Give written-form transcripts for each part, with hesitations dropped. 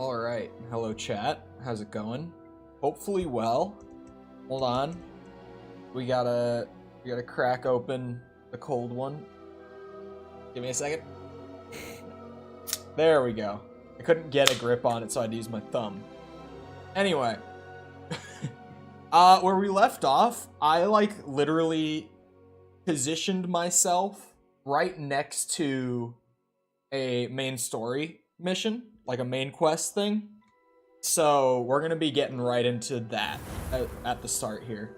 Alright, hello chat. How's it going? Hopefully well. Hold on. We gotta crack open the cold one. Give me a second. There we go. I couldn't get a grip on it, so I had to use my thumb. Anyway. Where we left off, I literally positioned myself right next to a main story mission, like a main quest thing. So we're gonna be getting right into that at the start here.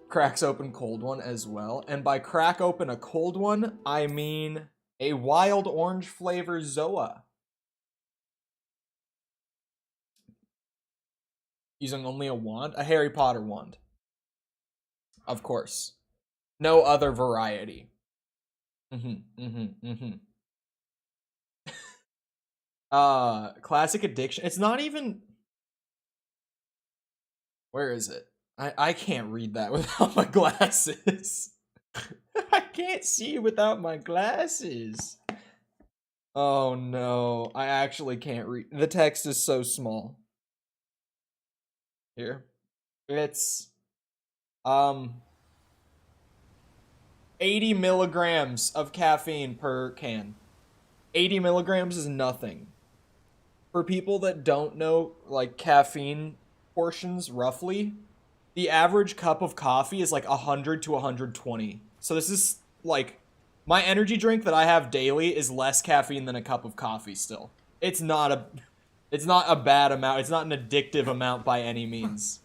Cracks open cold one as well. And by crack open a cold one, I mean a wild orange flavor Zoa. Using only a wand? A Harry Potter wand. Of course. No other variety. Classic addiction. It's not even... Where is it? I can't read that without my glasses. I can't see without my glasses. Oh no, I actually can't read. The text is so small. Here. It's 80 milligrams of caffeine per can. 80 milligrams is nothing. For people that don't know, like, caffeine portions roughly, the average cup of coffee is like 100 to 120. So this is like, my energy drink that I have daily is less caffeine than a cup of coffee still. It's not a bad amount. It's not an addictive amount by any means.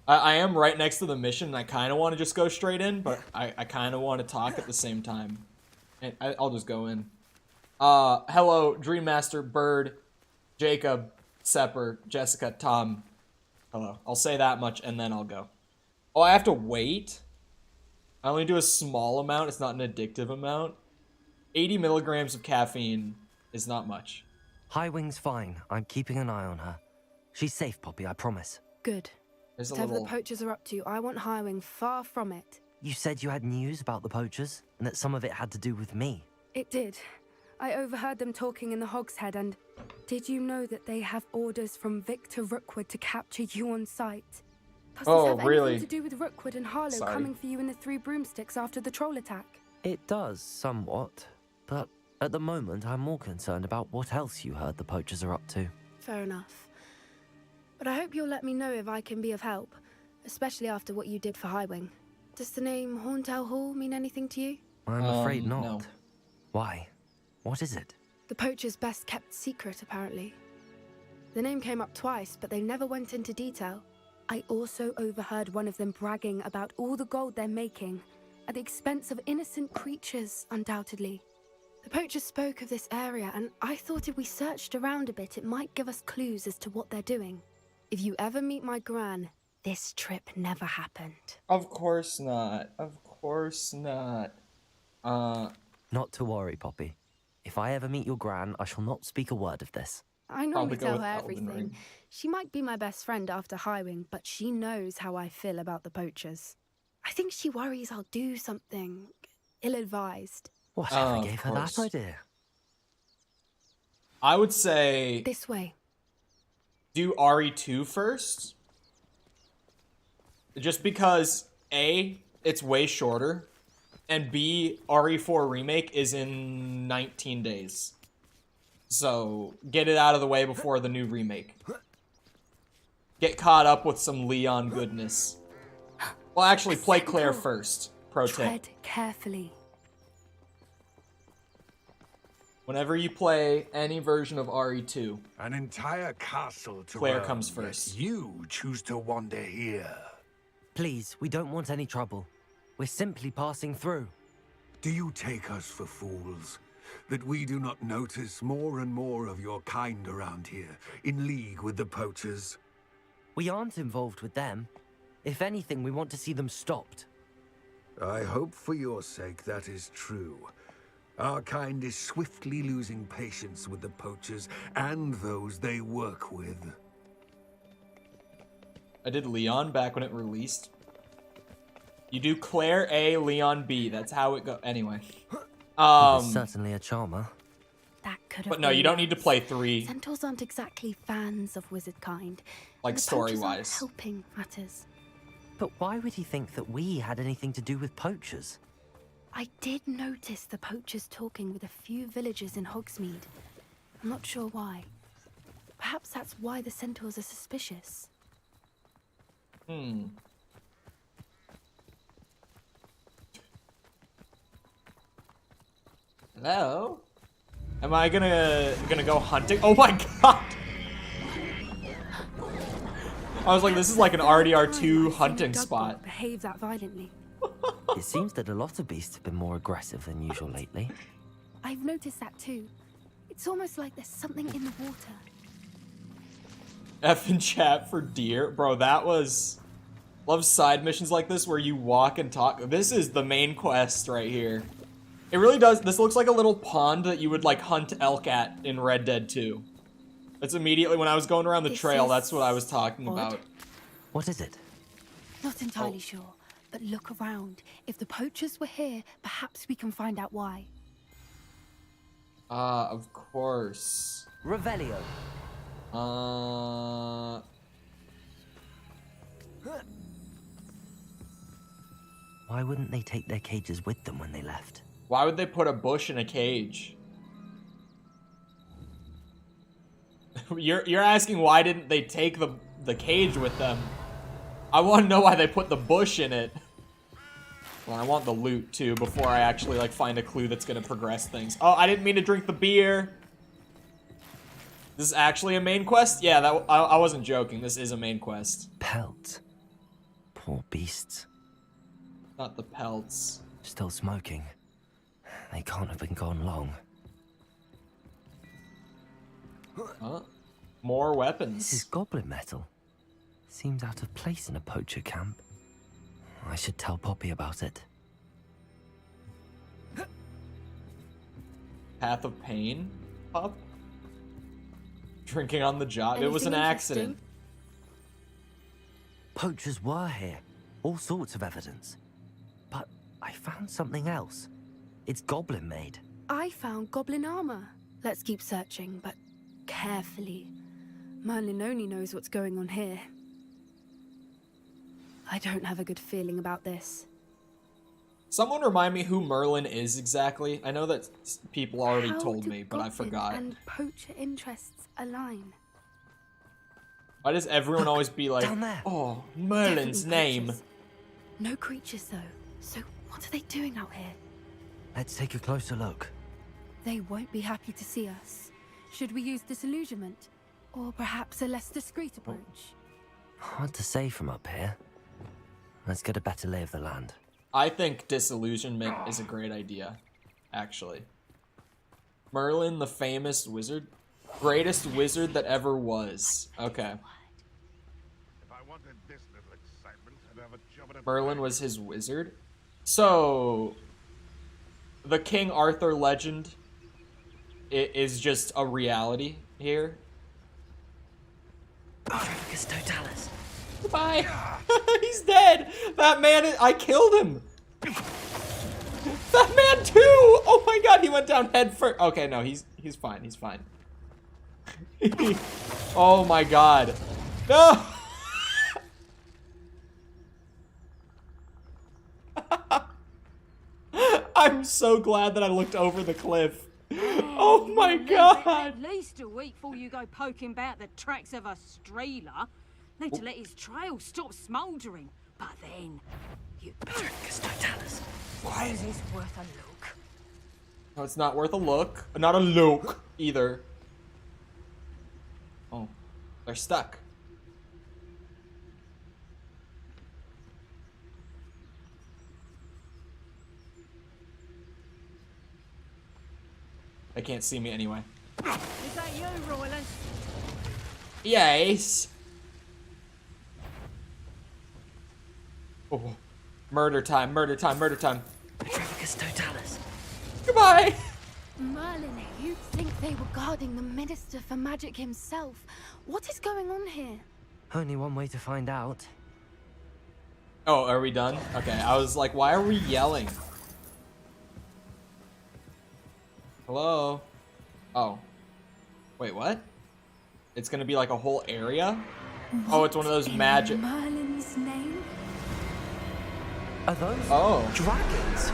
I am right next to the mission, and I kind of want to just go straight in, but I kind of want to talk at the same time. And I'll just go in. Hello, Dream Master, Bird, Jacob, Sepper, Jessica, Tom. Hello. I'll say that much, and then I'll go. Oh, I have to wait? I only do a small amount. It's not an addictive amount. 80 milligrams of caffeine is not much. Highwing's fine. I'm keeping an eye on her. She's safe, Poppy, I promise. Good. Whatever the poachers are up to, I want Highwing far from it. You said you had news about the poachers, and that some of it had to do with me. It did. I overheard them talking in the Hogshead, and did you know that they have orders from Victor Rookwood to capture you on sight? Does this have anything to do with Rookwood and Harlow coming for you in the Three Broomsticks after the troll attack? It does, somewhat. But at the moment, I'm more concerned about what else you heard the poachers are up to. Fair enough. But I hope you'll let me know if I can be of help, especially after what you did for Highwing. Does the name Horntail Hall mean anything to you? I'm afraid not. No. Why? What is it? The poachers' best kept secret, apparently. The name came up twice, but they never went into detail. I also overheard one of them bragging about all the gold they're making, at the expense of innocent creatures, undoubtedly. The poachers spoke of this area, and I thought if we searched around a bit, it might give us clues as to what they're doing. If you ever meet my gran, this trip never happened. Of course not. Of course not. Not to worry, Poppy. If I ever meet your gran, I shall not speak a word of this. I normally tell her everything. She might be my best friend after Highwing, but she knows how I feel about the poachers. I think she worries I'll do something ill-advised. Whatever gave her that idea? I would say... This way. Do RE2 first. Just because, A, it's way shorter, and B, RE4 Remake is in 19 days. So, get it out of the way before the new remake. Get caught up with some Leon goodness. Well, actually, play Claire first. Pro tip. Tread carefully. Whenever you play any version of RE2, an entire castle to Claire comes first. You choose to wander here. Please, we don't want any trouble. We're simply passing through. Do you take us for fools? That we do not notice more and more of your kind around here, in league with the poachers? We aren't involved with them. If anything, we want to see them stopped. I hope for your sake that is true. Our kind is swiftly losing patience with the poachers and those they work with. I did Leon back when it released. You do Claire A, Leon B. That's how it goes. Anyway. There's certainly a charmer. That could have But no, you don't need to play 3, Centaurs aren't exactly fans of wizard kind. like, and the poachers aren't story-wise. helping matters. But why would he think that we had anything to do with poachers? I did notice the poachers talking with a few villagers in Hogsmeade. I'm not sure why. Perhaps that's why the centaurs are suspicious. Hello? Am I gonna go hunting? Oh my god! I was like, this is like an RDR2 hunting spot. Behave that violently. It seems that a lot of beasts have been more aggressive than usual lately. I've noticed that too. It's almost like there's something in the water. F in chat for deer. Bro, that was... Love side missions like this where you walk and talk. This is the main quest right here. It really does. This looks like a little pond that you would like hunt elk at in Red Dead 2. That's immediately when I was going around the trail, that's what I was talking about. What is it? Not entirely sure, but look around. If the poachers were here, perhaps we can find out why. Of course. Revelio. Why wouldn't they take their cages with them when they left? Why would they put a bush in a cage? You're asking why didn't they take the cage with them? I want to know why they put the bush in it. Well, I want the loot too before I actually like find a clue that's gonna progress things. Oh, I didn't mean to drink the beer. This is actually a main quest? Yeah, that I wasn't joking. This is a main quest. Pelt. Poor beasts. Not the pelts. Still smoking. They can't have been gone long. Huh? More This is weapons. goblin metal. Seems out of place in a poacher camp. I should tell Poppy about it. Path of Pain? Pup? Drinking on the job. It was an Anything accident. interesting? Poachers were here. All sorts of evidence. But I found something else. It's goblin made. I found goblin armor. Let's keep searching, but carefully. Merlin only knows what's going on here. I don't have a good feeling about this. Someone remind me who Merlin is exactly. I know that people already How told do me, but I goblin forgot. and poacher interests align? Why does everyone always be like, down there. oh, Merlin's Definitely name? poachers. No creatures though. So what are they doing out here? Let's take a closer look. They won't be happy to see us. Should we use disillusionment? Or perhaps a less discreet approach? Hard to say from up here. Let's get a better lay of the land. I think disillusionment is a great idea, actually. Merlin, the famous wizard. Greatest wizard that ever was. Okay. If I wanted this little excitement, I'd have a job at a Merlin was his wizard. So, the King Arthur legend is just a reality here. Trafficus totalis. Goodbye. He's dead. That man, I killed him. That man too. Oh my god, he went down head first. Okay, no, he's fine. He's fine. Oh my god. No. I'm so glad that I looked over the cliff. Oh my god. At least a week before you go poking about the tracks of a strailer. Need to let his trail stop smouldering. But then, you Trafficus totalis. Suppose it's worth a look. No, it's not worth a look. Not a look either. Oh, they're stuck. They can't see me anyway. Is that you, Royland? Yes. Oh, murder time, murder time, murder time. Trafficus totalis. Goodbye. Merlin, you'd think they were guarding the Minister for Magic himself. What is going on here? Only one way to find out. Oh, are we done? Okay, I was like, why are we yelling? Hello? Oh. Wait, what? It's gonna be like a whole area? Oh, it's one of those In magic... Merlin's name? Are those dragons?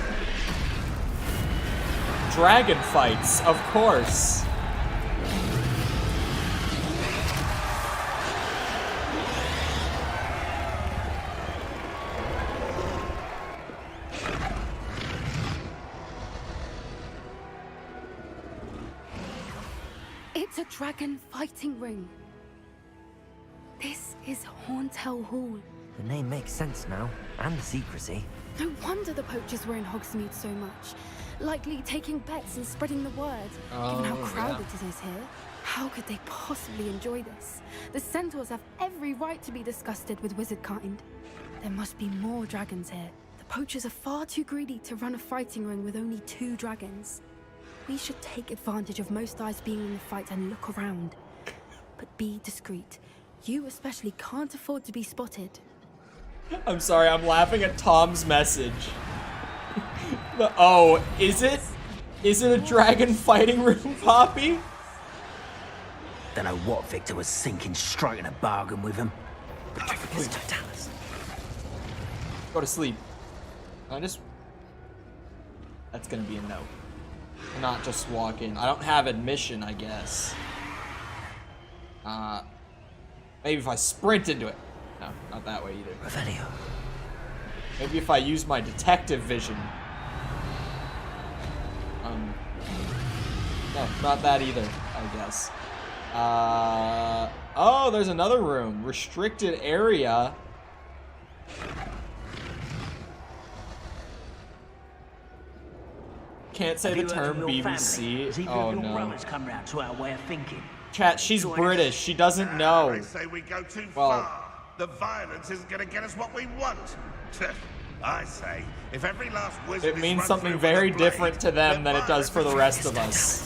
Dragon fights, of course. It's a dragon fighting ring. This is Hauntel Hall. The name makes sense now, and the secrecy. No wonder the poachers were in Hogsmeade so much. Likely taking bets and spreading the word. Given how crowded it is here, how could they possibly enjoy this? The centaurs have every right to be disgusted with wizard kind. There must be more dragons here. The poachers are far too greedy to run a fighting ring with only 2 dragons. We should take advantage of most eyes being in the fight and look around. But be discreet. You especially can't afford to be spotted. I'm sorry, I'm laughing at Tom's message. Oh, is it? Is it a dragon fighting room, Poppy? Don't know what Victor was thinking, striking a bargain with him. Go to sleep. That's gonna be a no. Not just walk in. I don't have admission, I guess. Maybe if I sprint into it. No, not that way either. Revelio. Maybe if I use my detective vision. No, not that either, I guess. Oh, there's another room. Restricted area. Can't say the term BBC. Oh no. Come round to our way of thinking. Chat, she's British. She doesn't know. I say we go too Well- far. The violence isn't going to get us what we want. I say, if every last wizard It is means run something through very with a blade, different to them then than it does for the violence rest of us.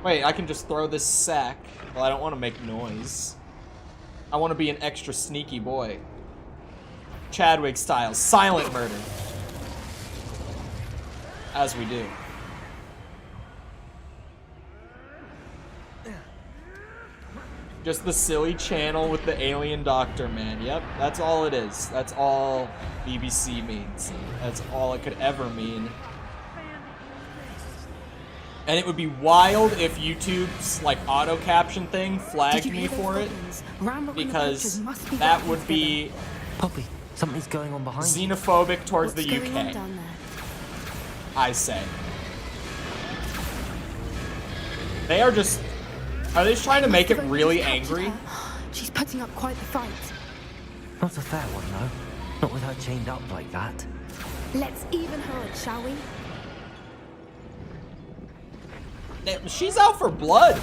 Wait, I can just throw this sack. Well, I don't want to make noise. I want to be an extra sneaky boy. Chadwick style. Silent murder. As we do. Just the silly channel with the alien doctor, man. Yep, that's all it is. That's all BBC means. That's all it could ever mean. And it would be wild if YouTube's like auto caption thing flagged me for it, because that would be Poppy, something's going on behind you. xenophobic towards What's the going on UK. down there? I say. They are just. Are they just trying to make it really angry? She's putting up quite the fight. Not a fair one, though. Not with her chained up like that. Let's even her odds, shall we? She's out for blood.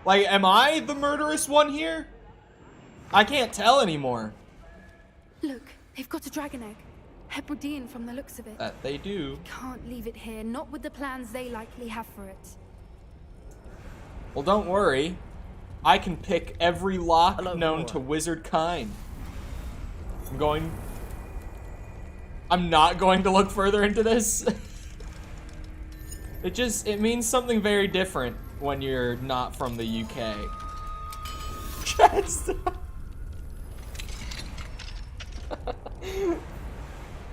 Like, am I the murderous one here? I can't tell anymore. Look, they've got a dragon egg. Hebridean from the looks of it. That they do. Can't leave it here, not with the plans they likely have for it. Well, don't worry. I can pick every lock Hello, known Laura. to wizard kind. I'm not going to look further into this. It means something very different when you're not from the UK. Chest.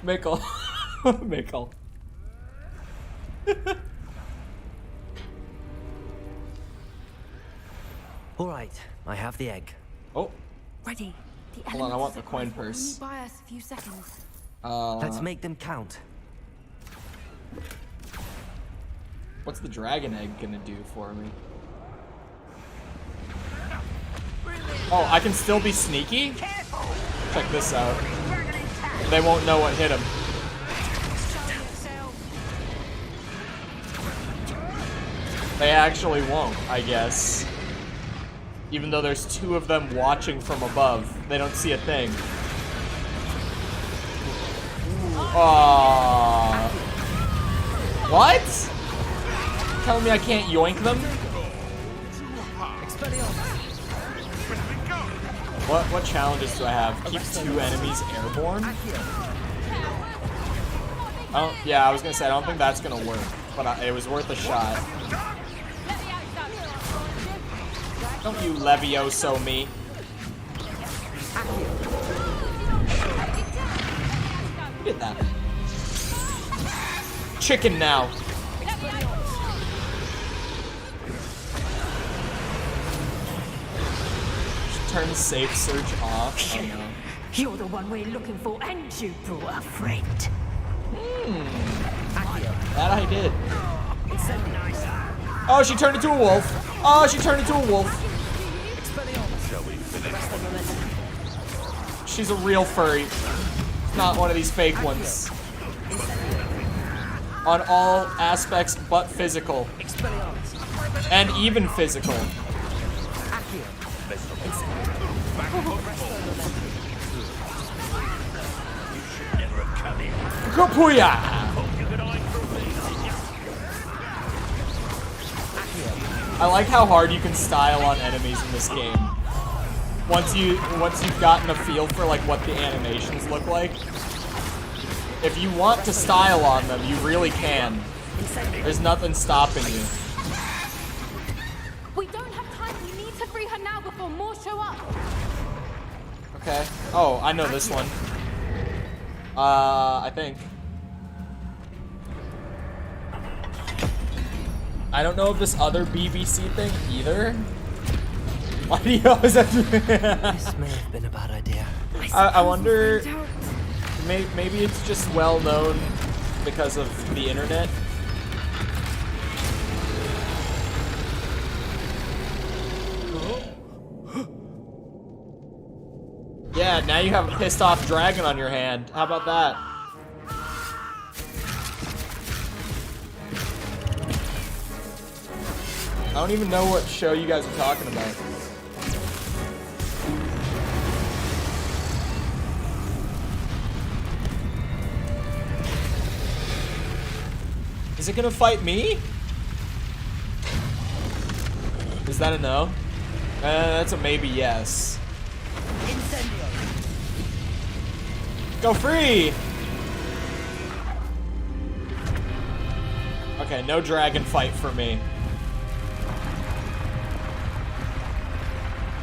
Mickle. Mickle. All right, I have the egg. Oh, Ready. The hold on, I want elements the of coin survival purse. only buy us a few seconds. Let's make them count. What's the dragon egg gonna do for me? Oh, I can still be sneaky? Check this out. They won't know what hit him. They actually won't, I guess. Even though there's 2 of them watching from above. They don't see a thing. Aww. What? Telling me I can't yoink them? What challenges do I have? Keep 2 enemies airborne? Oh, yeah, I was gonna say, I don't think that's gonna work, but it was worth a shot. Don't you Levioso me. Who did that? Chicken now. Turn safe search off. Oh no. You're the one we're looking for, and you brought a friend. That I did. Oh, she turned into a wolf. Oh, she turned into a wolf. She's a real furry. Not one of these fake ones. On all aspects but physical. And even physical. Kapuya! I like how hard you can style on enemies in this game. Once you've gotten a feel for like what the animations look like. If you want to style on them, you really can. There's nothing stopping you. We don't have time. We need to free her now before more show up. Okay. Oh, I know this one. I think. I don't know of this other BBC thing either. Why do you always have to... This may have been a bad idea. I wonder... Maybe it's just well known because of the internet. Yeah, now you have a pissed off dragon on your hand. How about that? I don't even know what show you guys are talking about. Is it gonna fight me? Is that a no? That's a maybe yes. Go free! Okay, no dragon fight for me.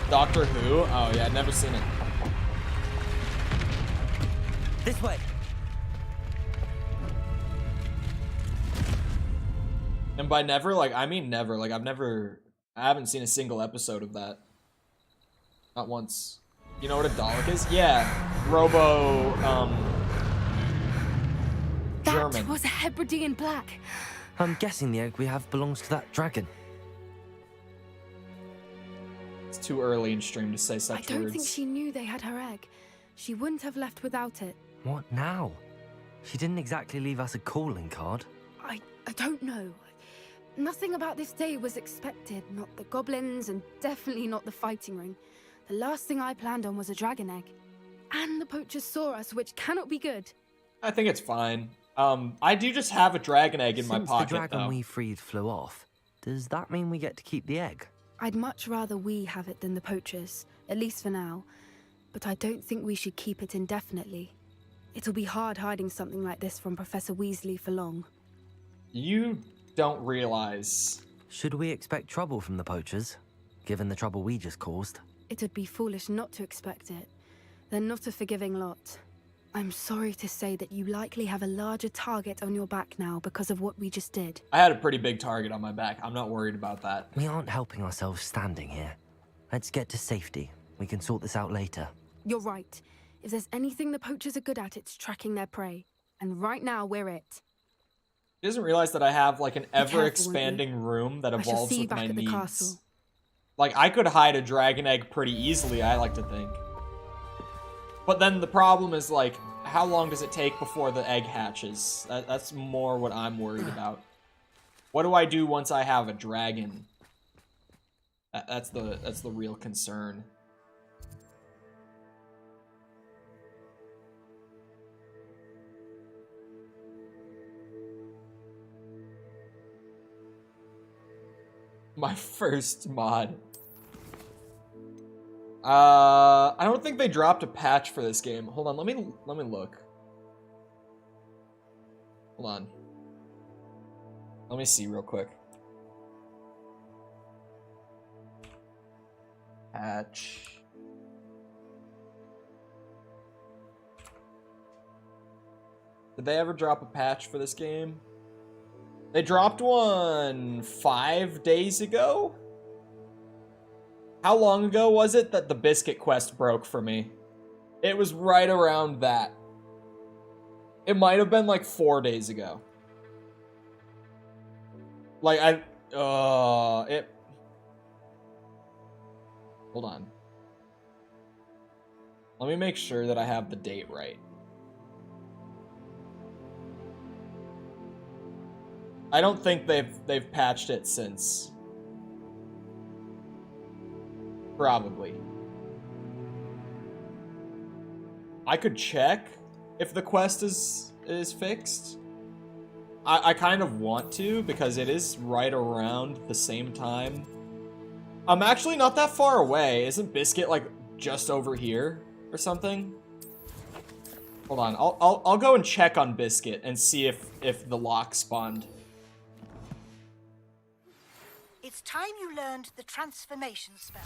Doctor Who? Oh yeah, I've never seen it. This way. And by never, like, I mean never. Like, I haven't seen a single episode of that. Not once. You know what a Dalek is? Yeah. German. That was a Hebridean black. I'm guessing the egg we have belongs to that dragon. It's too early in stream to say such words. I don't think she knew they had her egg. She wouldn't have left without it. What now? She didn't exactly leave us a calling card. I don't know. Nothing about this day was expected. Not the goblins, and definitely not the fighting ring. The last thing I planned on was a dragon egg. And the poachers saw us, which cannot be good. I think it's fine. I do just have a dragon egg in my pocket, the dragon though. we freed flew off, does that mean we get to keep the egg? I'd much rather we have it than the poachers, at least for now. But I don't think we should keep it indefinitely. It'll be hard hiding something like this from Professor Weasley for long. You don't realize. Should we expect trouble from the poachers, given the trouble we just caused? It'd be foolish not to expect it. They're not a forgiving lot. I'm sorry to say that you likely have a larger target on your back now because of what we just did. I had a pretty big target on my back. I'm not worried about that. We aren't helping ourselves standing here. Let's get to safety. We can sort this out later. You're right. If there's anything the poachers are good at, it's tracking their prey. And right now, we're it. He doesn't realize that I have, like, an careful, ever-expanding room that I shall evolves see you with back my at the needs. castle. Like, I could hide a dragon egg pretty easily, I like to think. But then the problem is, like, how long does it take before the egg hatches? That's more what I'm worried about. What do I do once I have a dragon? That's the real concern. My first mod. I don't think they dropped a patch for this game. Hold on, let me look. Hold on. Let me see real quick. Patch. Did they ever drop a patch for this game? They dropped one 5 days ago? How long ago was it that the biscuit quest broke for me? It was right around that. It might have been like 4 days ago. Like, hold on. Let me make sure that I have the date right. I don't think they've patched it since. Probably. I could check if the quest is fixed. I kind of want to, because it is right around the same time. I'm actually not that far away. Isn't Biscuit like just over here or something? Hold on, I'll go and check on Biscuit and see if the lock spawned. It's time you learned the transformation spell.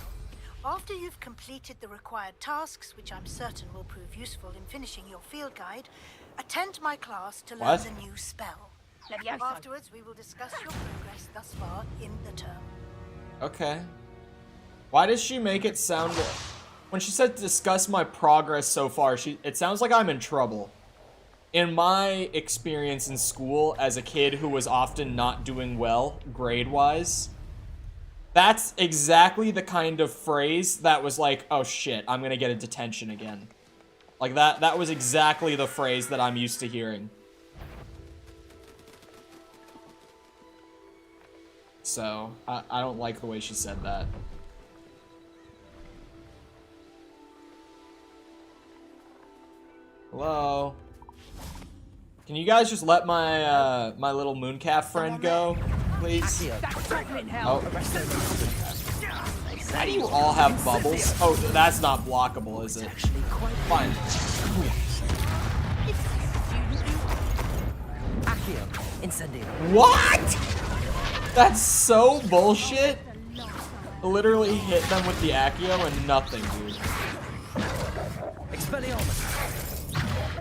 After you've completed the required tasks, which I'm certain will prove useful in finishing your field guide, attend my class to learn the new spell. Afterwards, we will discuss your progress thus far in the term. Okay. Why does she make it sound... When she said discuss my progress so far, it sounds like I'm in trouble. In my experience in school as a kid who was often not doing well grade-wise, that's exactly the kind of phrase that was like, oh shit, I'm gonna get a detention again. Like that was exactly the phrase that I'm used to hearing. So, I don't like the way she said that. Hello? Can you guys just let my my little mooncalf friend go, please? Oh. Why do you all have bubbles? Oh, that's not blockable, is it? Fine. What? That's so bullshit. Literally hit them with the Accio and nothing, dude.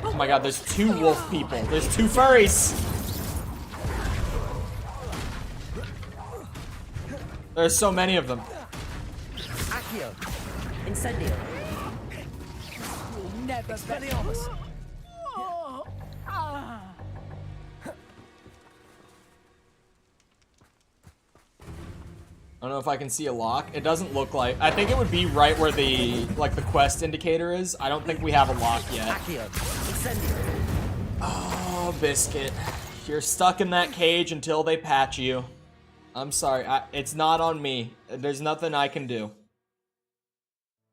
Oh my god, there's 2 wolf people. There's 2 furries. There's so many of them. Accio. Incendio. Never Expelliarmus. I don't know if I can see a lock. It doesn't look like... I think it would be right where the, like, the quest indicator is. I don't think we have a lock yet. Oh, Biscuit. You're stuck in that cage until they patch you. I'm sorry. It's not on me. There's nothing I can do.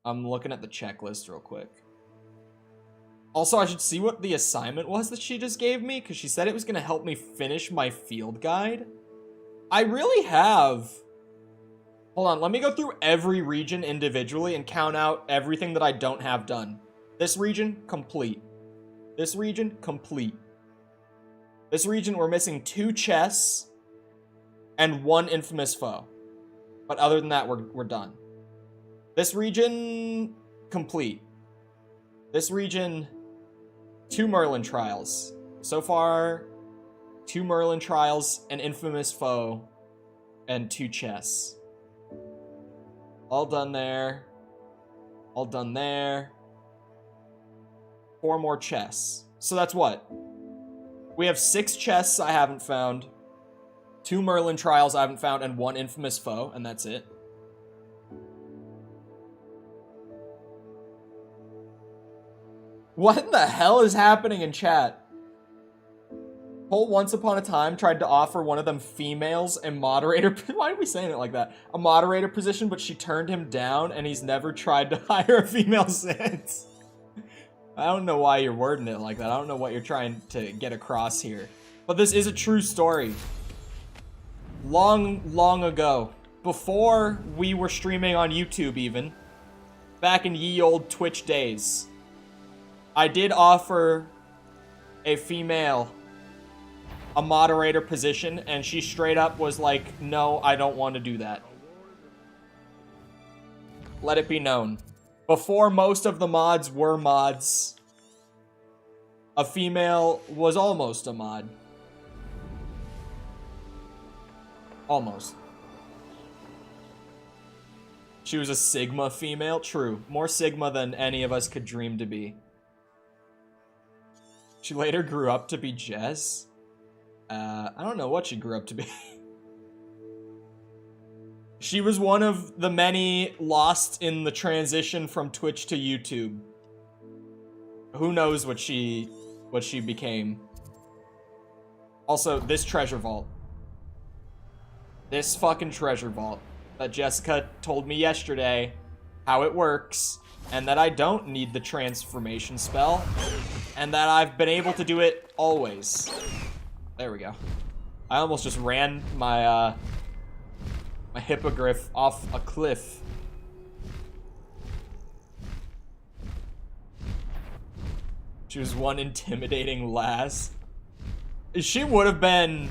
I'm looking at the checklist real quick. Also, I should see what the assignment was that she just gave me, because she said it was going to help me finish my field guide. I really have... Hold on, let me go through every region individually and count out everything that I don't have done. This region, complete. This region, complete. This region, we're missing 2 chests and 1 infamous foe. But other than that, we're done. This region, complete. This region, 2 Merlin trials. So far, 2 Merlin trials, an infamous foe, and 2 chests. All done there. All done there. 4 more chests. So that's what? We have 6 chests I haven't found, 2 Merlin trials I haven't found, and 1 infamous foe, and that's it. What the hell is happening in chat? Paul once upon a time tried to offer one of them females a moderator... Why are we saying it like that? A moderator position, but she turned him down, and he's never tried to hire a female since. I don't know why you're wording it like that. I don't know what you're trying to get across here. But this is a true story. Long, long ago, before we were streaming on YouTube even, back in ye old Twitch days, I did offer a female a moderator position, and she straight up was like, no, I don't want to do that. Let it be known. Before most of the mods were mods, a female was almost a mod. Almost. She was a Sigma female? True. More Sigma than any of us could dream to be. She later grew up to be Jess? I don't know what she grew up to be. She was one of the many lost in the transition from Twitch to YouTube. Who knows what she became. Also, this treasure vault. This fucking treasure vault that Jessica told me yesterday how it works, and that I don't need the transformation spell, and that I've been able to do it always. There we go. I almost just ran my my hippogriff off a cliff. She was one intimidating lass. She would have been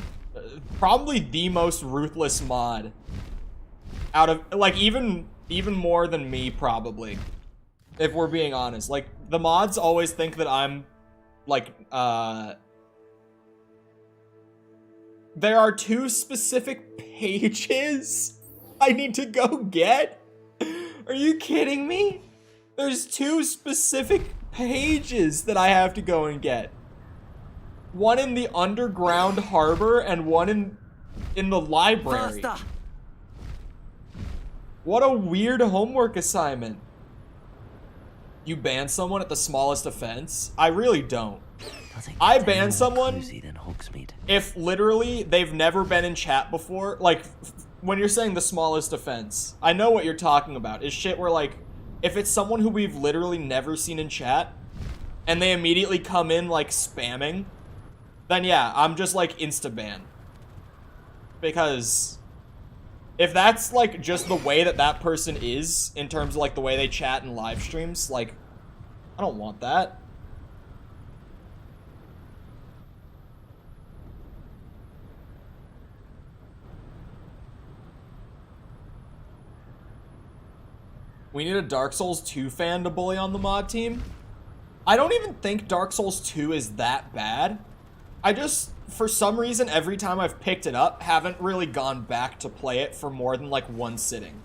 probably the most ruthless mod out of, like, even more than me, probably, if we're being honest. Like, the mods always think that I'm like there are 2 specific pages I need to go get? Are you kidding me? There's 2 specific pages that I have to go and get. One in the underground harbor and one in the library. Faster. What a weird homework assignment. You ban someone at the smallest offense? I really don't. I ban someone if literally they've never been in chat before. Like, when you're saying the smallest offense, I know what you're talking about. Is shit where, like, if it's someone who we've literally never seen in chat and they immediately come in, like, spamming, then yeah, I'm just, like, insta-ban. Because if that's, like, just the way that that person is in terms of, like, the way they chat in live streams, like, I don't want that. We need a Dark Souls 2 fan to bully on the mod team. I don't even think Dark Souls 2 is that bad. I just, for some reason, every time I've picked it up, haven't really gone back to play it for more than, like, one sitting.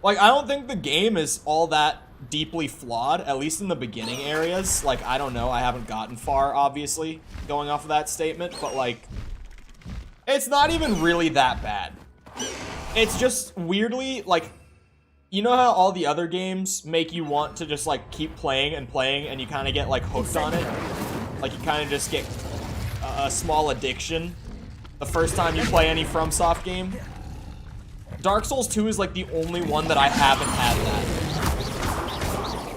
Like, I don't think the game is all that deeply flawed, at least in the beginning areas. Like, I don't know, I haven't gotten far, obviously, going off of that statement, but, like, it's not even really that bad. It's just weirdly, like, you know how all the other games make you want to just, like, keep playing and playing, and you kind of get, like, hooked on it? Like, you kind of just get a small addiction the first time you play any FromSoft game? Dark Souls 2 is, like, the only one that I haven't had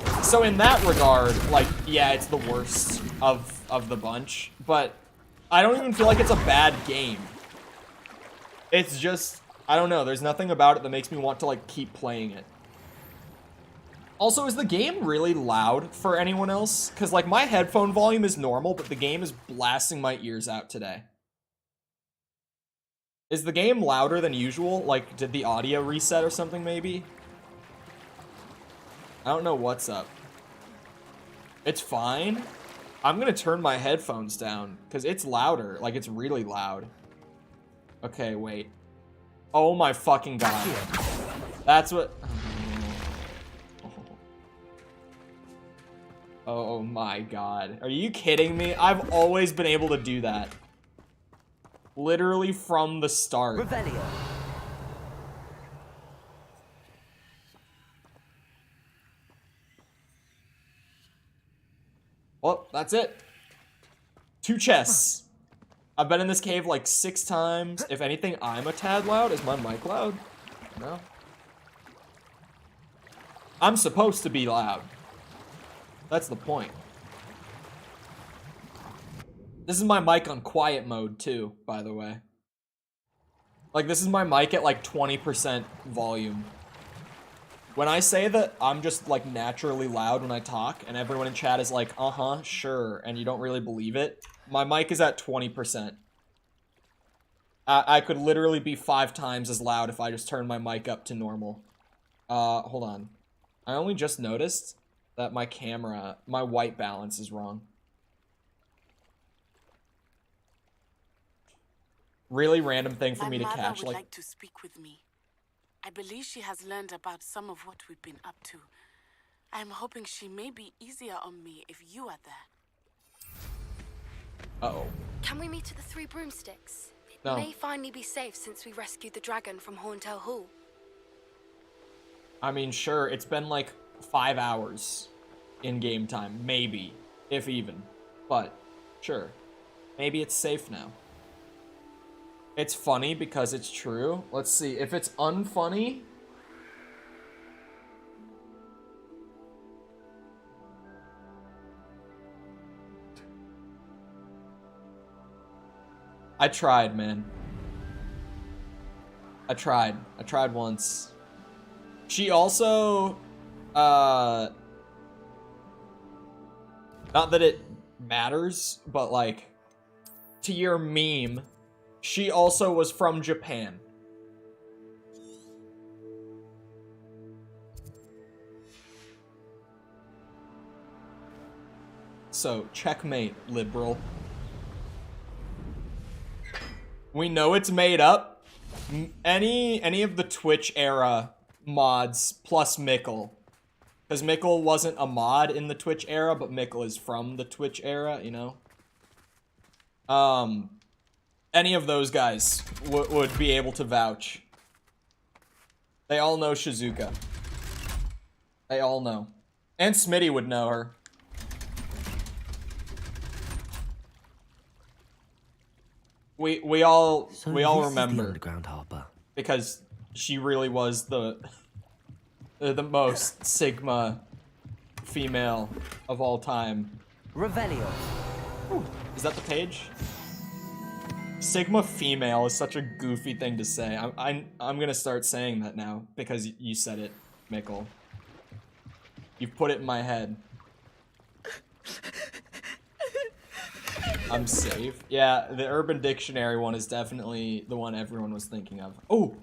that. So in that regard, like, yeah, it's the worst of the bunch, but I don't even feel like it's a bad game. It's just, I don't know, there's nothing about it that makes me want to, like, keep playing it. Also, is the game really loud for anyone else? Because, like, my headphone volume is normal, but the game is blasting my ears out today. Is the game louder than usual? Like, did the audio reset or something, maybe? I don't know what's up. It's fine? I'm gonna turn my headphones down, because it's louder. Like, it's really loud. Okay, wait. Oh my fucking god. That's what... Oh my god. Are you kidding me? I've always been able to do that. Literally from the start. Revelio. Well, that's it. 2 chests. I've been in this cave like 6 times. If anything, I'm a tad loud. Is my mic loud? No. I'm supposed to be loud. That's the point. This is my mic on quiet mode too, by the way. Like, this is my mic at like 20% volume. When I say that I'm just like naturally loud when I talk and everyone in chat is like, uh-huh, sure, and you don't really believe it, my mic is at 20%. I could literally be 5 times as loud if I just turned my mic up to normal. Hold on. I only just noticed that my camera, my white balance is wrong. Really random thing for me to catch. My mother would like to speak with me. I believe she has learned about some of what we've been up to. I'm hoping she may be easier on me if you are there. Uh-oh. Can we meet at the Three Broomsticks? It No. may finally be safe since we rescued the dragon from Horntail Hall. I mean, sure, it's been like 5 hours in game time, maybe, if even. But, sure. Maybe it's safe now. It's funny because it's true. Let's see, if it's unfunny... I tried, man. I tried once. She also, not that it matters, but like, to your meme, she also was from Japan. So, checkmate, liberal. We know it's made up. Any of the Twitch era mods plus Mickle. Because Mickle wasn't a mod in the Twitch era, but Mickle is from the Twitch era, you know? Any of those guys would be able to vouch. They all know Shizuka. They all know. And Smitty would know her. We all remember Underground Harbor. because she really was the most Sigma female of all time. Revelio. Ooh, is that the page? Sigma female is such a goofy thing to say. I'm gonna start saying that now because you said it, Mickle. You've put it in my head. I'm safe. Yeah, the Urban Dictionary one is definitely the one everyone was thinking of. Oh,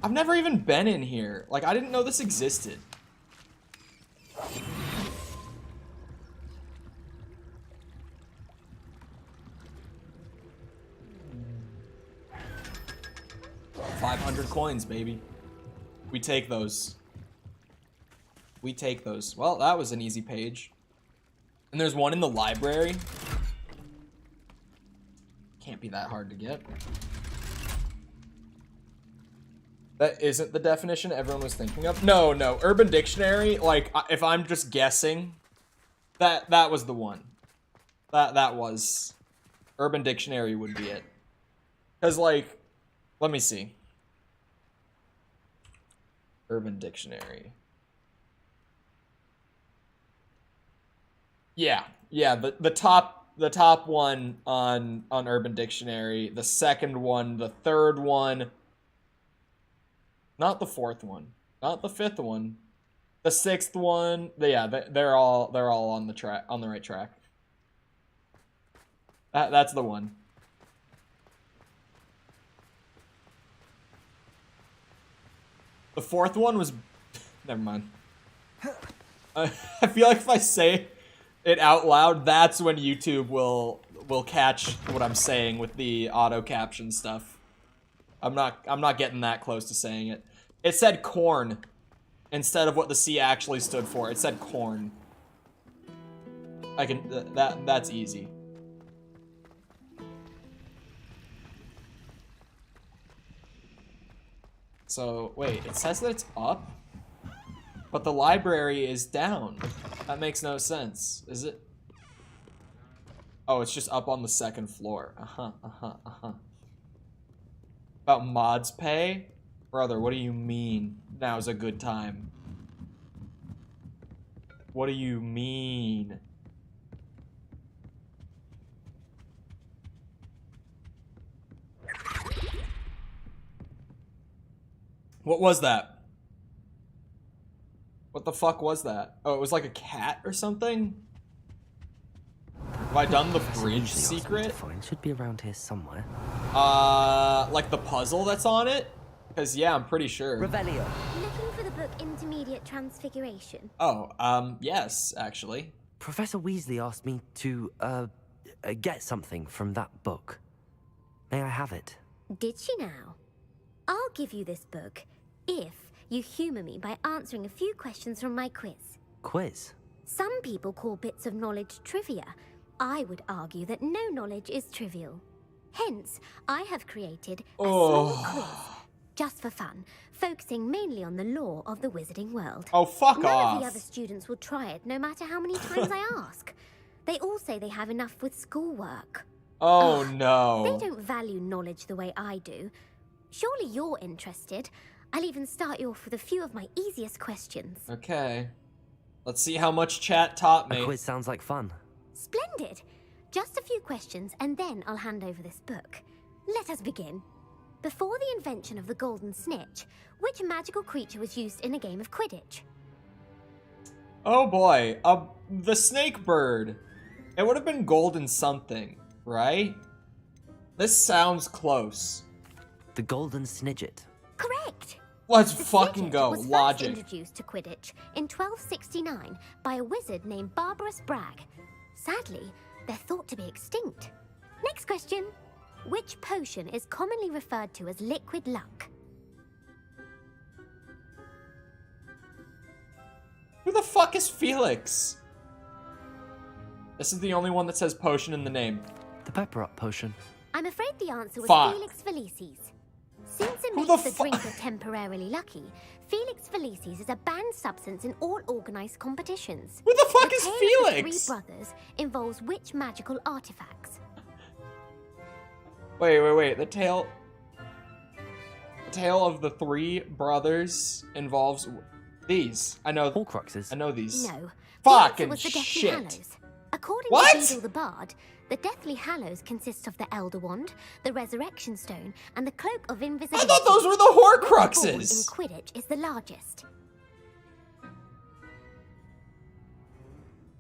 I've never even been in here. Like, I didn't know this existed. $500 coins, baby. We take those. We take those. Well, that was an easy page. And there's one in the library. Can't be that hard to get. That isn't the definition everyone was thinking of. No, Urban Dictionary, like, if I'm just guessing, that was the one. That was. Urban Dictionary would be it. Because, like, let me see. Urban Dictionary. Yeah, the top one on Urban Dictionary, the second one, the third one, not the fourth one, not the fifth one, the sixth one. Yeah, they're all on the right track. That's the one. The fourth one was never mind. I feel like if I say it out loud, that's when YouTube will catch what I'm saying with the auto caption stuff. I'm not getting that close to saying it. It said corn instead of what the C actually stood for. It said corn. I can that's easy. So, wait, it says that it's up? But the library is down. That makes no sense. Is it? Oh, it's just up on the second floor. About mods pay? Brother, what do you mean? Now's a good time. What do you mean? What was that? What the fuck was that? Oh, it was like a cat or something? Have I done the bridge secret? Should be around here somewhere. Like the puzzle that's on it? Because, yeah, I'm pretty sure. Revelio. Looking for the book Intermediate Transfiguration? Oh, yes, actually. Professor Weasley asked me to, get something from that book. May I have it? Did she now? I'll give you this book if you humour me by answering a few questions from my quiz. Quiz? Some people call bits of knowledge trivia. I would argue that no knowledge is trivial. Hence, I have created a small quiz, just for fun, focusing mainly on the lore of the wizarding world. Oh, fuck None off. of the other students will try it, no matter how many times I ask. They all say they have enough with schoolwork. Oh, no. They don't value knowledge the way I do. Surely you're interested. I'll even start you off with a few of my easiest questions. Okay. Let's see how much chat taught me. A quiz sounds like fun. Splendid! Just a few questions, and then I'll hand over this book. Let us begin. Before the invention of the golden snitch, which magical creature was used in a game of Quidditch? Oh boy, the snake bird. It would have been golden something, right? This sounds close. The golden snidget. Correct! Let's The fucking snidget go. was Logic. first introduced to Quidditch in 1269 by a wizard named Barbarous Bragg. Sadly, they're thought to be extinct. Next question. Which potion is commonly referred to as liquid luck? Who the fuck is Felix? This is the only one that says potion in the name. The pepper up potion. I'm afraid the answer was Fuck. Felix Felicis. Since it Who makes the the drinker temporarily lucky, Felix Felicis is a banned substance in all organised competitions. Who the fuck The is tale of Felix? the three brothers involves which magical artifacts? Wait. The tale of the three brothers involves these. I know. Horcruxes. I know these. No. Fucking the answer was the Deathly shit. Hallows. According What? to Beedle the Bard, the Deathly Hallows consists of the Elder Wand, the Resurrection Stone, and the Cloak of I Invisibility. thought those were the Which ball Horcruxes. in Quidditch is the largest?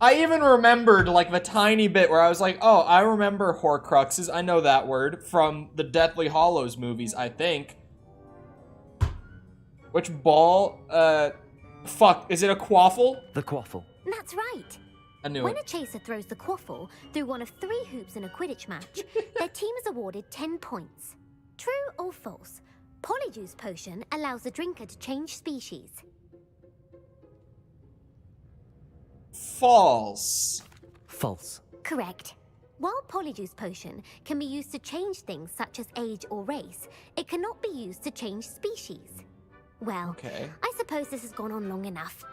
I even remembered like the tiny bit where I was like, oh, I remember Horcruxes. I know that word from the Deathly Hallows movies, I think. Which ball? Fuck, is it a quaffle? The quaffle. That's right. I knew When it. a chaser throws the quaffle through one of 3 hoops in a Quidditch match, their team is awarded 10 points. True or false? Polyjuice potion allows the drinker to change species. False. False. Correct. While Polyjuice potion can be used to change things such as age or race, it cannot be used to change species. Well, Okay. I suppose this has gone on long enough.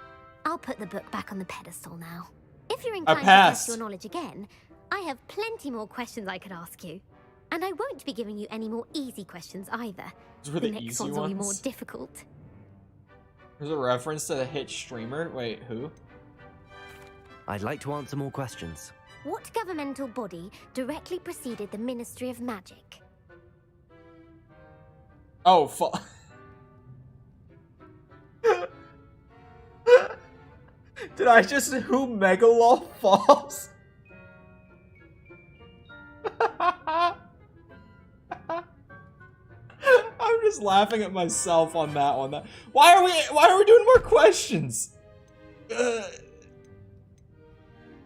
I'll put the book back on the pedestal now. If you're I inclined to passed. test your knowledge again, I have plenty more questions I could ask you. And I won't be giving you any more easy questions either. Those were the next easy ones will be more ones? difficult. There's a reference to the hit streamer. Wait, who? I'd like to answer more questions. What governmental body directly preceded the Ministry of Magic? Oh, Did I just who Megalol falls? I'm just laughing at myself on that one. Why are we doing more questions?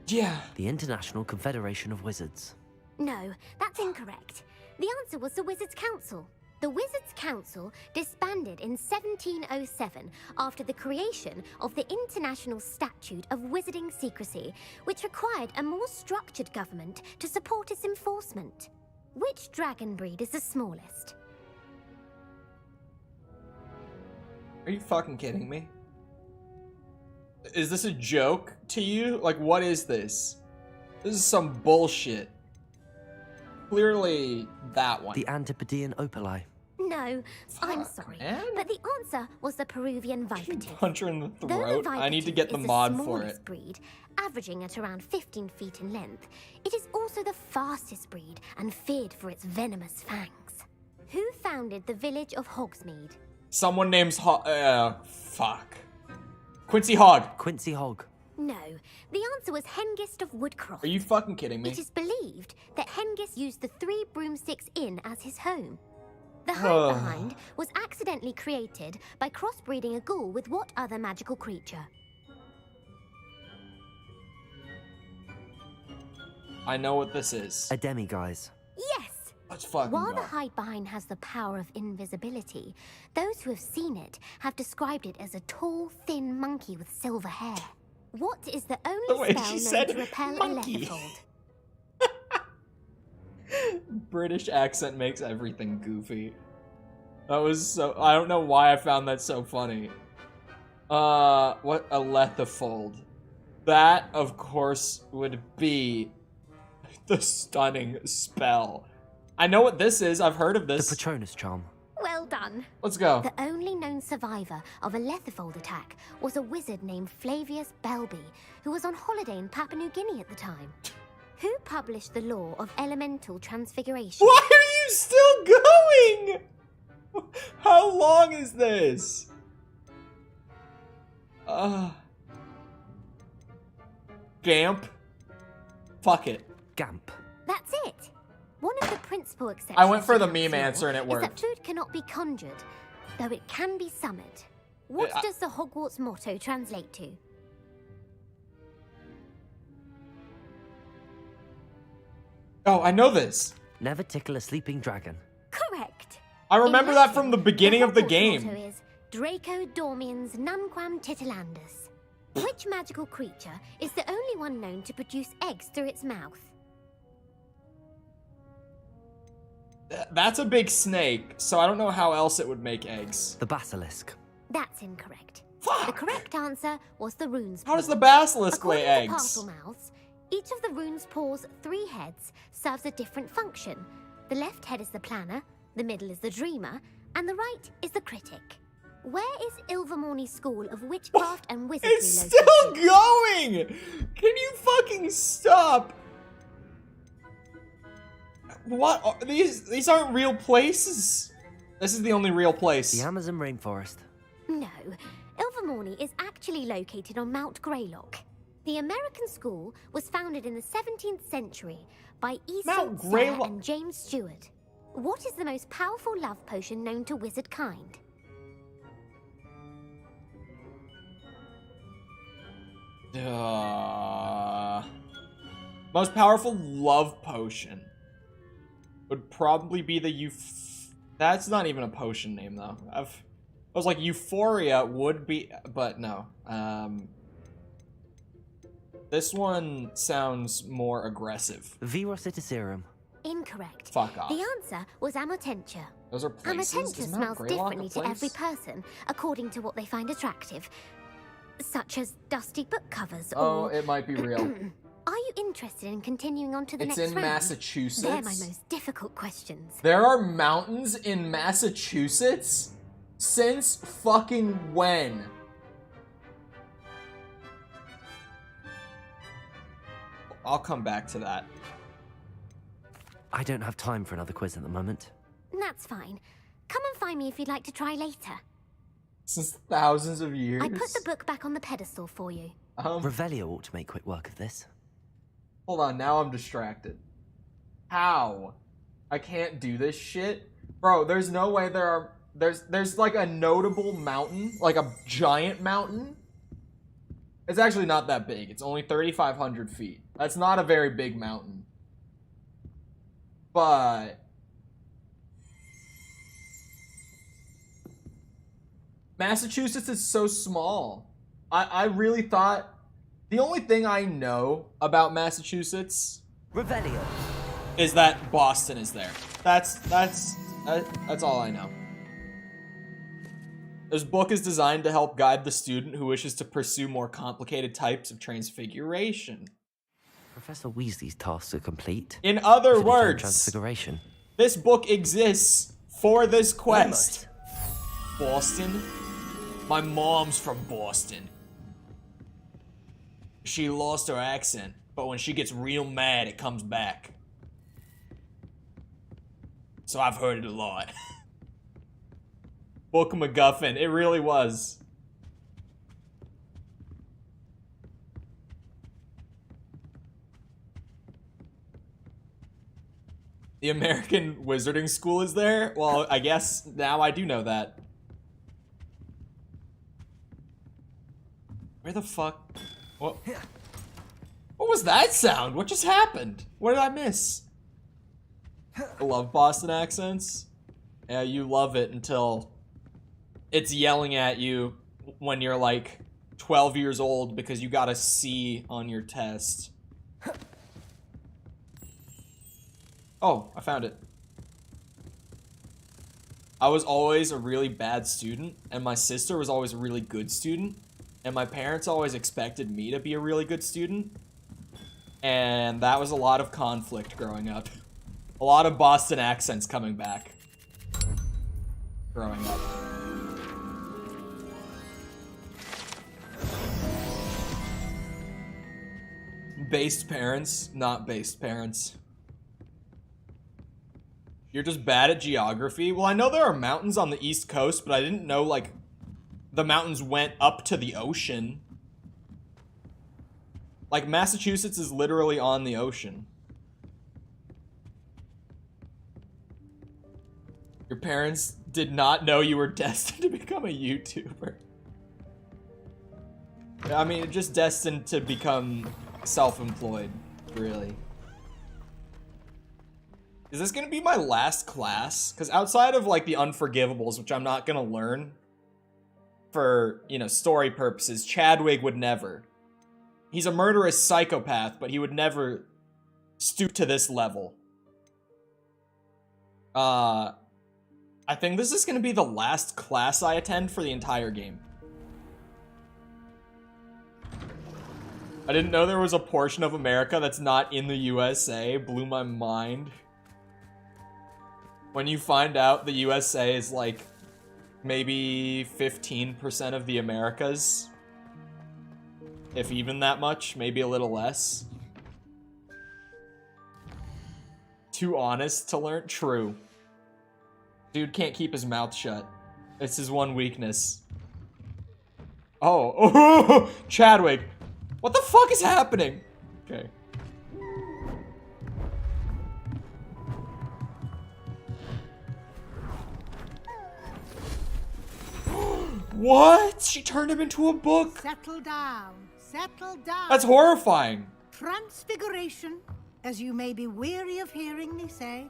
Yeah. The International Confederation of Wizards. No, that's incorrect. The answer was the Wizards' Council. The Wizards' Council disbanded in 1707 after the creation of the International Statute of Wizarding Secrecy, which required a more structured government to support its enforcement. Which dragon breed is the smallest? Are you fucking kidding me? Is this a joke to you? Like, what is this? This is some bullshit. Clearly, that one. The Antipodean opali. No, I'm Fuck, sorry. man. But the answer was the Peruvian vipertooth. Punch her in the Though throat. I need to vipertooth get the is mod for smallest it. breed, averaging at around 15 feet in length, it is also the fastest breed and feared for its venomous fangs. Who founded the village of Hogsmeade? Someone names fuck. Quincy Hogg. Quincy Hogg. No, the answer was Hengist of Woodcroft. Are you fucking kidding me? It is believed that Hengist used the 3 Broomsticks Inn as his home. The hide behind was accidentally created by crossbreeding a ghoul with what other magical creature? I know what this is. A demiguise. Yes! Let's fucking While go. the hide behind has the power of invisibility, those who have seen it have described it as a tall, thin monkey with silver hair. What is the only spell known to repel monkey. a Lethifold? British accent makes everything goofy. That was so... I don't know why I found that so funny. What? A Lethifold. That, of course, would be the stunning spell. I know what this is. I've heard of this. The Patronus charm. Well done. Let's go. The only known survivor of a Lethifold attack was a wizard named Flavius Belby, who was on holiday in Papua New Guinea at the time. Who published the law of elemental transfiguration? Why are you still going? How long is this? Gamp? Fuck it. Gamp. That's it. One of the principal exceptions. I went for the to meme Gamp's law answer and it is worked. that food cannot be conjured, though it can be summoned. What does the Hogwarts motto translate to? Oh, I know this. Never tickle a sleeping dragon. Correct. I remember In that Latin, from the beginning of the Hogwarts game. motto is Draco Dormiens Nunquam Titilandus. Which magical creature is the only one known to produce eggs through its mouth? That's a big snake, so I don't know how else it would make eggs. The basilisk. That's incorrect. Fuck! The correct answer was the rune's How does paw. the basilisk According lay to eggs? Parselmouths, each of the rune's paw's 3 heads serves a different function. The left head is the planner, the middle is the dreamer, and the right is the critic. Where is Ilvermorny's School of Witchcraft and Wizardry It's located? still going! Can you fucking stop? What? These aren't real places. This is the only real place. The Amazon rainforest. No, Ilvermorny is actually located on Mount Greylock. The American school was founded in the 17th century by Mount Isolde Sayre Greylock. and James Stewart. What is the most powerful love potion known to wizard kind? Most powerful love potion would probably be the That's not even a potion name though. I was like Euphoria would be, but no. This one sounds more aggressive. Virocitiserum. Incorrect. Fuck off. The answer was Amotentia. Those are places. Amotentia Is Mount smells Greylock differently a to every place? person, according to what they find attractive, such as dusty book covers Oh, or... it might be real. Are you interested in continuing on to the It's next in round? Massachusetts. They're my most difficult questions. There are mountains in Massachusetts? Since fucking when? I'll come back to that. I don't have time for another quiz at the moment. That's fine. Come and find me if you'd like to try later. Since thousands of years. I put the book back on the pedestal for you. Revelio ought to make quick work of this. Hold on, now I'm distracted. How? I can't do this shit? Bro, there's no way there are... There's like a notable mountain, like a giant mountain. It's actually not that big. It's only 3,500 feet. That's not a very big mountain. But... Massachusetts is so small. I really thought... The only thing I know about Massachusetts... Revelio. ...is that Boston is there. That's all I know. This book is designed to help guide the student who wishes to pursue more complicated types of transfiguration. Professor Weasley's tasks are complete. In other Finish on words, Transfiguration. this book exists for this quest. Boston? My mom's from Boston. She lost her accent, but when she gets real mad, it comes back. So I've heard it a lot. Book MacGuffin, it really was. The American Wizarding School is there? Well, I guess now I do know that. Where the fuck? What was that sound? What just happened? What did I miss? I love Boston accents. Yeah, you love it until it's yelling at you when you're like 12 years old because you got a C on your test. Oh, I found it. I was always a really bad student, and my sister was always a really good student, and my parents always expected me to be a really good student, and that was a lot of conflict growing up. A lot of Boston accents coming back. Growing up. Based parents, not based parents. You're just bad at geography? Well, I know there are mountains on the East Coast, but I didn't know, like, the mountains went up to the ocean. Like, Massachusetts is literally on the ocean. Your parents did not know you were destined to become a YouTuber. I mean, just destined to become self-employed, really. Is this gonna be my last class? Because outside of, like, the Unforgivables, which I'm not gonna learn for, you know, story purposes, Chadwick would never. He's a murderous psychopath, but he would never stoop to this level. I think this is gonna be the last class I attend for the entire game. I didn't know there was a portion of America that's not in the USA. Blew my mind. When you find out the USA is like maybe 15% of the Americas. If even that much, maybe a little less. Too honest to learn? True. Dude can't keep his mouth shut. It's his one weakness. Oh, Chadwick. What the fuck is happening? Okay. What? She turned him into a book? Settle down. Settle down. That's horrifying. Transfiguration, as you may be weary of hearing me say,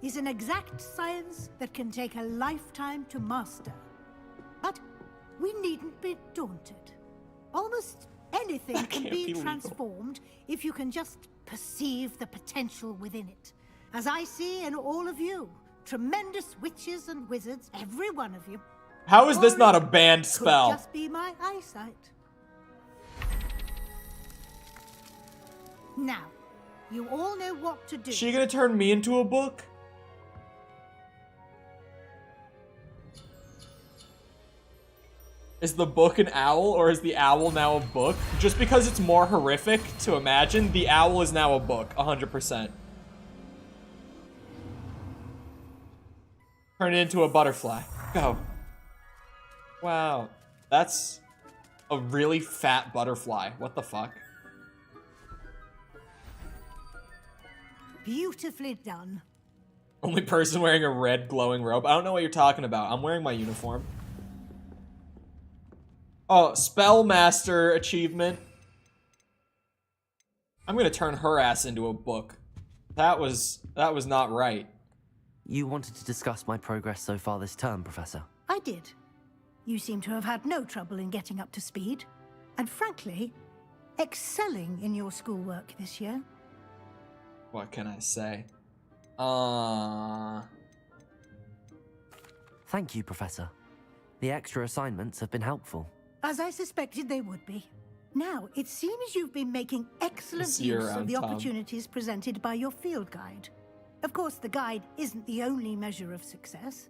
is an exact science that can take a lifetime to master. But we needn't be daunted. Almost anything can be transformed if you can just perceive the potential within it. As I see in all of you, tremendous witches and wizards, every one of you. How is this not a banned spell? Could just be my eyesight. Now, you all know what to do. She gonna turn me into a book? Is the book an owl, or is the owl now a book? Just because it's more horrific to imagine, the owl is now a book, 100%. Turn it into a butterfly. Go. Wow. That's a really fat butterfly. What the fuck? Beautifully done. Only person wearing a red glowing robe. I don't know what you're talking about. I'm wearing my uniform. Oh, Spellmaster achievement. I'm gonna turn her ass into a book. That was not right. You wanted to discuss my progress so far this term, Professor? I did. You seem to have had no trouble in getting up to speed. And frankly, excelling in your schoolwork this year. What can I say? Thank you, Professor. The extra assignments have been helpful. As I suspected they would be. Now, it seems you've been making excellent See you use around, of the Tom. opportunities presented by your field guide. Of course, the guide isn't the only measure of success.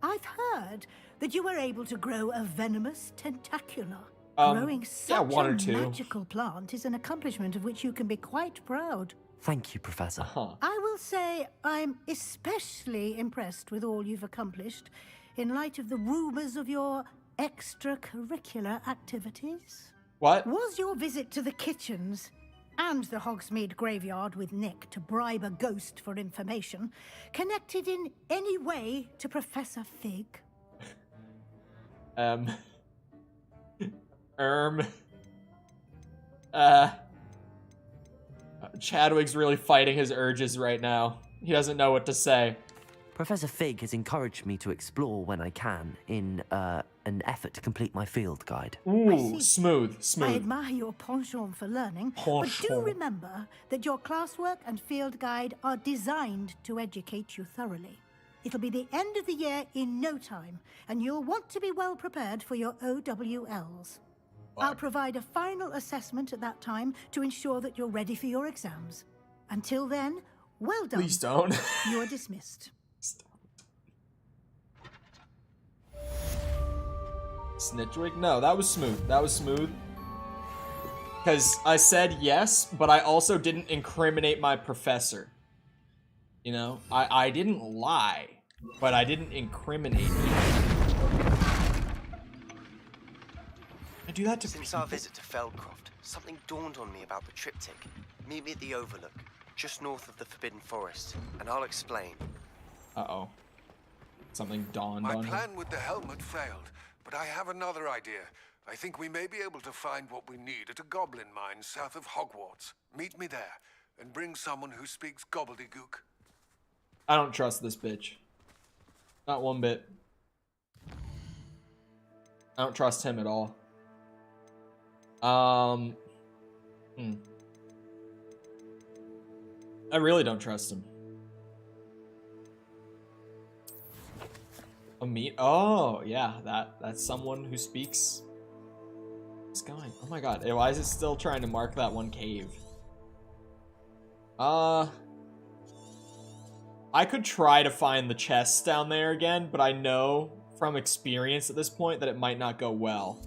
I've heard that you were able to grow a venomous tentacula. Growing such one or a two. magical plant is an accomplishment of which you can be quite proud. Thank you, Professor. I will say I'm especially impressed with all you've accomplished in light of the rumors of your extracurricular activities. What? Was your visit to the kitchens and the Hogsmeade graveyard with Nick to bribe a ghost for information, connected in any way to Professor Fig? Chadwick's really fighting his urges right now. He doesn't know what to say. Professor Fig has encouraged me to explore when I can in an effort to complete my field guide. Ooh, smooth. I admire your penchant for learning, but do remember that your classwork and field guide are designed to educate you thoroughly. It'll be the end of the year in no time, and you'll want to be well prepared for your OWLs. I'll provide a final assessment at that time to ensure that you're ready for your exams. Until then, well done. Please don't. You're dismissed. Snitchwick? No, that was smooth. That was smooth. Because I said yes, but I also didn't incriminate my professor. You know? I didn't lie, but I didn't incriminate him. I do that to Since our visit to Feldcroft, something dawned on me about the triptych. Meet me at the Overlook, just north of the Forbidden Forest, and I'll explain. Uh-oh. Something dawned My on him. plan with the helmet failed, but I have another idea. I think we may be able to find what we need at a goblin mine south of Hogwarts. Meet me there, and bring someone who speaks gobbledygook. I don't trust this bitch. Not one bit. I don't trust him at all. I really don't trust him. A meet? Oh, yeah, that's someone who speaks. What's going? Oh my god, why is it still trying to mark that one cave? I could try to find the chests down there again, but I know from experience at this point that it might not go well.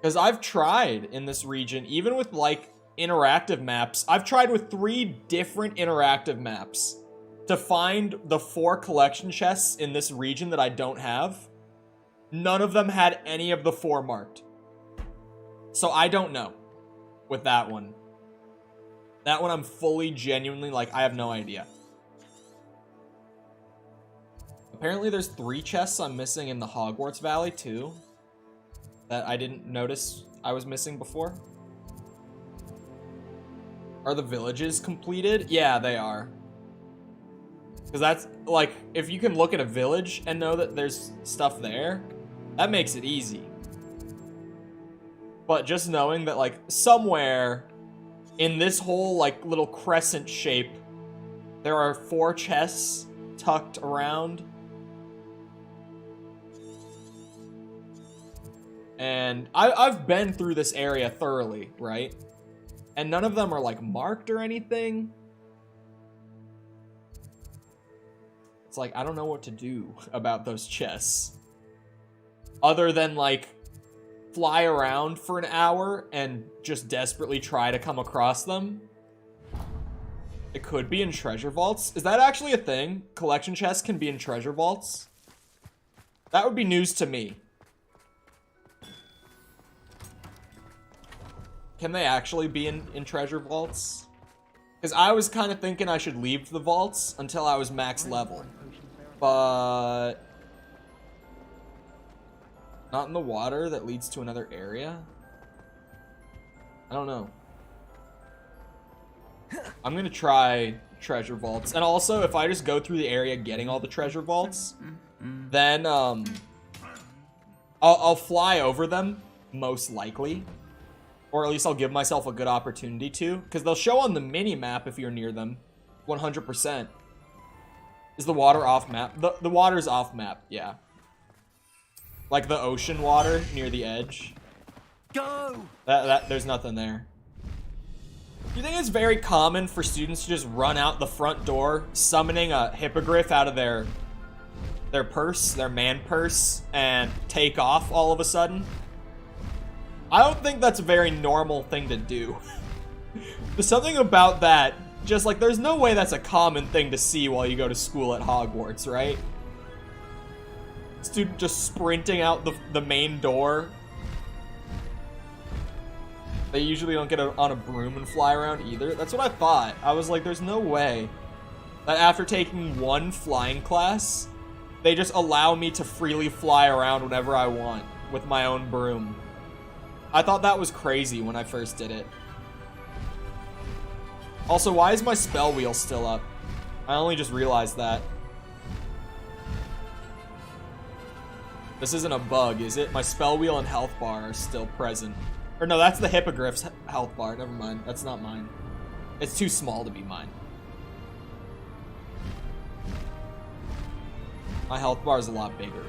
Because I've tried in this region, even with like interactive maps, I've tried with 3 different interactive maps to find the 4 collection chests in this region that I don't have. None of them had any of the 4 marked. So I don't know with that one. That one I'm fully genuinely like, I have no idea. Apparently there's 3 chests I'm missing in the Hogwarts Valley too, that I didn't notice I was missing before. Are the villages completed? Yeah, they are. Because that's, like, if you can look at a village and know that there's stuff there, that makes it easy. But just knowing that, like, somewhere in this whole, like, little crescent shape, there are 4 chests tucked around. And I've been through this area thoroughly, right? And none of them are, like, marked or anything. It's like, I don't know what to do about those chests. Other than, like, fly around for an hour and just desperately try to come across them. It could be in treasure vaults. Is that actually a thing? Collection chests can be in treasure vaults? That would be news to me. Can they actually be in treasure vaults? Because I was kind of thinking I should leave the vaults until I was max level. But not in the water that leads to another area? I don't know. I'm gonna try treasure vaults. And also, if I just go through the area getting all the treasure vaults, then I'll fly over them, most likely. Or at least I'll give myself a good opportunity to. Because they'll show on the mini-map if you're near them. 100%. Is the water off map? The water's off map, yeah. Like the ocean water near the edge. Go! There's nothing there. Do you think it's very common for students to just run out the front door, summoning a hippogriff out of their purse, their man purse, and take off all of a sudden? I don't think that's a very normal thing to do. There's something about that, just like, there's no way that's a common thing to see while you go to school at Hogwarts, right? Student just sprinting out the main door. They usually don't get on a broom and fly around either. That's what I thought. I was like, there's no way that after taking one flying class, they just allow me to freely fly around whenever I want with my own broom. I thought that was crazy when I first did it. Also, why is my spell wheel still up? I only just realized that. This isn't a bug, is it? My spell wheel and health bar are still present. Or no, that's the hippogriff's health bar. Never mind. That's not mine. It's too small to be mine. My health bar is a lot bigger.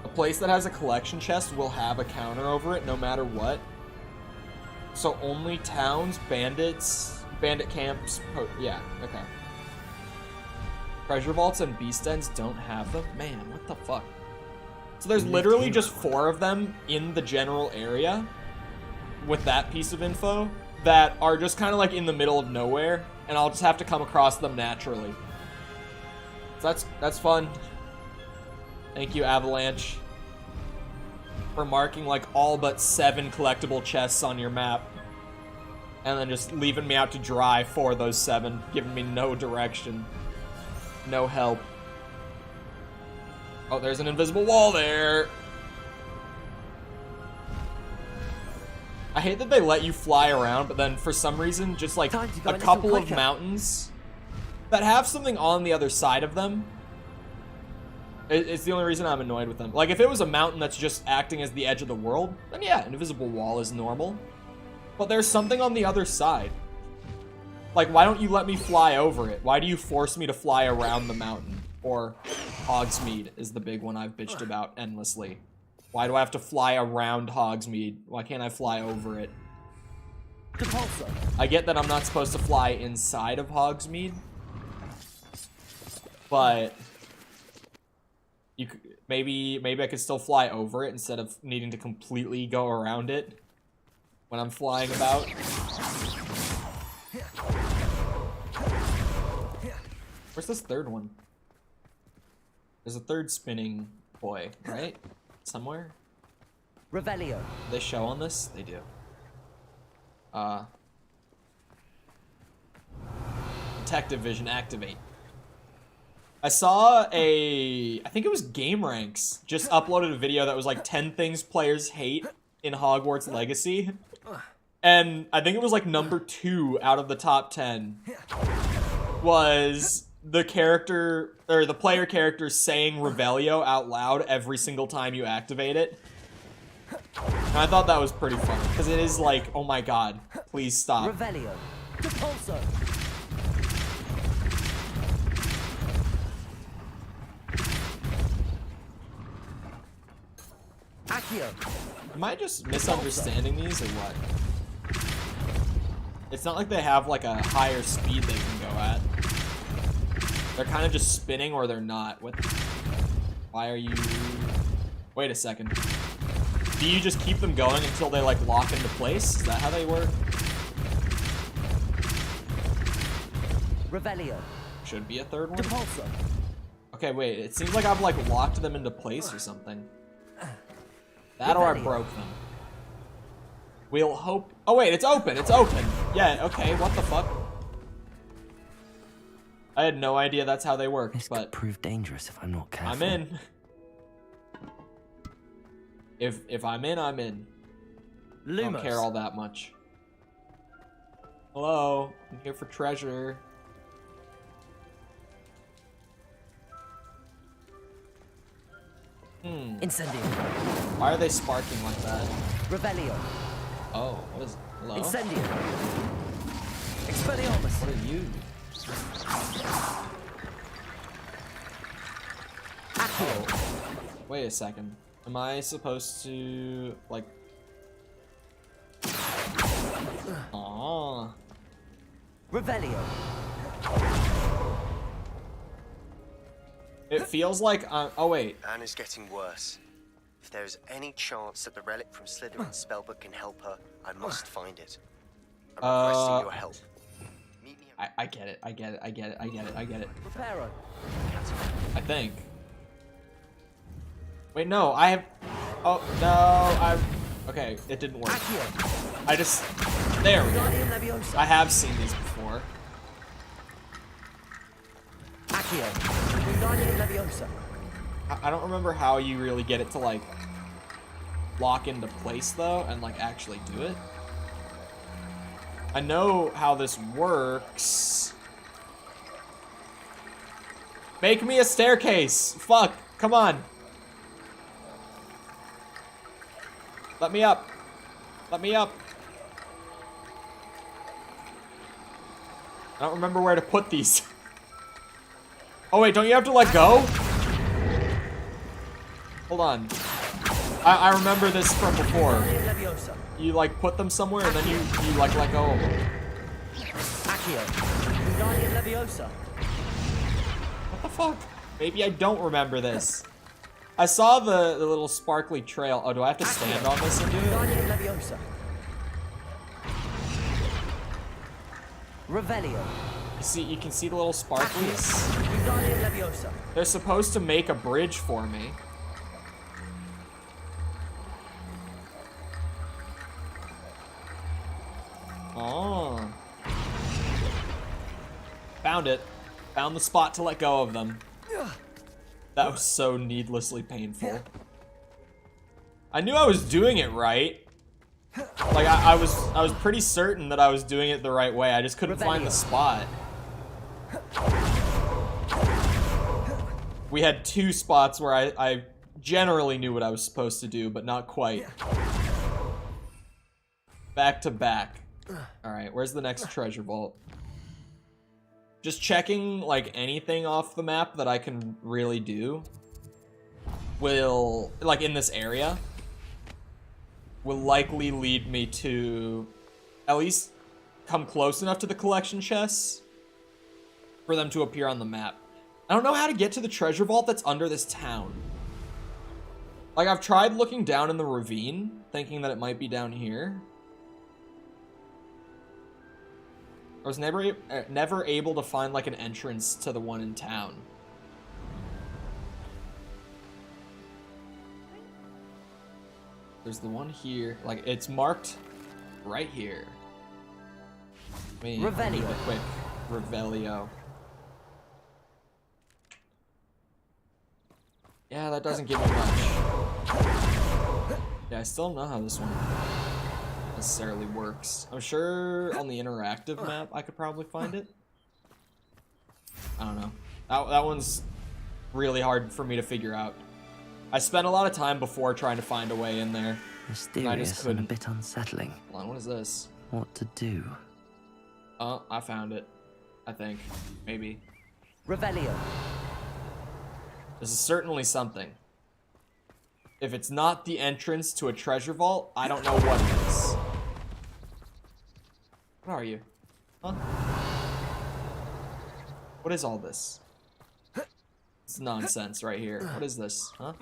A place that has a collection chest will have a counter over it no matter what. So only towns, bandits, bandit camps, yeah, okay. Treasure vaults and beast dens don't have them? Man, what the fuck? So there's literally just 4 of them in the general area with that piece of info that are just kind of like in the middle of nowhere, and I'll just have to come across them naturally. So that's fun. Thank you, Avalanche, for marking like all but 7 collectible chests on your map. And then just leaving me out to dry for those 7, giving me no direction. No help. Oh, there's an invisible wall there. I hate that they let you fly around, but then for some reason, just like a couple of mountains that have something on the other side of them. It's the only reason I'm annoyed with them. Like, if it was a mountain that's just acting as the edge of the world, then yeah, an invisible wall is normal. But there's something on the other side. Like, why don't you let me fly over it? Why do you force me to fly around the mountain? Or Hogsmeade is the big one I've bitched about endlessly. Why do I have to fly around Hogsmeade? Why can't I fly over it? I get that I'm not supposed to fly inside of Hogsmeade, but you could, maybe I could still fly over it instead of needing to completely go around it when I'm flying about. Where's this third one? There's a third spinning boy, right? Somewhere? Revelio. They show on this? They do. Detective vision activate. I saw I think it was Game Ranks, just uploaded a video that was like 10 things players hate in Hogwarts Legacy. And I think it was like number 2 out of the top 10 was the character, or the player character saying Revelio out loud every single time you activate it. And I thought that was pretty funny, because it is like, oh my god, please stop. Revelio. Depulso. Accio. Am I just misunderstanding these, or what? It's not like they have like a higher speed they can go at. They're kind of just spinning, or they're not. What? Why are you... Wait a second. Do you just keep them going until they like lock into place? Is that how they work? Revelio. Should be a third one. Depulso. Okay, wait. It seems like I've like locked them into place or something. That or I broke them. We'll hope... Oh wait, it's open. It's open. Yeah, okay. What the fuck? I had no idea that's how they work, this but... could prove dangerous if I'm not careful. I'm in. If I'm in, I'm in. Lumos. Don't care all that much. Hello, I'm here for treasure. Incendio. Why are they sparking like that? Revelio. Oh, what is... Hello? Incendio. Expelliarmus. What are you? Accio. Wait a second. Am I supposed to, like... Aww. Revelio. It feels like I'm... Oh, wait. Anne is getting worse. If there is any chance that the relic from Slytherin's spellbook can help her, I must find it. I'm requesting your help. Meet me at... I get it. I get it. I get it. I get it. I get it. Reparo. I think. Wait, no. I have... Oh, no. Okay, it didn't work. There we go. I have seen these before. I don't remember how you really get it to like lock into place though and like actually do it. I know how this works. Make me a staircase. Fuck, come on. Let me up. Let me up. I don't remember where to put these. Oh wait, don't you have to let go? Hold on. I remember this from before. You like put them somewhere and then you like let go of them. What the fuck? Maybe I don't remember this. I saw the little sparkly trail. Oh, do I have to stand on this and do it? Revelio. You can see the little sparklies? They're supposed to make a bridge for me. Oh. Found it. Found the spot to let go of them. That was so needlessly painful. I knew I was doing it right. Like I was pretty certain that I was doing it the right way. I just couldn't find the spot. We had 2 spots where I generally knew what I was supposed to do, but not quite. Back to back. Alright, where's the next treasure vault? Just checking, like, anything off the map that I can really do will, like, in this area, will likely lead me to at least come close enough to the collection chests for them to appear on the map. I don't know how to get to the treasure vault that's under this town. Like, I've tried looking down in the ravine, thinking that it might be down here. I was never able to find, like, an entrance to the one in town. There's the one here. Like, it's marked right here. Revelio. A quick Revelio. Yeah, that doesn't give me much. Yeah, I still don't know how this one necessarily works. I'm sure on the interactive map I could probably find it. I don't know. That one's really hard for me to figure out. I spent a lot of time before trying to find a way in there. Mysterious and a bit unsettling. Hold on, what is this? What to do? Oh, I found it. I think. Maybe. Revelio. This is certainly something. If it's not the entrance to a treasure vault, I don't know what it is. What are you? Huh? What is all this? It's nonsense right here. What is this? Huh?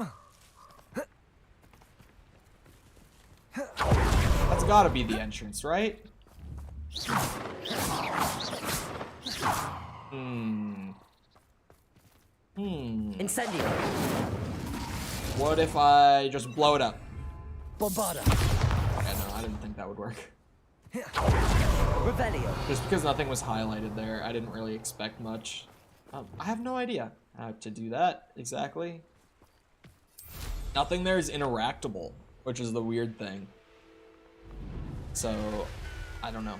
That's gotta be the entrance, right? Incendio. What if I just blow it up? Bombarda. Yeah, no, I didn't think that would work. Revelio. Just because nothing was highlighted there, I didn't really expect much. I have no idea how to do that exactly. Nothing there is interactable, which is the weird thing. So, I don't know.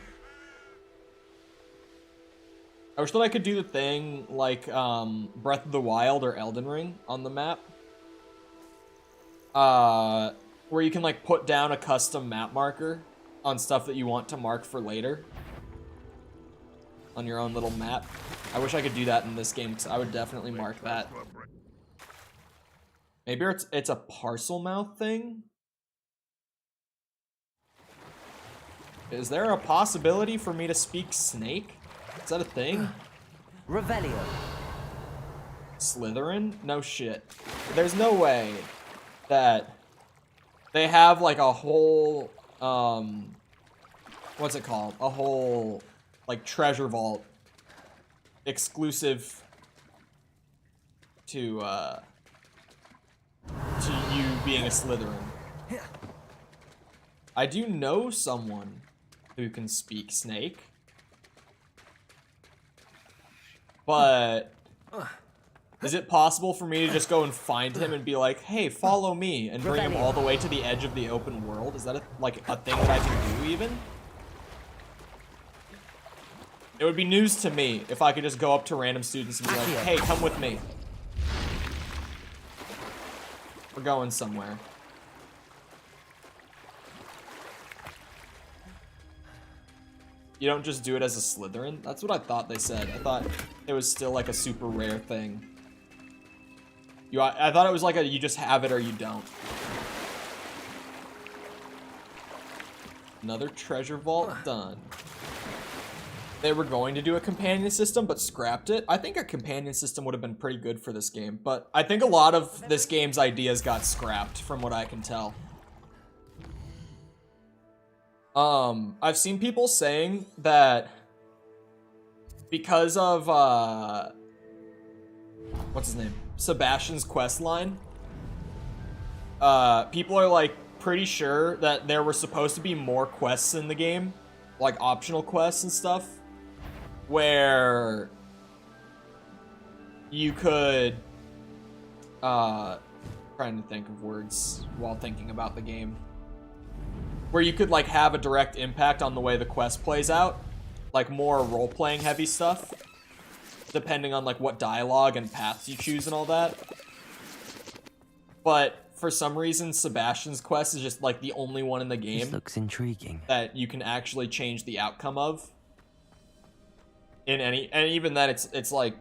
I wish that I could do the thing like Breath of the Wild or Elden Ring on the map. Where you can like put down a custom map marker on stuff that you want to mark for later. On your own little map. I wish I could do that in this game because I would definitely mark that. Maybe it's a parcel mouth thing? Is there a possibility for me to speak snake? Is that a thing? Revelio. Slytherin? No shit. There's no way that they have like a whole, what's it called? A whole, like, treasure vault exclusive to you being a Slytherin. I do know someone who can speak snake. But is it possible for me to just go and find him and be like, hey, follow me, and bring him all the way to the edge of the open world? Is that like a thing that I can do even? It would be news to me if I could just go up to random students and be like, hey, come with me. We're going somewhere. You don't just do it as a Slytherin? That's what I thought they said. I thought it was still like a super rare thing. I thought it was like a you just have it or you don't. Another treasure vault done. They were going to do a companion system but scrapped it. I think a companion system would have been pretty good for this game, but I think a lot of this game's ideas got scrapped from what I can tell. I've seen people saying that because of, what's his name? Sebastian's quest line, people are like pretty sure that there were supposed to be more quests in the game, like optional quests and stuff, where you could, trying to think of words while thinking about the game. Where you could like have a direct impact on the way the quest plays out, like more role-playing heavy stuff, depending on like what dialogue and paths you choose and all that. But for some reason, Sebastian's quest is just like the only one in the game. This looks intriguing. That you can actually change the outcome of. In any, and even then, it's like,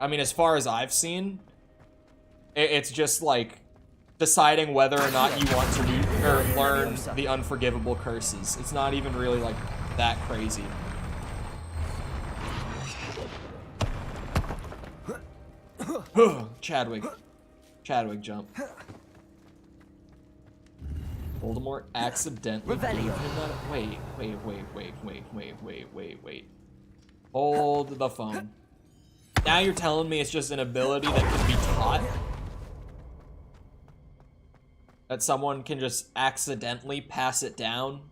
I mean, as far as I've seen, it's just like deciding whether or not you want to learn the unforgivable curses. It's not even really like that crazy. Chadwick jump. Voldemort accidentally gave him that. Wait. Hold the phone. Now you're telling me it's just an ability that can be taught? That someone can just accidentally pass it down?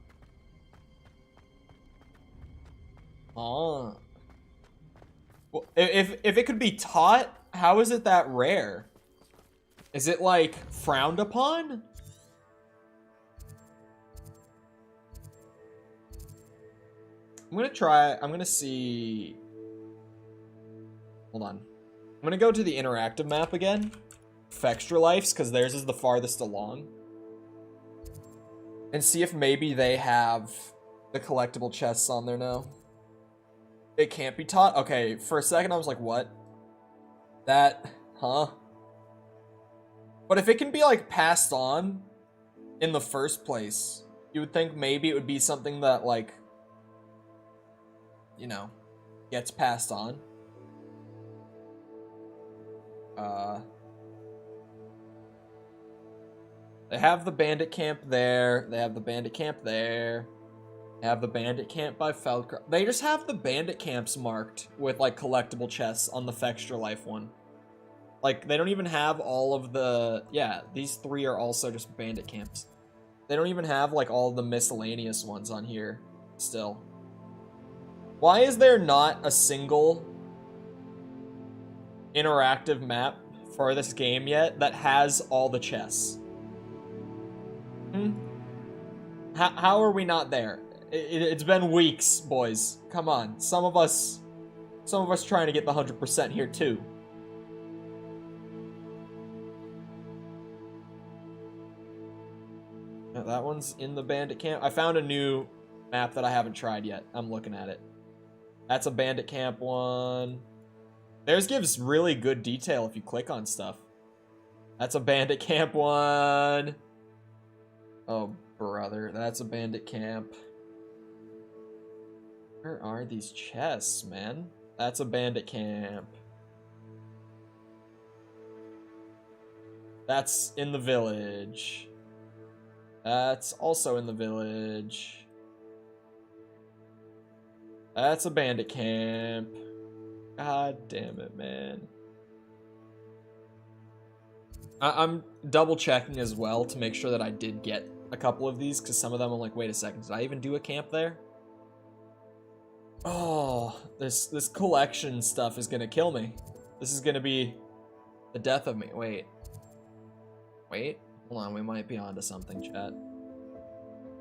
Oh. Well, if it could be taught, how is it that rare? Is it like frowned upon? I'm gonna see. Hold on. I'm gonna go to the interactive map again. Extra Lives, because theirs is the farthest along. And see if maybe they have the collectible chests on there now. It can't be taught? Okay, for a second I was like, what? That, huh? But if it can be like passed on in the first place, you would think maybe it would be something that like, you know, gets passed on. They have the bandit camp there. They have the bandit camp there. They have the bandit camp by Feldcroft. They just have the bandit camps marked with like collectible chests on the Extra Life one. Like they don't even have all of the, yeah, these three are also just bandit camps. They don't even have like all the miscellaneous ones on here still. Why is there not a single interactive map for this game yet that has all the chests? How are we not there? It's been weeks, boys. Come on. Some of us trying to get the 100% here too. Yeah, that one's in the bandit camp. I found a new map that I haven't tried yet. I'm looking at it. That's a bandit camp one. Theirs gives really good detail if you click on stuff. That's a bandit camp one. Oh, brother. That's a bandit camp. Where are these chests, man? That's a bandit camp. That's in the village. That's also in the village. That's a bandit camp. God damn it, man. I'm double checking as well to make sure that I did get a couple of these because some of them I'm like, wait a second, did I even do a camp there? Oh, this collection stuff is gonna kill me. This is gonna be the death of me. Wait, hold on, we might be onto something, chat.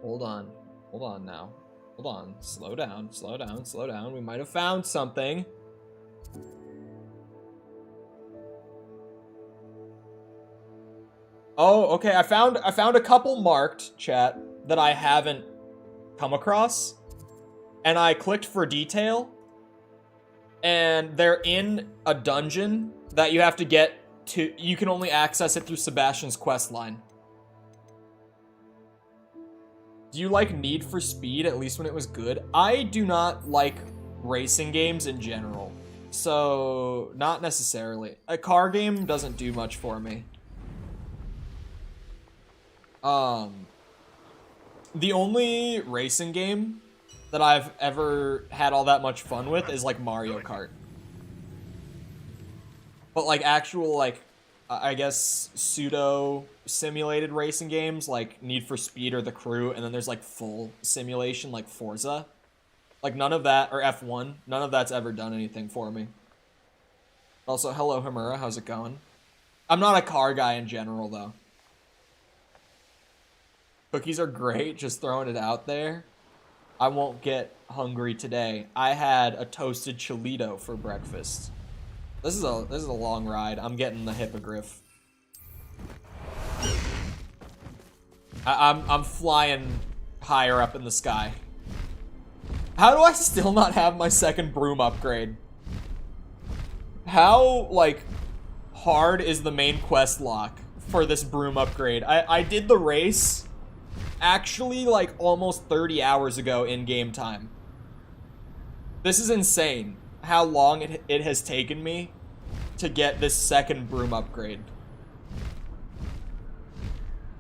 Hold on now. Hold on, slow down. We might have found something. Oh, okay, I found a couple marked, chat, that I haven't come across. And I clicked for detail. And they're in a dungeon that you have to get to. You can only access it through Sebastian's quest line. Do you like Need for Speed, at least when it was good? I do not like racing games in general. So, not necessarily. A car game doesn't do much for me. The only racing game that I've ever had all that much fun with is like Mario Kart. But like actual like, I guess pseudo simulated racing games like Need for Speed or The Crew, and then there's like full simulation like Forza. Like none of that, or F1, none of that's ever done anything for me. Also, hello Hamura, how's it going? I'm not a car guy in general though. Cookies are great, just throwing it out there. I won't get hungry today. I had a toasted chilito for breakfast. This is a long ride. I'm getting the hippogriff. I'm flying higher up in the sky. How do I still not have my second broom upgrade? How, like, hard is the main quest lock for this broom upgrade? I did the race actually like almost 30 hours ago in game time. This is insane how long it has taken me to get this second broom upgrade.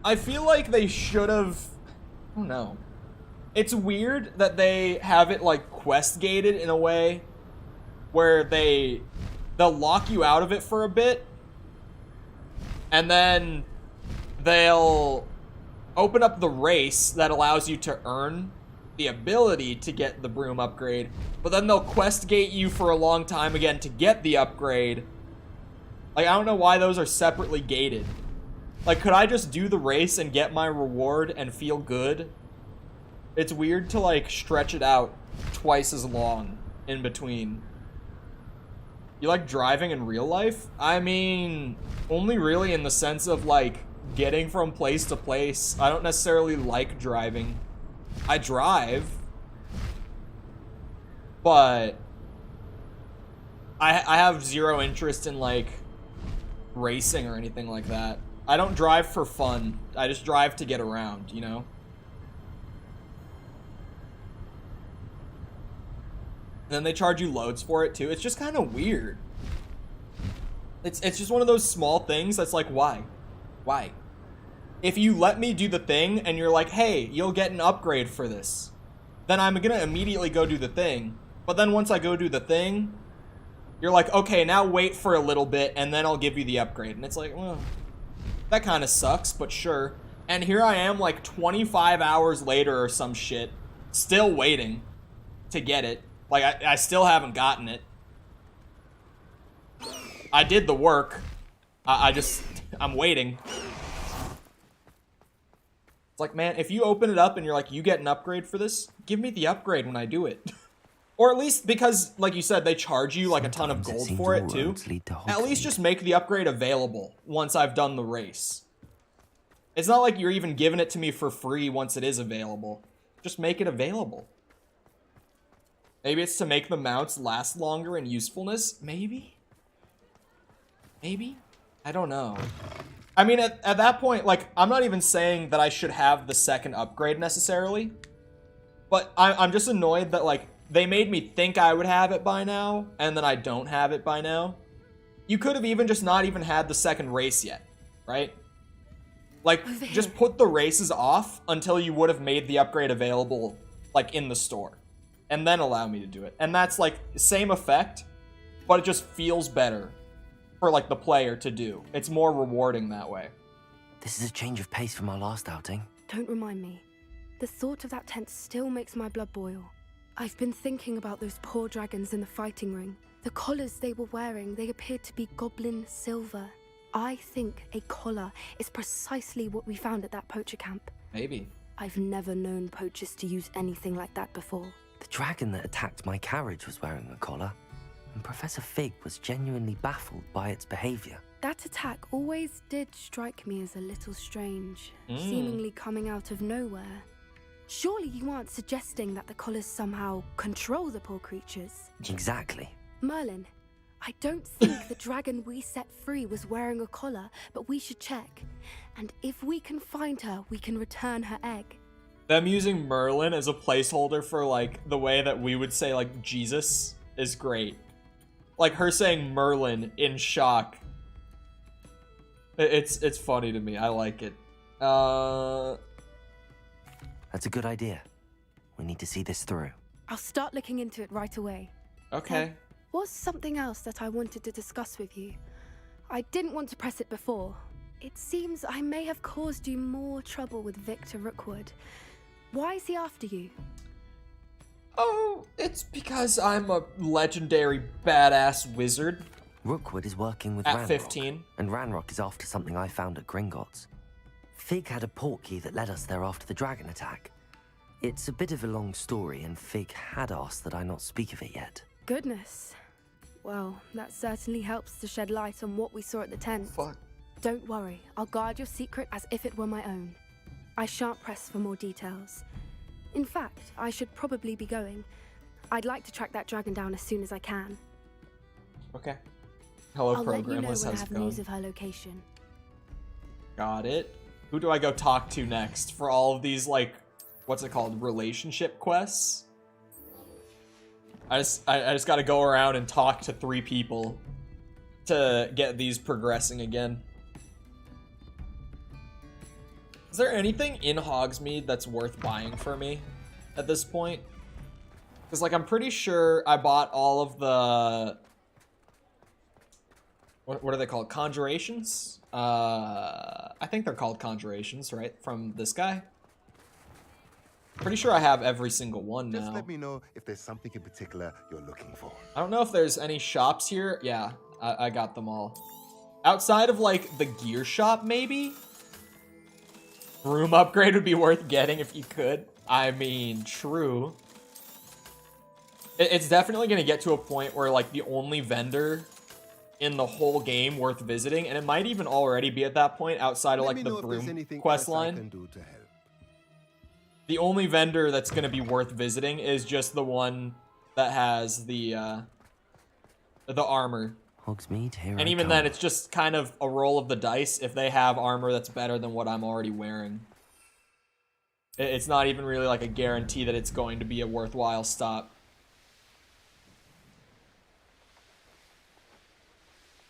I feel like they should have, I don't know. It's weird that they have it like quest gated in a way where they'll lock you out of it for a bit and then they'll open up the race that allows you to earn the ability to get the broom upgrade, but then they'll quest gate you for a long time again to get the upgrade. Like, I don't know why those are separately gated. Like, could I just do the race and get my reward and feel good? It's weird to, like, stretch it out twice as long in between. You like driving in real life? I mean, only really in the sense of, like, getting from place to place. I don't necessarily like driving. I drive, but I have zero interest in like racing or anything like that. I don't drive for fun. I just drive to get around, you know? And then they charge you loads for it too. It's just kind of weird. It's just one of those small things that's like, why? Why? If you let me do the thing and you're like, hey, you'll get an upgrade for this, then I'm gonna immediately go do the thing. But then once I go do the thing, you're like, okay, now wait for a little bit and then I'll give you the upgrade. And it's like, well, that kind of sucks, but sure. And here I am like 25 hours later or some shit, still waiting to get it. Like, I still haven't gotten it. I did the work. I'm waiting. It's like, man, if you open it up and you're like, you get an upgrade for this, give me the upgrade when I do it. Or at least, because, like you said, they charge you like a ton of gold for it too. At least just make the upgrade available once I've done the race. It's not like you're even giving it to me for free once it is available. Just make it available. Maybe it's to make the mounts last longer in usefulness? Maybe? Maybe? I don't know. I mean, at that point, like, I'm not even saying that I should have the second upgrade necessarily. But I'm just annoyed that, like, they made me think I would have it by now, and then I don't have it by now. You could have even just not even had the second race yet, right? Like, just put the races off until you would have made the upgrade available, like, in the store. And then allow me to do it. And that's, like, same effect, but it just feels better for, like, the player to do. It's more rewarding that way. This is a change of pace from our last outing. don't remind me. The thought of that tent still makes my blood boil. I've been thinking about those poor dragons in the fighting ring. The collars they were wearing, they appeared to be goblin silver. I think a collar is precisely what we found at that poacher camp. Maybe. I've never known poachers to use anything like that before. The dragon that attacked my carriage was wearing a collar, and Professor Fig was genuinely baffled by its behavior. That attack always did strike me as a little strange, seemingly coming out of nowhere. Surely you aren't suggesting that the collars somehow control the poor creatures? Exactly. Merlin, I don't think the dragon we set free was wearing a collar, but we should check. And if we can find her, we can return her egg. Them using Merlin as a placeholder for, like, the way that we would say, like, Jesus is great. Like, her saying Merlin in shock. It's funny to me. I like it. That's a good idea. We need to see this through. I'll start looking into it right away. Okay. There was something else that I wanted to discuss with you. I didn't want to press it before. It seems I may have caused you more trouble with Victor Rookwood. Why is he after you? Oh, it's because I'm a legendary badass wizard. Rookwood is working with At Ranrock, 15. and Ranrock is after something I found at Gringotts. Fig had a portkey that led us there after the dragon attack. It's a bit of a long story, and Fig had asked that I not speak of it yet. Goodness. Well, that certainly helps to shed light on what we saw at the tent. Fuck. Don't worry, I'll guard your secret as if it were my own. I shan't press for more details. In fact, I should probably be going. I'd like to track that dragon down as soon as I can. Okay. Hello, I'll let you know programless. when I How's have it going? news of her location. Got it. Who do I go talk to next for all of these, like, what's it called? Relationship quests? I just gotta go around and talk to 3 people to get these progressing again. Is there anything in Hogsmeade that's worth buying for me at this point? Because, like, I'm pretty sure I bought all of the... What are they called? Conjurations? I think they're called conjurations, right? From this guy? Pretty sure I have every single one now. Just let me know if there's something in particular you're looking for. I don't know if there's any shops here. Yeah, I got them all. Outside of, like, the gear shop, maybe? Room upgrade would be worth getting if you could. I mean, true. It's definitely going to get to a point where, like, the only vendor in the whole game worth visiting, and it might even already be at that point outside of, like, the Broom quest line. The only vendor that's going to be worth visiting is just the one that has the armor. Hogsmeade, here And I even come. then, it's just kind of a roll of the dice if they have armor that's better than what I'm already wearing. It's not even really like a guarantee that it's going to be a worthwhile stop.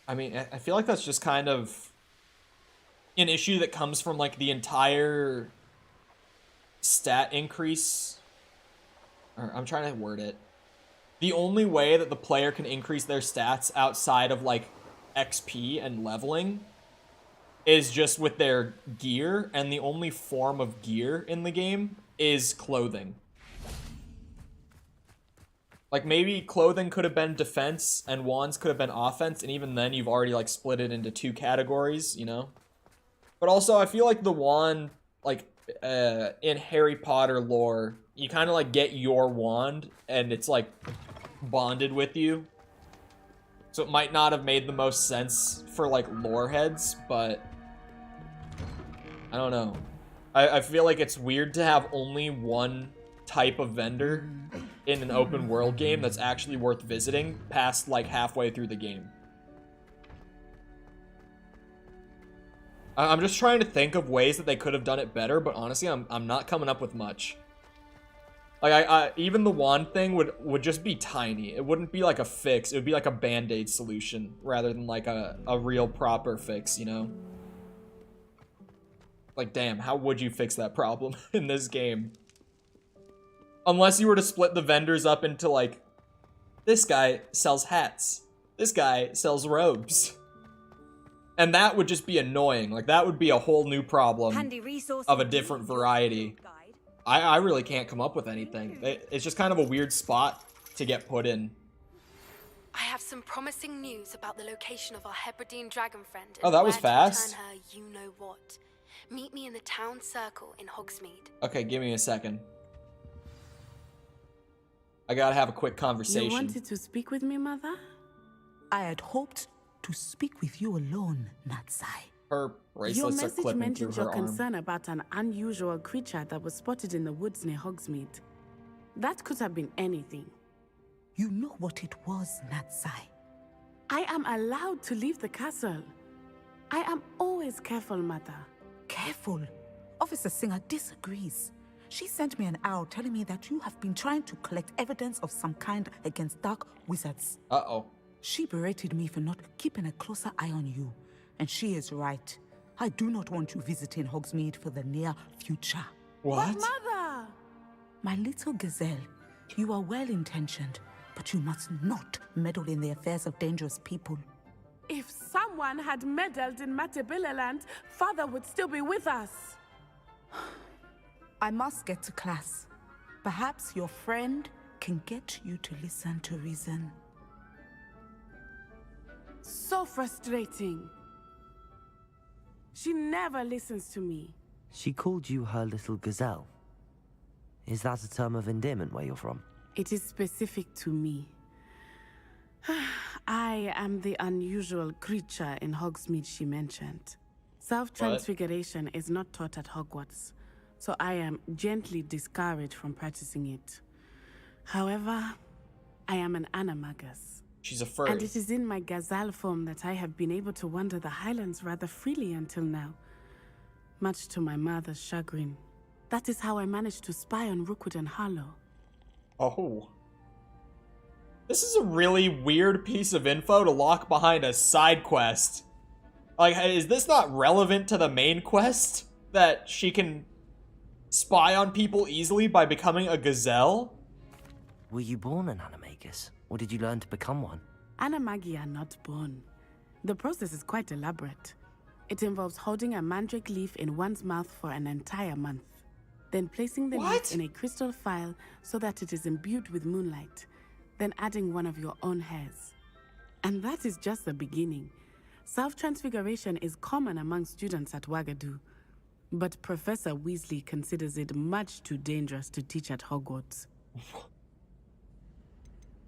I mean, I feel like that's just kind of an issue that comes from, like, the entire stat increase. Or I'm trying to word it. The only way that the player can increase their stats outside of, like, XP and leveling is just with their gear, and the only form of gear in the game is clothing. Like, maybe clothing could have been defense, and wands could have been offense, and even then you've already, like, split it into 2 categories, you know? But also, I feel like the wand, like, in Harry Potter lore, you kind of, like, get your wand, and it's, like, bonded with you. So it might not have made the most sense for, like, lore heads, but I don't know. I feel like it's weird to have only one type of vendor in an open world game that's actually worth visiting past, like, halfway through the game. I'm just trying to think of ways that they could have done it better, but honestly, I'm not coming up with much. Like, even the wand thing would just be tiny. It wouldn't be like a fix. It would be like a band-aid solution rather than like a real proper fix, you know? Like, damn, how would you fix that problem in this game? Unless you were to split the vendors up into, like, this guy sells hats. This guy sells robes. And that would just be annoying. Like, that would be a whole new problem of a different variety. I really can't come up with anything. It's just kind of a weird spot to get put in. I have some promising news about the location of our Hebridean dragon friend. Oh, that was fast. Her you-know-what. Meet me in the town circle in Hogsmeade. Okay, give me a second. I gotta have a quick conversation. You wanted to speak with me, Mother? I had hoped to speak with you alone, Natsai. Her bracelets are clipping through her arm. Your message mentioned your concern about an unusual creature that was spotted in the woods near Hogsmeade. That could have been anything. You know what it was, Natsai. I am allowed to leave the castle. I am always careful, Mother. Careful? Officer Singer disagrees. She sent me an owl telling me that you have been trying to collect evidence of some kind against dark wizards. Uh-oh. She berated me for not keeping a closer eye on you. And she is right. I do not want you visiting Hogsmeade for the near future. What? But Mother! My little gazelle, you are well-intentioned, but you must not meddle in the affairs of dangerous people. If someone had meddled in Matabeleland, Father would still be with us. I must get to class. Perhaps your friend can get you to listen to reason. So frustrating. She never listens to me. She called you her little gazelle. Is that a term of endearment where you're from? It is specific to me. I am the unusual creature in Hogsmeade she mentioned. Self-transfiguration is not taught at Hogwarts, so I am gently discouraged from practicing it. However, I am an animagus. She's a furry. And it is in my gazelle form that I have been able to wander the Highlands rather freely until now. Much to my mother's chagrin. That is how I managed to spy on Rookwood and Harlow. Oh. This is a really weird piece of info to lock behind a side quest. Like, is this not relevant to the main quest? That she can spy on people easily by becoming a gazelle? Were you born an animagus, or did you learn to become one? Animagi are not born. The process is quite elaborate. It involves holding a mandrake leaf in one's mouth for an entire month, then placing the leaf in a crystal phial so that it is imbued with moonlight, then adding one of your own hairs. And that is just the beginning. Self-transfiguration is common among students at Wagadu, but Professor Weasley considers it much too dangerous to teach at Hogwarts.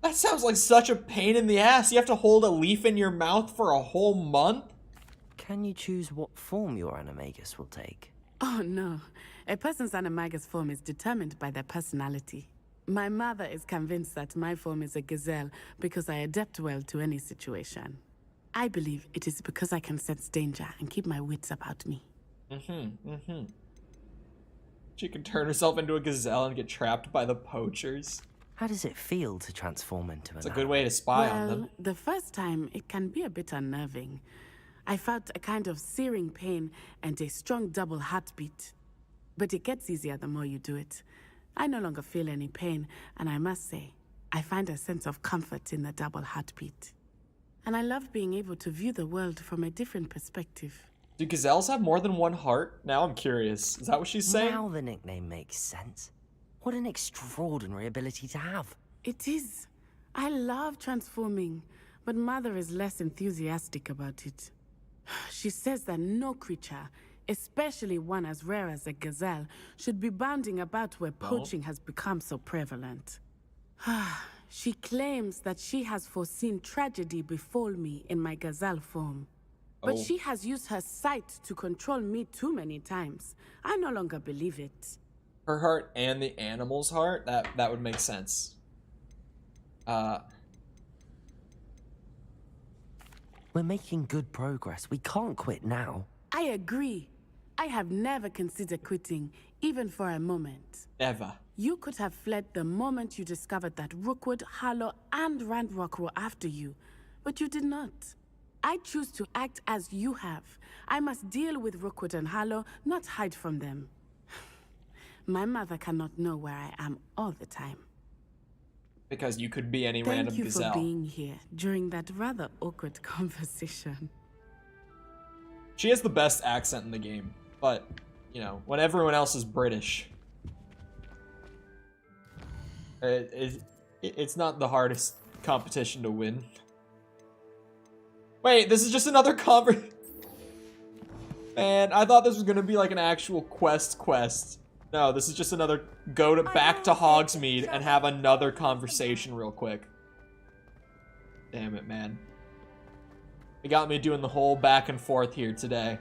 That sounds like such a pain in the ass. You have to hold a leaf in your mouth for a whole month? Can you choose what form your animagus will take? Oh no, a person's animagus form is determined by their personality. My mother is convinced that my form is a gazelle because I adapt well to any situation. I believe it is because I can sense danger and keep my wits about me. She can turn herself into a gazelle and get trapped by the poachers. How does it feel to transform into an It's a good way to spy on them. The first time, it can be a bit unnerving. I felt a kind of searing pain and a strong double heartbeat. But it gets easier the more you do it. I no longer feel any pain, and I must say, I find a sense of comfort in the double heartbeat. And I love being able to view the world from a different perspective. Do gazelles have more than one heart? Now I'm curious. Is that what she's saying? Now the nickname makes sense. What an extraordinary ability to have. It is. I love transforming, but Mother is less enthusiastic about it. She says that no creature, especially one as rare as a gazelle, should be bounding about where poaching has become so prevalent. She claims that she has foreseen tragedy befall me in my gazelle form. But she has used her sight to control me too many times. I no longer believe it. Her heart and the animal's heart? That would make sense. We're making good progress. We can't quit now. I agree. I have never considered quitting, even for a moment. Ever. You could have fled the moment you discovered that Rookwood, Harlow, and Ranrock were after you, but you did not. I choose to act as you have. I must deal with Rookwood and Harlow, not hide from them. My mother cannot know where I am all the time. Because you could be any random gazelle. Thank you for being here during that rather awkward conversation. She has the best accent in the game, but, you know, when everyone else is British, it's not the hardest competition to win. Wait, this is just another conversation. Man, I thought this was gonna be like an actual quest. No, this is just another back to Hogsmeade and have another conversation real quick. Damn it, man. It got me doing the whole back and forth here today.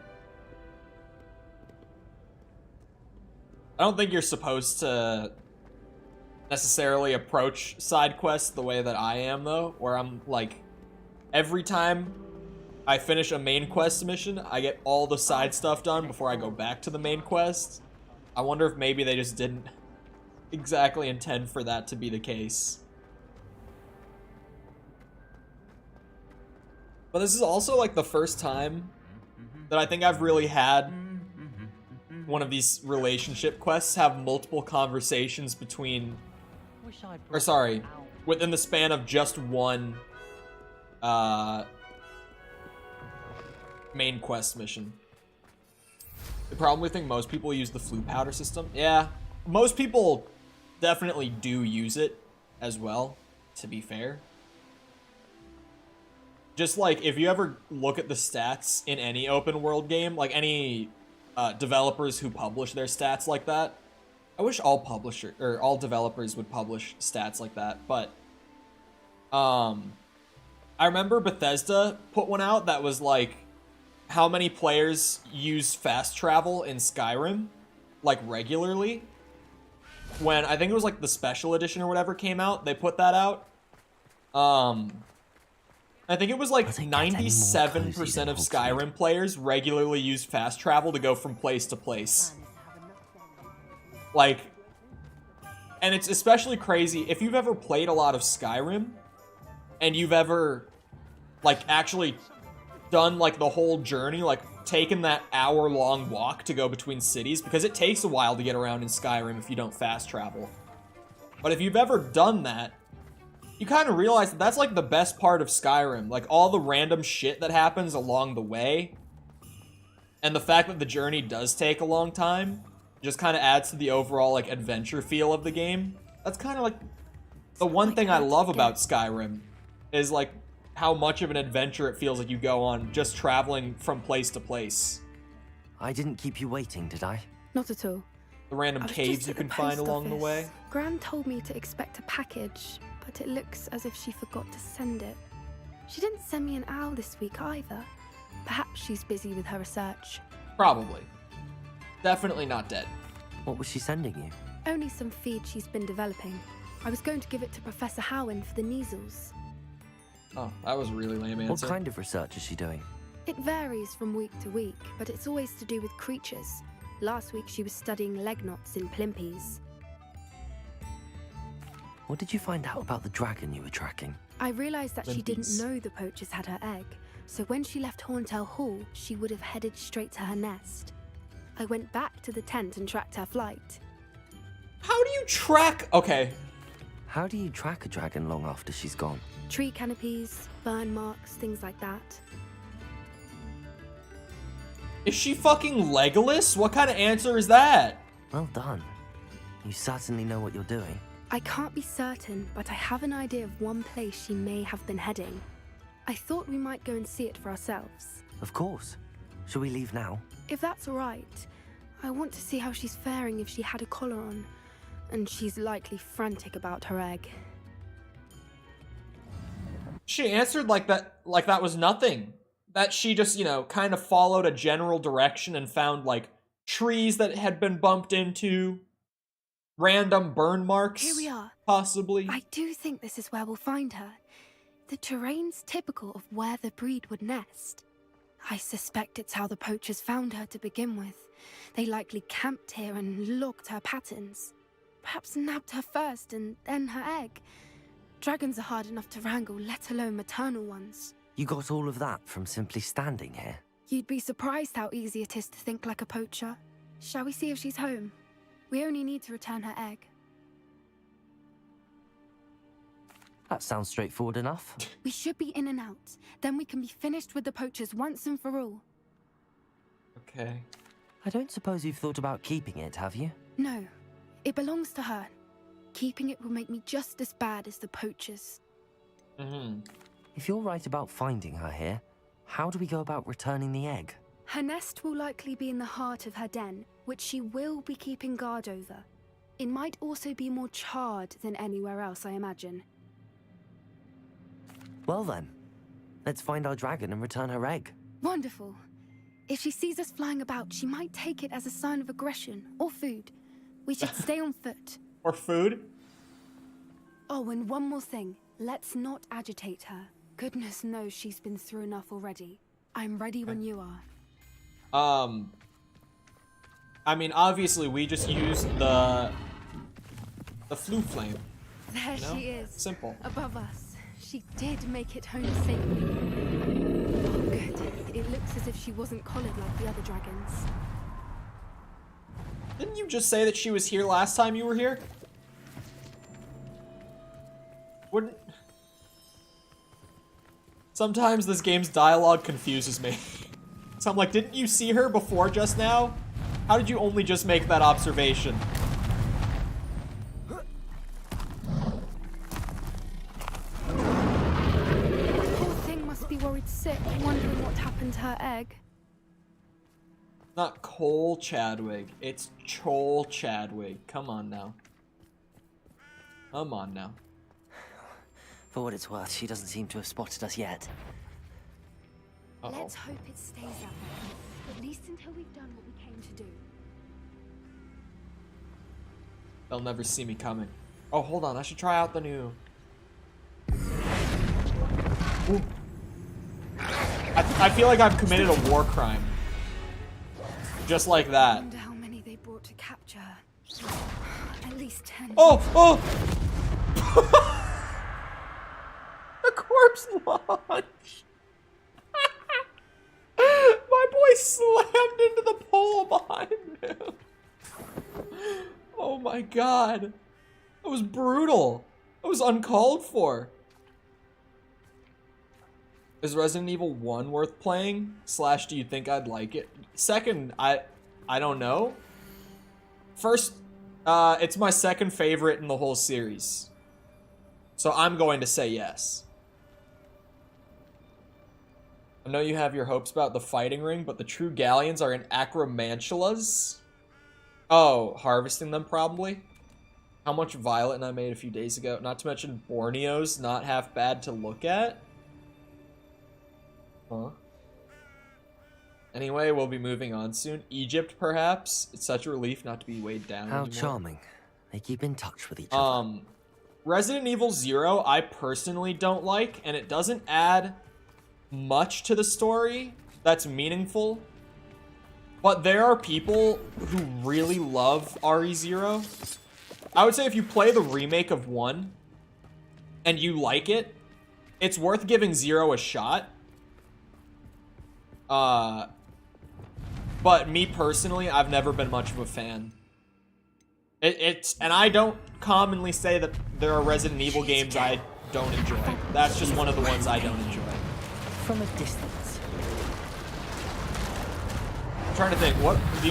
I don't think you're supposed to necessarily approach side quests the way that I am, though, where I'm like, every time I finish a main quest mission, I get all the side stuff done before I go back to the main quest. I wonder if maybe they just didn't exactly intend for that to be the case. But this is also like the first time that I think I've really had one of these relationship quests have multiple conversations between, or sorry, within the span of just one main quest mission. I probably think most people use the flu powder system. Yeah, most people definitely do use it as well, to be fair. Just like, if you ever look at the stats in any open world game, like any developers who publish their stats like that, I wish all developers would publish stats like that, but I remember Bethesda put one out that was like, how many players use fast travel in Skyrim, like regularly. When I think it was like the special edition or whatever came out, they put that out. I think it was like 97% of Skyrim players regularly use fast travel to go from place to place. Like, and it's especially crazy if you've ever played a lot of Skyrim and you've ever like actually done like the whole journey, like taken that hour-long walk to go between cities, because it takes a while to get around in Skyrim if you don't fast travel. But if you've ever done that, you kind of realize that that's like the best part of Skyrim, like all the random shit that happens along the way, and the fact that the journey does take a long time just kind of adds to the overall like adventure feel of the game. That's kind of like the one thing I love about Skyrim is like how much of an adventure it feels like you go on just traveling from place to place. I didn't keep you waiting, did I? Not at all. The random caves you can find along the way. Gran told me to expect a package, but it looks as if she forgot to send it. She didn't send me an owl this week either. Perhaps she's busy with her research. Probably. Definitely not dead. What was she sending you? Only some feed she's been developing. I was going to give it to Professor Howen for the measles. Oh, that was a really lame answer. What kind of research is she doing? It varies from week to week, but it's always to do with creatures. Last week she was studying leg knots in plimpies. What did you find out about the dragon you were tracking? I realized that she didn't know the poachers had her egg, so when she left Horntail Hall, she would have headed straight to her nest. I went back to the tent and tracked her flight. How do you track? Okay. How do you track a dragon long after she's gone? Tree canopies, burn marks, things like that. Is she fucking Legolas? What kind of answer is that? Well done. You certainly know what you're doing. I can't be certain, but I have an idea of one place she may have been heading. I thought we might go and see it for ourselves. Of course. Shall we leave now? If that's all right. I want to see how she's faring if she had a collar on. And she's likely frantic about her egg. She answered like that was nothing. That she just, you know, kind of followed a general direction and found like trees that had been bumped into, random burn marks. Here we are. Possibly. I do think this is where we'll find her. The terrain's typical of where the breed would nest. I suspect it's how the poachers found her to begin with. They likely camped here and logged her patterns. Perhaps nabbed her first and then her egg. Dragons are hard enough to wrangle, let alone maternal ones. You got all of that from simply standing here? You'd be surprised how easy it is to think like a poacher. Shall we see if she's home? We only need to return her egg. That sounds straightforward enough. We should be in and out. Then we can be finished with the poachers once and for all. Okay. I don't suppose you've thought about keeping it, have you? No, it belongs to her. Keeping it will make me just as bad as the poachers. If you're right about finding her here, how do we go about returning the egg? Her nest will likely be in the heart of her den, which she will be keeping guard over. It might also be more charred than anywhere else, I imagine. Well then, let's find our dragon and return her egg. Wonderful. If she sees us flying about, she might take it as a sign of aggression or food. We should stay on foot. Or food? Oh, and one more thing. Let's not agitate her. Goodness knows she's been through enough already. I'm ready when you are. I mean, obviously, we just used the flue flame. There she is. Simple. Above us. She did make it home safely. Oh, good. It looks as if she wasn't collared like the other dragons. Didn't you just say that she was here last time you were here? Wouldn't... Sometimes this game's dialogue confuses me. So I'm like, didn't you see her before just now? How did you only just make that observation? The poor thing must be worried sick, wondering what happened to her egg. Not Cole Chadwick, it's Chol Chadwick. Come on now. Come on now. For what it's worth, she doesn't seem to have spotted us yet. Let's hope it stays that way. At least until we've done what we came to do. They'll never see me coming. Oh, hold on. I should try out the new... Ooh. I feel like I've committed a war crime. Just like that. I wonder how many they brought to capture her. At least 10. Oh! Oh! A corpse launch! My boy slammed into the pole behind him. Oh my god. That was brutal. That was uncalled for. Is Resident Evil 1 worth playing? / do you think I'd like it? Second, I don't know. First, it's my second favorite in the whole series. So I'm going to say yes. I know you have your hopes about the fighting ring, but the true galleons are in acromantulas. Oh, harvesting them probably. How much violet I made a few days ago. Not to mention Borneo's not half bad to look at. Huh? Anyway, we'll be moving on soon. Egypt, perhaps. It's such a relief not to be weighed down How anymore. charming. They keep in touch with each other. Resident Evil 0, I personally don't like, and it doesn't add much to the story that's meaningful. But there are people who really love RE0. I would say if you play the remake of 1 and you like it, it's worth giving 0 a shot. But me personally, I've never been much of a fan. And I don't commonly say that there are Resident Evil games I don't enjoy. That's just one of the ones I don't enjoy. From a distance. I'm trying to think, what the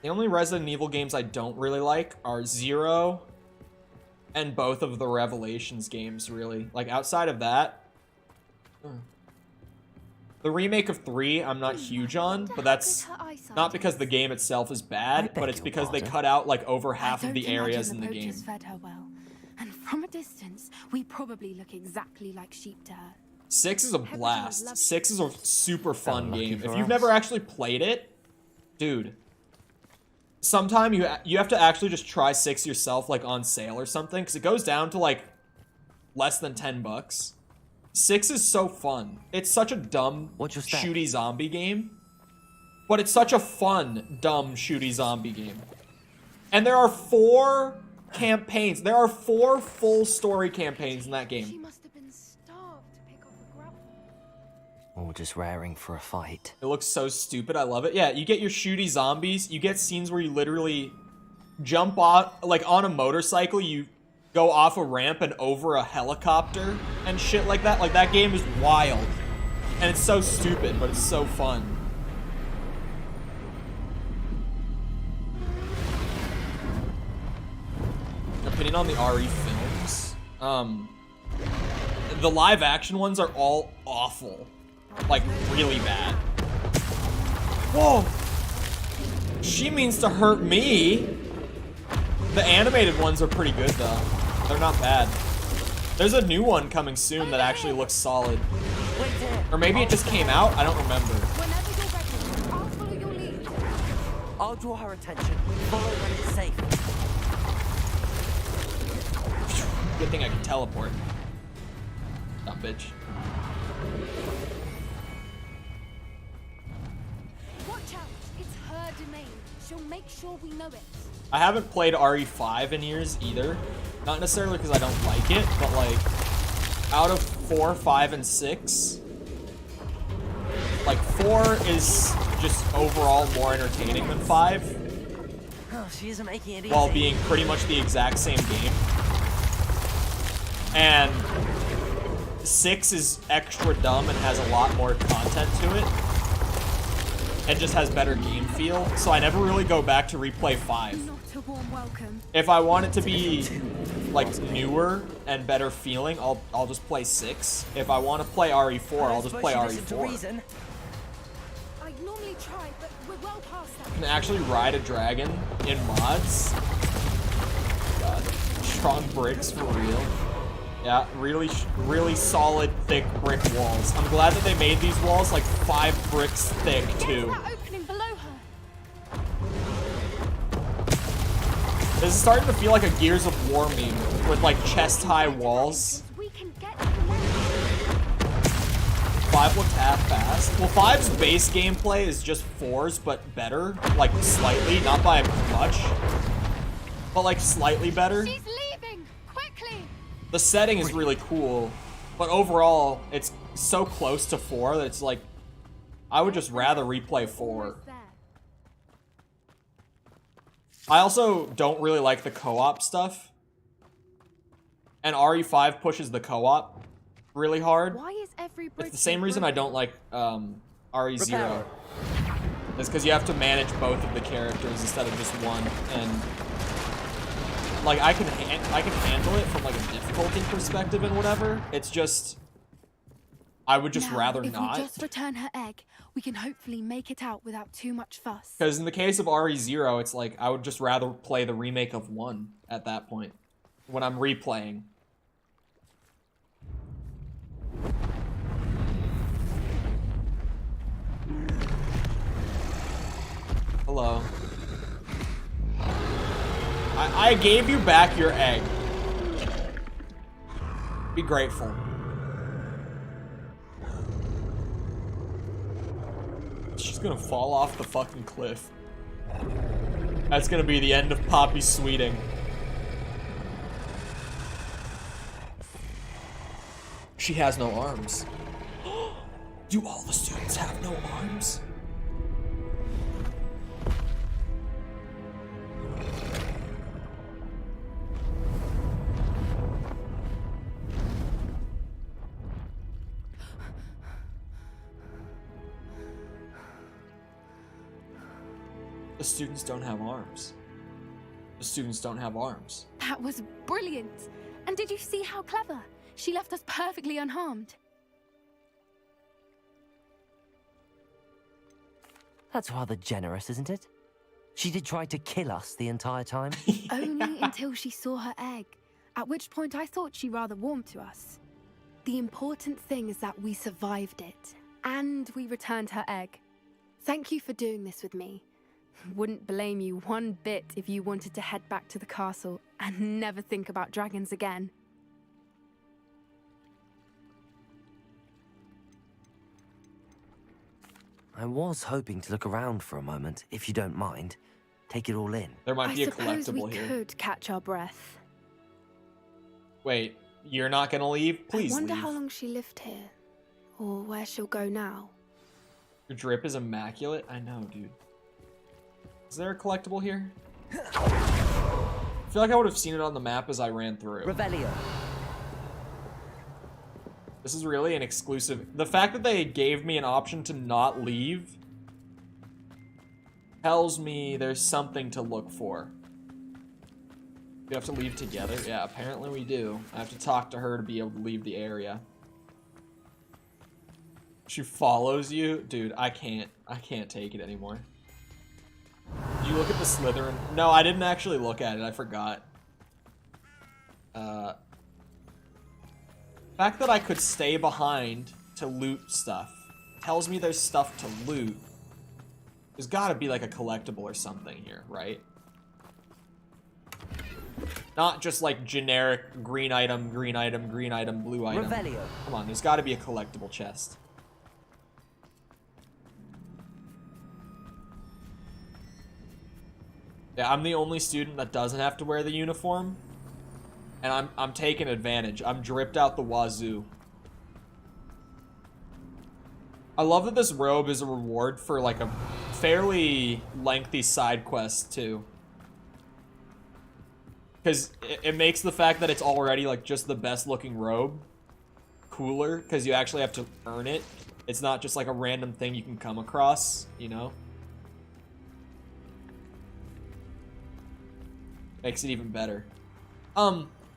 only Resident Evil games I don't really like are 0 and both of the Revelations games, really. Like, outside of that, the remake of 3 I'm not huge on, but that's not because the game itself is bad, but it's because they cut out like over half of the areas in the game. Fed her well. And from a distance, we probably look exactly like sheep to her. 6 is a blast. 6 is a super fun game. If you've us. never actually played it, dude, sometime you have to actually just try 6 yourself, like on sale or something, because it goes down to like less than $10. 6 is so fun. It's such a dumb shooty zombie game, but it's such a fun dumb shooty zombie game. And there are 4 campaigns. There are 4 full story campaigns in that game. She must have been starved to pick up a grapple. Or just raring for a fight. It looks so stupid. I love it. Yeah, you get your shooty zombies. You get scenes where you literally jump off, like on a motorcycle, you go off a ramp and over a helicopter and shit like that. Like, that game is wild. And it's so stupid, but it's so fun. Opinion on the RE films? The live action ones are all awful. Like, really bad. Whoa! She means to hurt me! The animated ones are pretty good, though. They're not bad. There's a new one coming soon that actually looks solid. Or maybe it just came out? I don't remember. I'll follow your lead. I'll draw her attention. Follow when it's safe. Good thing I can teleport. Dumb bitch. Watch out. It's her domain. She'll make sure we know it. I haven't played RE5 in years either. Not necessarily because I don't like it, but like, out of 4, 5, and 6, like 4 is just overall more entertaining than 5. Oh, she isn't making it easy. While being pretty much the exact same game. And 6 is extra dumb and has a lot more content to it. And just has better game feel. So I never really go back to replay 5. Not a warm welcome. If I want it to be like newer and better feeling, I'll just play 6. If I want to play RE4, I'll just play RE4. I normally try, but we're well past that. You can actually ride a dragon in mods. God, strong bricks for real. Yeah, really solid, thick brick walls. I'm glad that they made these walls like 5 bricks thick too. That opening below her. This is starting to feel like a Gears of War meme with like chest-high walls. We can get to the left. 5 looked half fast. Well, 5's base gameplay is just 4's, but better, like slightly, not by much, but like slightly better. She's leaving! Quickly! The setting is really cool, but overall, it's so close to 4 that it's like, I would just rather replay 4. I also don't really like the co-op stuff. And RE5 pushes the co-op really hard. Why is every It's the same reason I don't like RE0. It's because you have to manage both of the characters instead of just one. And like I can handle it from like a difficulty perspective and whatever. It's just I would just rather if not. we just return her egg, we can hopefully make it out without too much fuss. Because in the case of RE0, it's like I would just rather play the remake of 1 at that point when I'm replaying. Hello. I gave you back your egg. Be grateful. She's gonna fall off the fucking cliff. That's gonna be the end of Poppy's sweeting. She has no arms. Do all the students have no arms? The students don't have arms. The students don't have arms. That was brilliant. And did you see how clever? She left us perfectly unharmed. That's rather generous, isn't it? She did try to kill us the entire time. Only until she saw her egg, at which point I thought she rather warmed to us. The important thing is that we survived it, and we returned her egg. Thank you for doing this with me. Wouldn't blame you one bit if you wanted to head back to the castle and never think about dragons again. I was hoping to look around for a moment, if you don't mind. Take it all in. There might be a suppose collectible we here. could catch our breath. Wait, you're not gonna leave? Please I wonder leave. how long she lived here, or where she'll go now. Your drip is immaculate? I know, dude. Is there a collectible here? I feel like I would have seen it on the map as I ran through. Revelio. This is really an exclusive. The fact that they gave me an option to not leave tells me there's something to look for. We have to leave together? Yeah, apparently we do. I have to talk to her to be able to leave the area. She follows you? Dude, I can't take it anymore. Did you look at the Slytherin? No, I didn't actually look at it. I forgot. The fact that I could stay behind to loot stuff tells me there's stuff to loot. There's gotta be like a collectible or something here, right? Not just like generic green item, green item, green item, blue item. Revelio. Come on, there's gotta be a collectible chest. Yeah, I'm the only student that doesn't have to wear the uniform. And I'm taking advantage. I'm dripped out the wazoo. I love that this robe is a reward for like a fairly lengthy side quest too. Because it makes the fact that it's already like just the best looking robe cooler, because you actually have to earn it. It's not just like a random thing you can come across, you know? Makes it even better.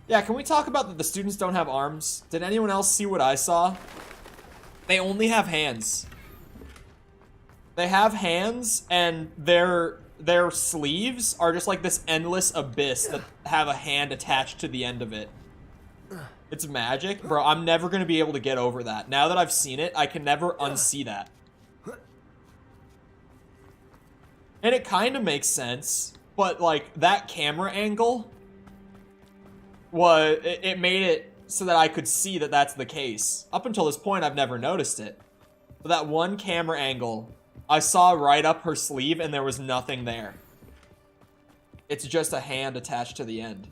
Yeah, can we talk about that the students don't have arms? Did anyone else see what I saw? They only have hands. They have hands, and their sleeves are just like this endless abyss that have a hand attached to the end of it. It's magic. Bro, I'm never going to be able to get over that. Now that I've seen it, I can never unsee that. And it kind of makes sense, but like that camera angle was, it made it so that I could see that that's the case. Up until this point, I've never noticed it. But that one camera angle, I saw right up her sleeve and there was nothing there. It's just a hand attached to the end.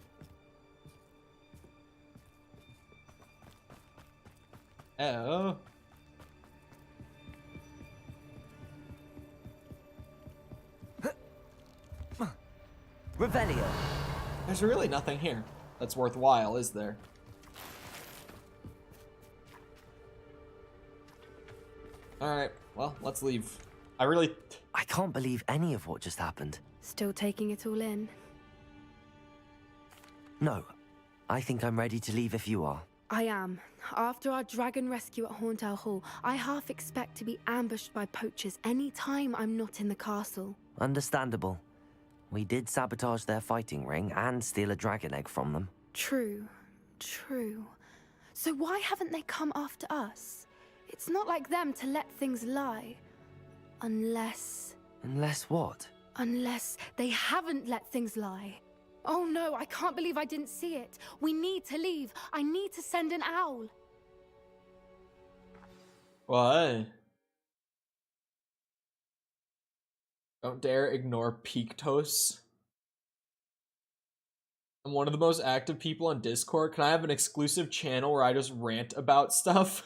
Oh. Revelio. There's really nothing here that's worthwhile, is there? Alright, well, let's leave. I can't believe any of what just happened. Still taking it all in? No, I think I'm ready to leave if you are. I am. After our dragon rescue at Hauntel Hall, I half expect to be ambushed by poachers any time I'm not in the castle. Understandable. We did sabotage their fighting ring and steal a dragon egg from them. True. True. So why haven't they come after us? It's not like them to let things lie. Unless... Unless what? Unless they haven't let things lie. Oh no, I can't believe I didn't see it. We need to leave. I need to send an owl. Why? Don't dare ignore Pictos. I'm one of the most active people on Discord. Can I have an exclusive channel where I just rant about stuff?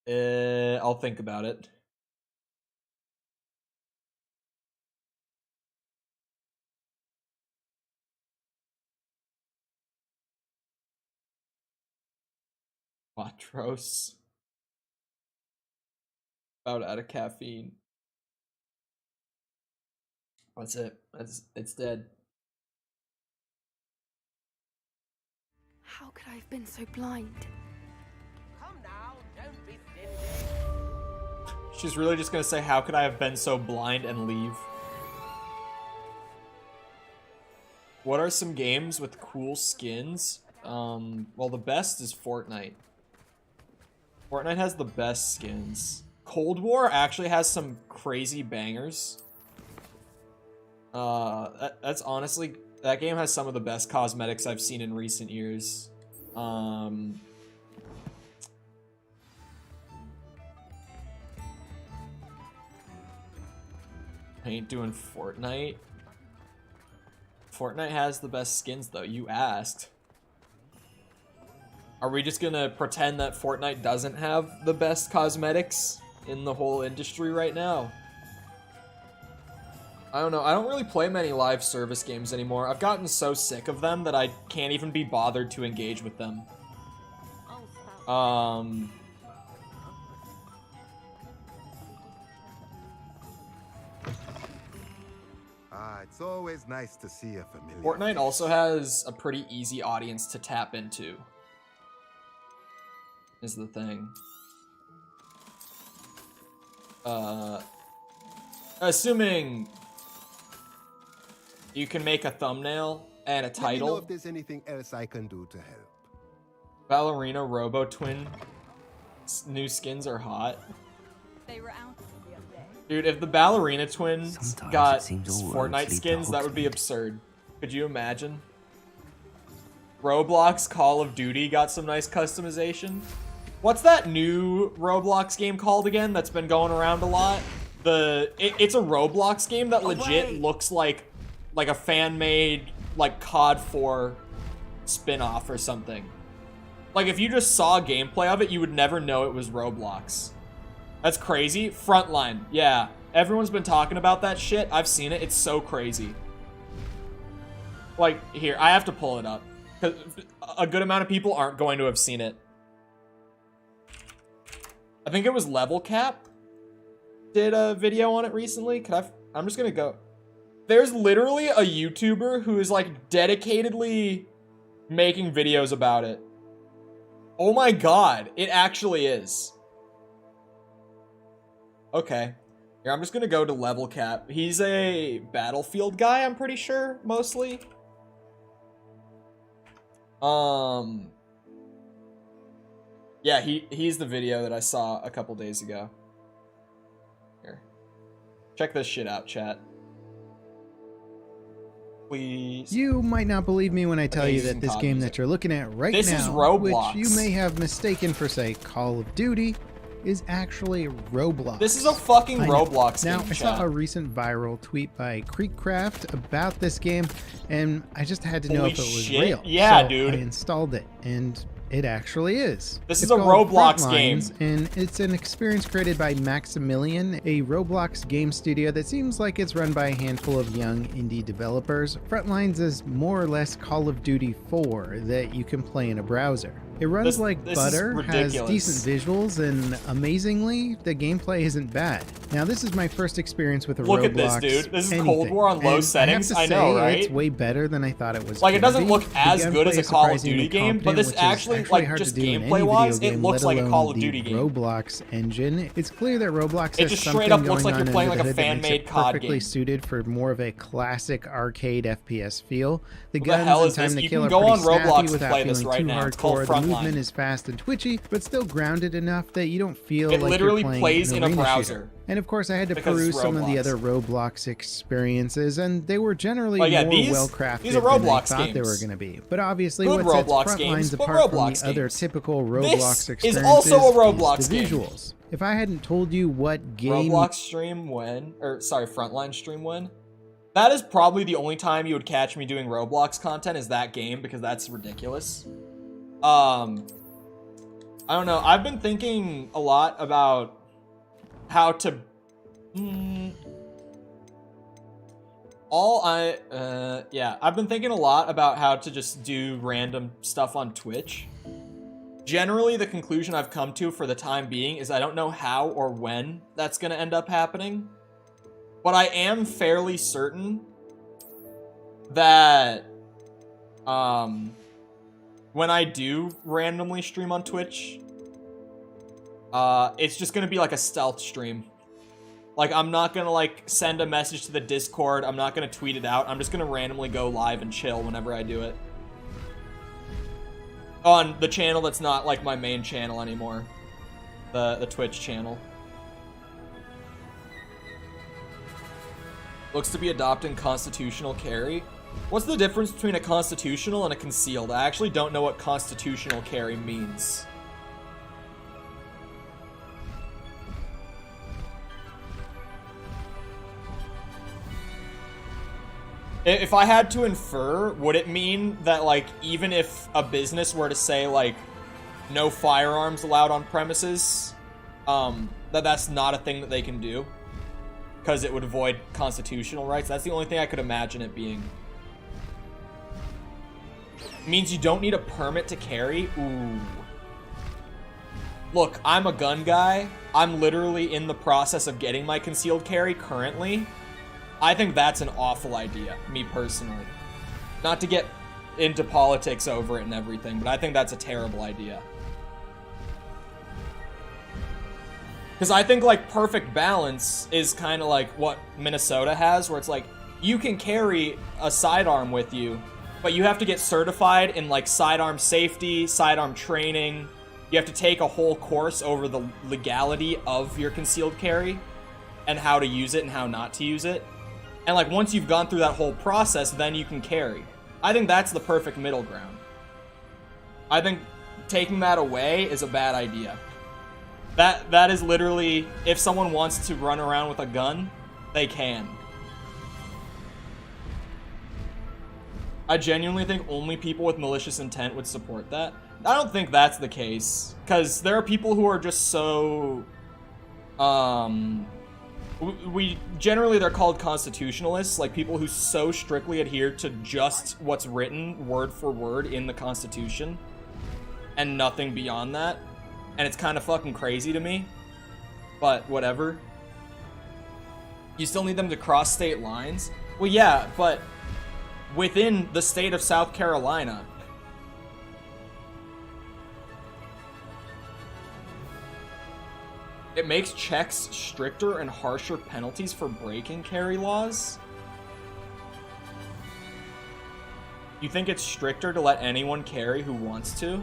I'll think about it. Quatros. About out of caffeine. That's it. It's dead. How could I have been so blind? Come now, don't be stingy. She's really just gonna say, how could I have been so blind, and leave. What are some games with cool skins? Well, the best is Fortnite. Fortnite has the best skins. Cold War actually has some crazy bangers. That's honestly, that game has some of the best cosmetics I've seen in recent years. I ain't doing Fortnite. Fortnite has the best skins though, you asked. Are we just gonna pretend that Fortnite doesn't have the best cosmetics in the whole industry right now? I don't know, I don't really play many live service games anymore. I've gotten so sick of them that I can't even be bothered to engage with them. It's always nice to see a familiar. Fortnite also has a pretty easy audience to tap into. Is the thing. Assuming you can make a thumbnail and a Let me know title. if there's anything else I can do to help. Ballerina Robo Twin new skins are hot. They were out. Dude, if the Ballerina Twins Sometimes got it seems all Fortnite roads lead to skins, that would be Hogsmeade. absurd. Could you imagine? Roblox Call of Duty got some nice customization. What's that new Roblox game called again that's been going around a lot? It's a Roblox game that legit looks like a fan-made like COD 4 spin-off or something. Like if you just saw gameplay of it, you would never know it was Roblox. That's crazy. Frontline. Yeah. Everyone's been talking about that shit. I've seen it. It's so crazy. Like, here, I have to pull it up. 'Cause a good amount of people aren't going to have seen it. I think it was Level Cap did a video on it recently. I'm just gonna go. There's literally a YouTuber who is like dedicatedly making videos about it. Oh my god, it actually is. Okay. Here, I'm just gonna go to Level Cap. He's a Battlefield guy, I'm pretty sure, mostly. Yeah, he's the video that I saw a couple days ago. Here. Check this shit out, chat. Please. You might not believe me when I tell you that this game that you're looking at right now, is Roblox. which you may have mistaken for, say, Call of Duty, is actually Roblox. This is a fucking Roblox now, game, I saw chat. a recent viral tweet by Creekcraft about this game, and I just had to know Holy if it was shit. real. Yeah, so dude. I installed it, and it actually is. This It's is a called Roblox Frontlines, game. and it's an experience created by Maximilian, a Roblox game studio that seems like it's run by a handful of young indie developers. Frontlines is more or less Call of Duty 4 that you can play in a browser. It runs like this is butter, has ridiculous. decent visuals, and amazingly, the gameplay isn't bad. Now, this is my first experience with a Look Roblox at this, dude. This is anything. Cold War on low And settings. I, I have to know, say, right? It's way better than I thought it was. Like, it gonna doesn't be. look The as good as gunplay a is Call of surprisingly Duty game, but competent, this which is actually, actually like, hard to just do in any gameplay-wise, video it game, looks let like a alone Call of the Duty game. Roblox engine. It's clear that Roblox It has just something straight up looks going like you're on playing under like a the hood that makes fan-made it COD perfectly game. suited for more of a classic arcade FPS feel. The What the guns hell and is time this? to You kill can are go pretty on Roblox snappy and without play this feeling right too now. It's called hardcore. The Frontline. movement is fast and twitchy, but still grounded enough that you don't feel It like literally you're playing plays an in a arena browser. shooter. And of course, I had to Because peruse it's some of the Roblox. other Roblox experiences, and they were generally Oh, yeah, more these well-crafted are than I Roblox thought they games. were going to be. But obviously, Good what sets Roblox games, Frontlines but apart Roblox from the other games. typical This Roblox is experiences also a Roblox is the game. visuals. If I hadn't told you what game Roblox stream when, or sorry, Frontline stream when. That is probably the only time you would catch me doing Roblox content is that game, because that's ridiculous. I don't know. I've been thinking a lot about how to. I've been thinking a lot about how to just do random stuff on Twitch. Generally, the conclusion I've come to for the time being is I don't know how or when that's going to end up happening. But I am fairly certain that when I do randomly stream on Twitch, it's just going to be like a stealth stream. Like, I'm not going to, like, send a message to the Discord. I'm not going to tweet it out. I'm just going to randomly go live and chill whenever I do it. On the channel that's not, like, my main channel anymore. The Twitch channel. Looks to be adopting constitutional carry. What's the difference between a constitutional and a concealed? I actually don't know what constitutional carry means. If I had to infer, would it mean that, like, even if a business were to say, like, no firearms allowed on premises, that's not a thing that they can do? Because it would avoid constitutional rights? That's the only thing I could imagine it being. It means you don't need a permit to carry? Ooh. look, I'm a gun guy. I'm literally in the process of getting my concealed carry currently. I think that's an awful idea, me personally. Not to get into politics over it and everything, but I think that's a terrible idea. Because I think, like, perfect balance is kind of like what Minnesota has, where it's like, you can carry a sidearm with you, but you have to get certified in, like, sidearm safety, sidearm training. You have to take a whole course over the legality of your concealed carry and how to use it and how not to use it. And, like, once you've gone through that whole process, then you can carry. I think that's the perfect middle ground. I think taking that away is a bad idea. That is literally, if someone wants to run around with a gun, they can. I genuinely think only people with malicious intent would support that. I don't think that's the case, because there are people who are just so, generally they're called constitutionalists, like people who so strictly adhere to just what's written word for word in the Constitution and nothing beyond that. And it's kind of fucking crazy to me, but whatever. You still need them to cross state lines? Well, yeah, but within the state of South Carolina, it makes checks stricter and harsher penalties for breaking carry laws? You think it's stricter to let anyone carry who wants to,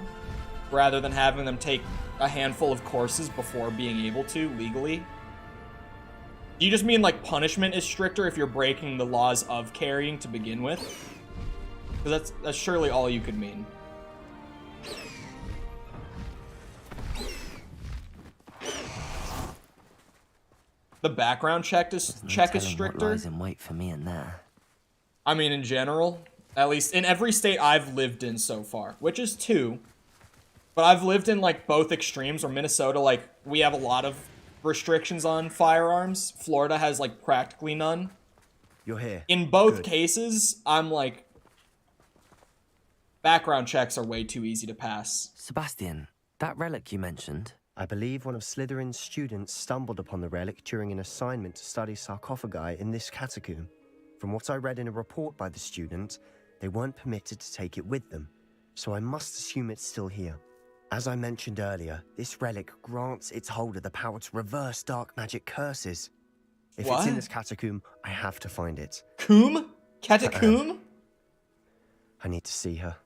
rather than having them take a handful of courses before being able to legally? Do you just mean like punishment is stricter if you're breaking the laws of carrying to begin with? Because that's surely all you could mean. The background check is stricter. Lies in wait for me in there. I mean, in general, at least in every state I've lived in so far, which is 2. But I've lived in, like, both extremes, where Minnesota, like, we have a lot of restrictions on firearms. Florida has, like, practically none. You're here. In both cases, I'm like, background checks are way too easy to pass. Sebastian, that relic you mentioned? I believe one of Slytherin's students stumbled upon the relic during an assignment to study sarcophagi in this catacomb. From what I read in a report by the student, they weren't permitted to take it with them, so I must assume it's still here. As I mentioned earlier, this relic grants its holder the power to reverse dark magic curses. If it's in this catacomb, I have to find it. Coom? Catacomb? I need to see her.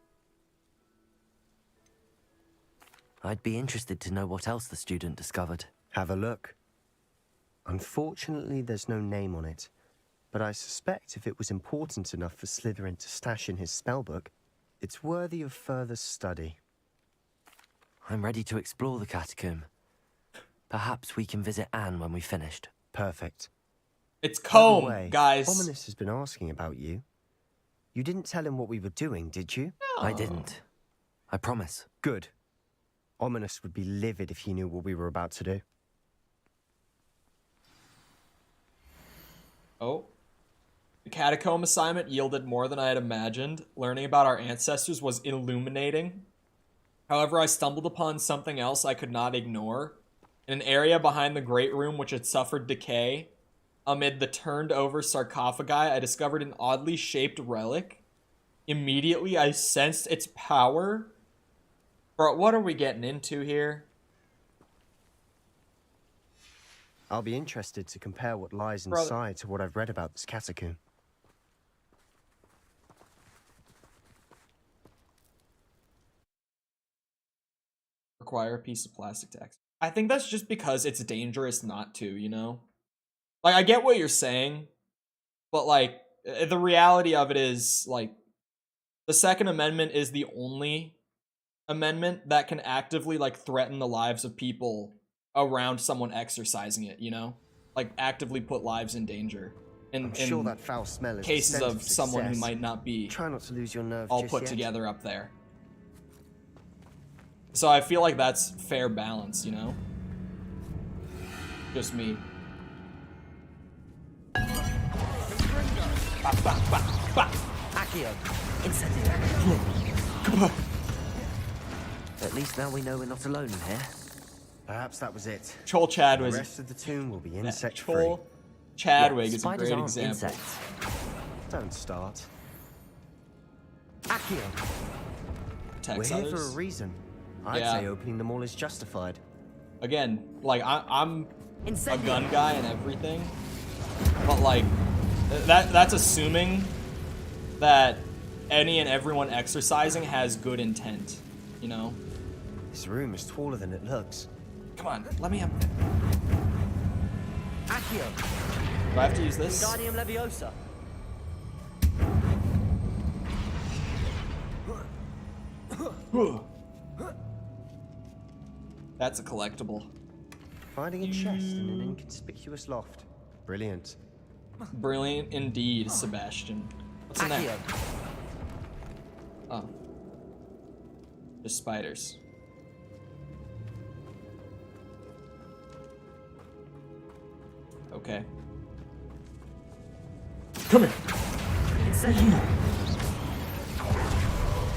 I'd be interested to know what else the student discovered. Have a look. Unfortunately, there's no name on it, but I suspect if it was important enough for Slytherin to stash in his spellbook, it's worthy of further study. I'm ready to explore the catacomb. Perhaps we can visit Anne when we've finished. Perfect. It's Comb, guys. Ominous has been asking about you. You didn't tell him what we were doing, did you? No. I didn't. I promise. Good. Ominous would be livid if he knew what we were about to do. Oh. The catacomb assignment yielded more than I had imagined. Learning about our ancestors was illuminating. However, I stumbled upon something else I could not ignore. In an area behind the great room which had suffered decay, amid the turned-over sarcophagi, I discovered an oddly shaped relic. Immediately, I sensed its power. Bro, what are we getting into here? I'll be interested to compare what lies inside to what I've read about this catacomb. Require a piece of plastic text. I think that's just because it's dangerous not to, you know? Like, I get what you're saying, but, like, the reality of it is, like, the Second Amendment is the only amendment that can actively, like, threaten the lives of people around someone exercising it, you know? Like, actively put lives in danger. I'm sure that foul smell is cases of someone who might not be Try not to lose your nerve all just put yet. together up there. So I feel like that's fair balance, you know? Just me. Accio, incendiary. At least now we know we're not alone in here. Perhaps that was it. Chol Chadwick. The rest of the tomb will be insect-free. Chol Chadwick is a spiders great aren't example. insects. Don't start. Accio. We're Protects here for a others. reason. I'd say opening them all is justified. Again, like I'm a Incendio. gun guy and everything, but like that's assuming that any and everyone exercising has good intent, you know? This room is taller than it looks. Come on, let me up. Accio. Do I have to use this? Wingardium Leviosa. That's a collectible. Finding a chest in an inconspicuous loft. Brilliant. Brilliant indeed, Sebastian. What's in there? Oh. Just spiders. Okay. Come here.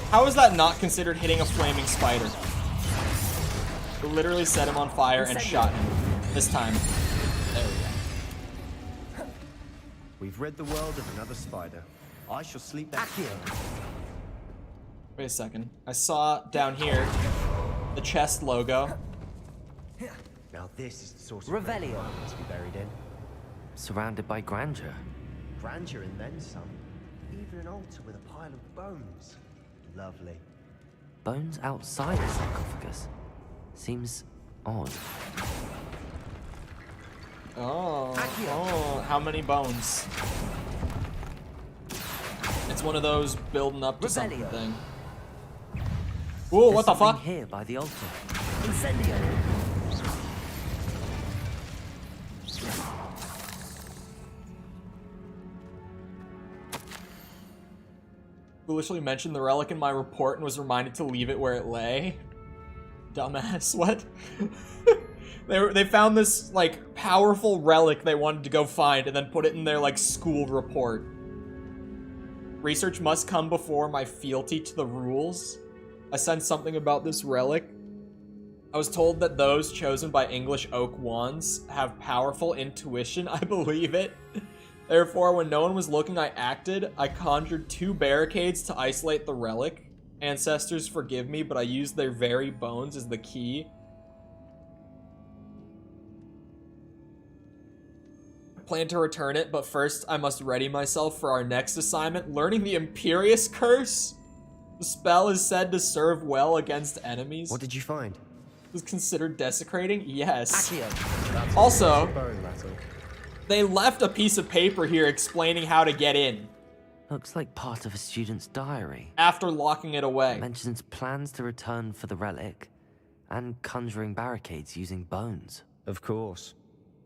How is that not considered hitting a flaming spider? It literally set him on fire and shot him. This time. There we go. We've rid the world of another spider. I shall sleep back here. Wait a second. I saw down here the chest logo. Now this is the sort of Revelio. room to be buried in. Surrounded by grandeur. Grandeur and then some. Even an altar with a pile of bones. Lovely. Bones outside the sarcophagus. Seems odd. Oh, how many bones? It's one of those building up to something thing. Whoa, what the fuck? Here by the altar. Incendio. Foolishly mentioned the relic in my report and was reminded to leave it where it lay. Dumbass, what? They found this, like, powerful relic they wanted to go find and then put it in their, like, school report. Research must come before my fealty to the rules. I sensed something about this relic. I was told that those chosen by English oak wands have powerful intuition. I believe it. Therefore, when no one was looking, I acted. I conjured 2 barricades to isolate the relic. Ancestors forgive me, but I used their very bones as the key. I plan to return it, but first I must ready myself for our next assignment, learning the Imperious Curse. The spell is said to serve well against enemies. What did you find? Was considered desecrating? Yes. Also, they left a piece of paper here explaining how to get in. Looks like part of a student's diary. After locking it away. It mentions plans to return for the relic and conjuring barricades using bones. Of course.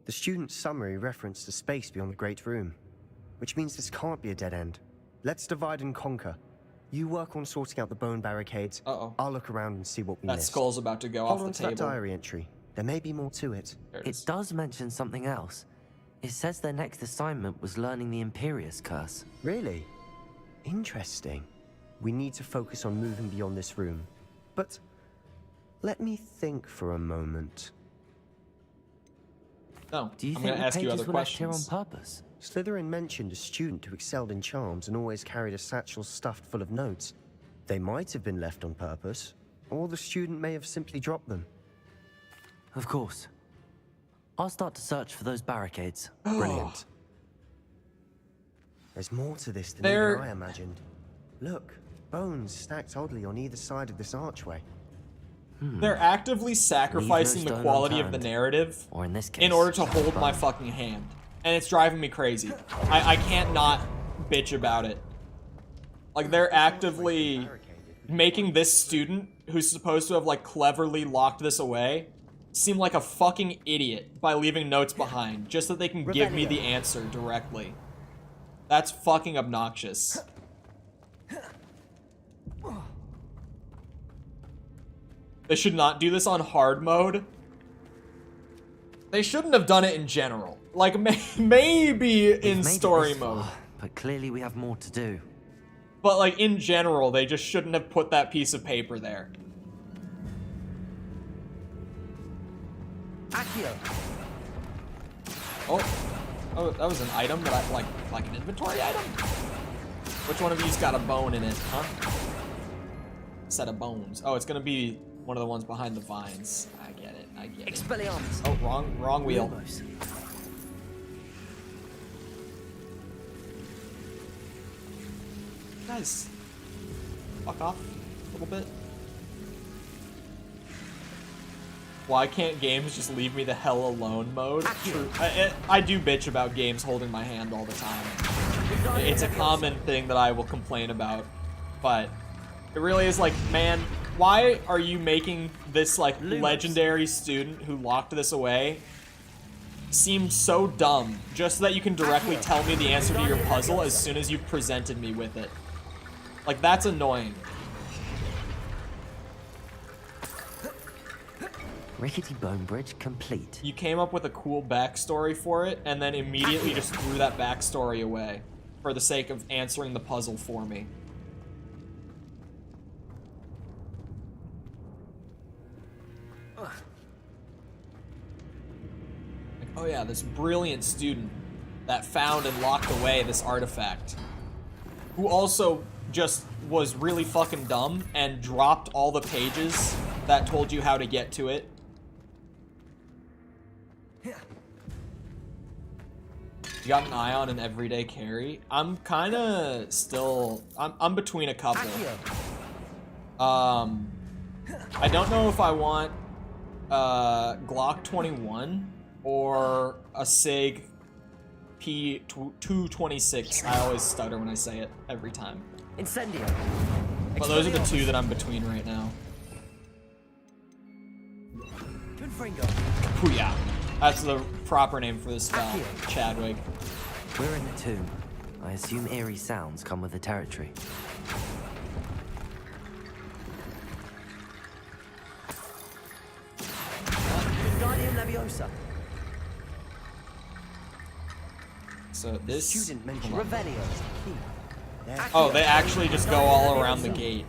The student's summary referenced a space beyond the Great Room, which means this can't be a dead end. Let's divide and conquer. You work on sorting out the bone barricades. Uh-oh. I'll look around and see what we That missed. skull's about to go Hold off on the to table. that diary entry. There may be more to it. It does mention something else. It says their next assignment was learning the Imperious Curse. Really? Interesting. We need to focus on moving beyond this room. But let me think for a moment. No, Do you I'm think gonna the ask you pages other were left here on questions. purpose? Slytherin mentioned a student who excelled in charms and always carried a satchel stuffed full of notes. They might have been left on purpose, or the student may have simply dropped them. Of course. I'll start to search for those barricades. Brilliant. There's more to this than There- even I imagined. Look, bones stacked oddly on either side of this archway. They're actively sacrificing the stone quality of the unturned. narrative Or in this case, in order to just hold my bone. fucking hand. And it's driving me crazy. I can't not bitch about it. Like, they're actively making this student, who's supposed to have, like, cleverly locked this away, seem like a fucking idiot by leaving notes behind, just so they can give me the answer directly. That's fucking obnoxious. They should not do this on hard mode. They shouldn't have done it in general. Like, maybe We've in made it story this mode. far, but clearly we have more to do. But, like, in general, they just shouldn't have put that piece of paper there. Oh, that was an item that I like an inventory item? Which one of you's got a bone in it, huh? Set of bones. Oh, it's gonna be one of the ones behind the vines. I get it. Expelliarmus. Oh, wrong wheel. Lumos. Guys, fuck off a little bit. Why can't games just leave me the hell alone mode? True. I do bitch about games holding my hand all the time. It's a common thing that I will complain about, but it really is like, man, why are you making this like legendary student who locked this away seem so dumb just so that you can directly tell me the answer to your puzzle as soon as you've presented me with it? Like, that's annoying. Rickety Bone Bridge complete. You came up with a cool backstory for it, and then immediately just threw that backstory away for the sake of answering the puzzle for me. Like, oh yeah, this brilliant student that found and locked away this artifact, who also just was really fucking dumb and dropped all the pages that told you how to get to it. You got an eye on an everyday carry? I'm kind of still... I'm between a couple. I don't know if I want Glock 21 or a SIG P226. I always stutter when I say it every time. Incendio. Well, those are the two that I'm between right now. Puya. That's the proper name for this spell, Chadwick. We're in the tomb. I assume eerie sounds come with the territory. Wingardium Leviosa. So this... Student mentioned Revelio. Oh, they actually just go all around the gate.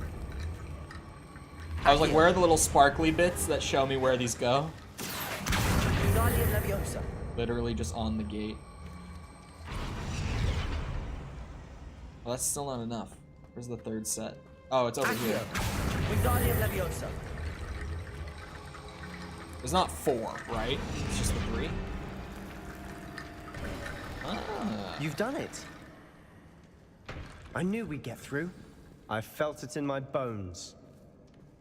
I was like, where are the little sparkly bits that show me where these go? Wingardium Leviosa. Literally just on the gate. Well, that's still not enough. Where's the third set? Oh, it's over here. Wingardium Leviosa. There's not 4, right? It's just the 3. Ah. You've done it. I knew we'd get through. I felt it in my bones.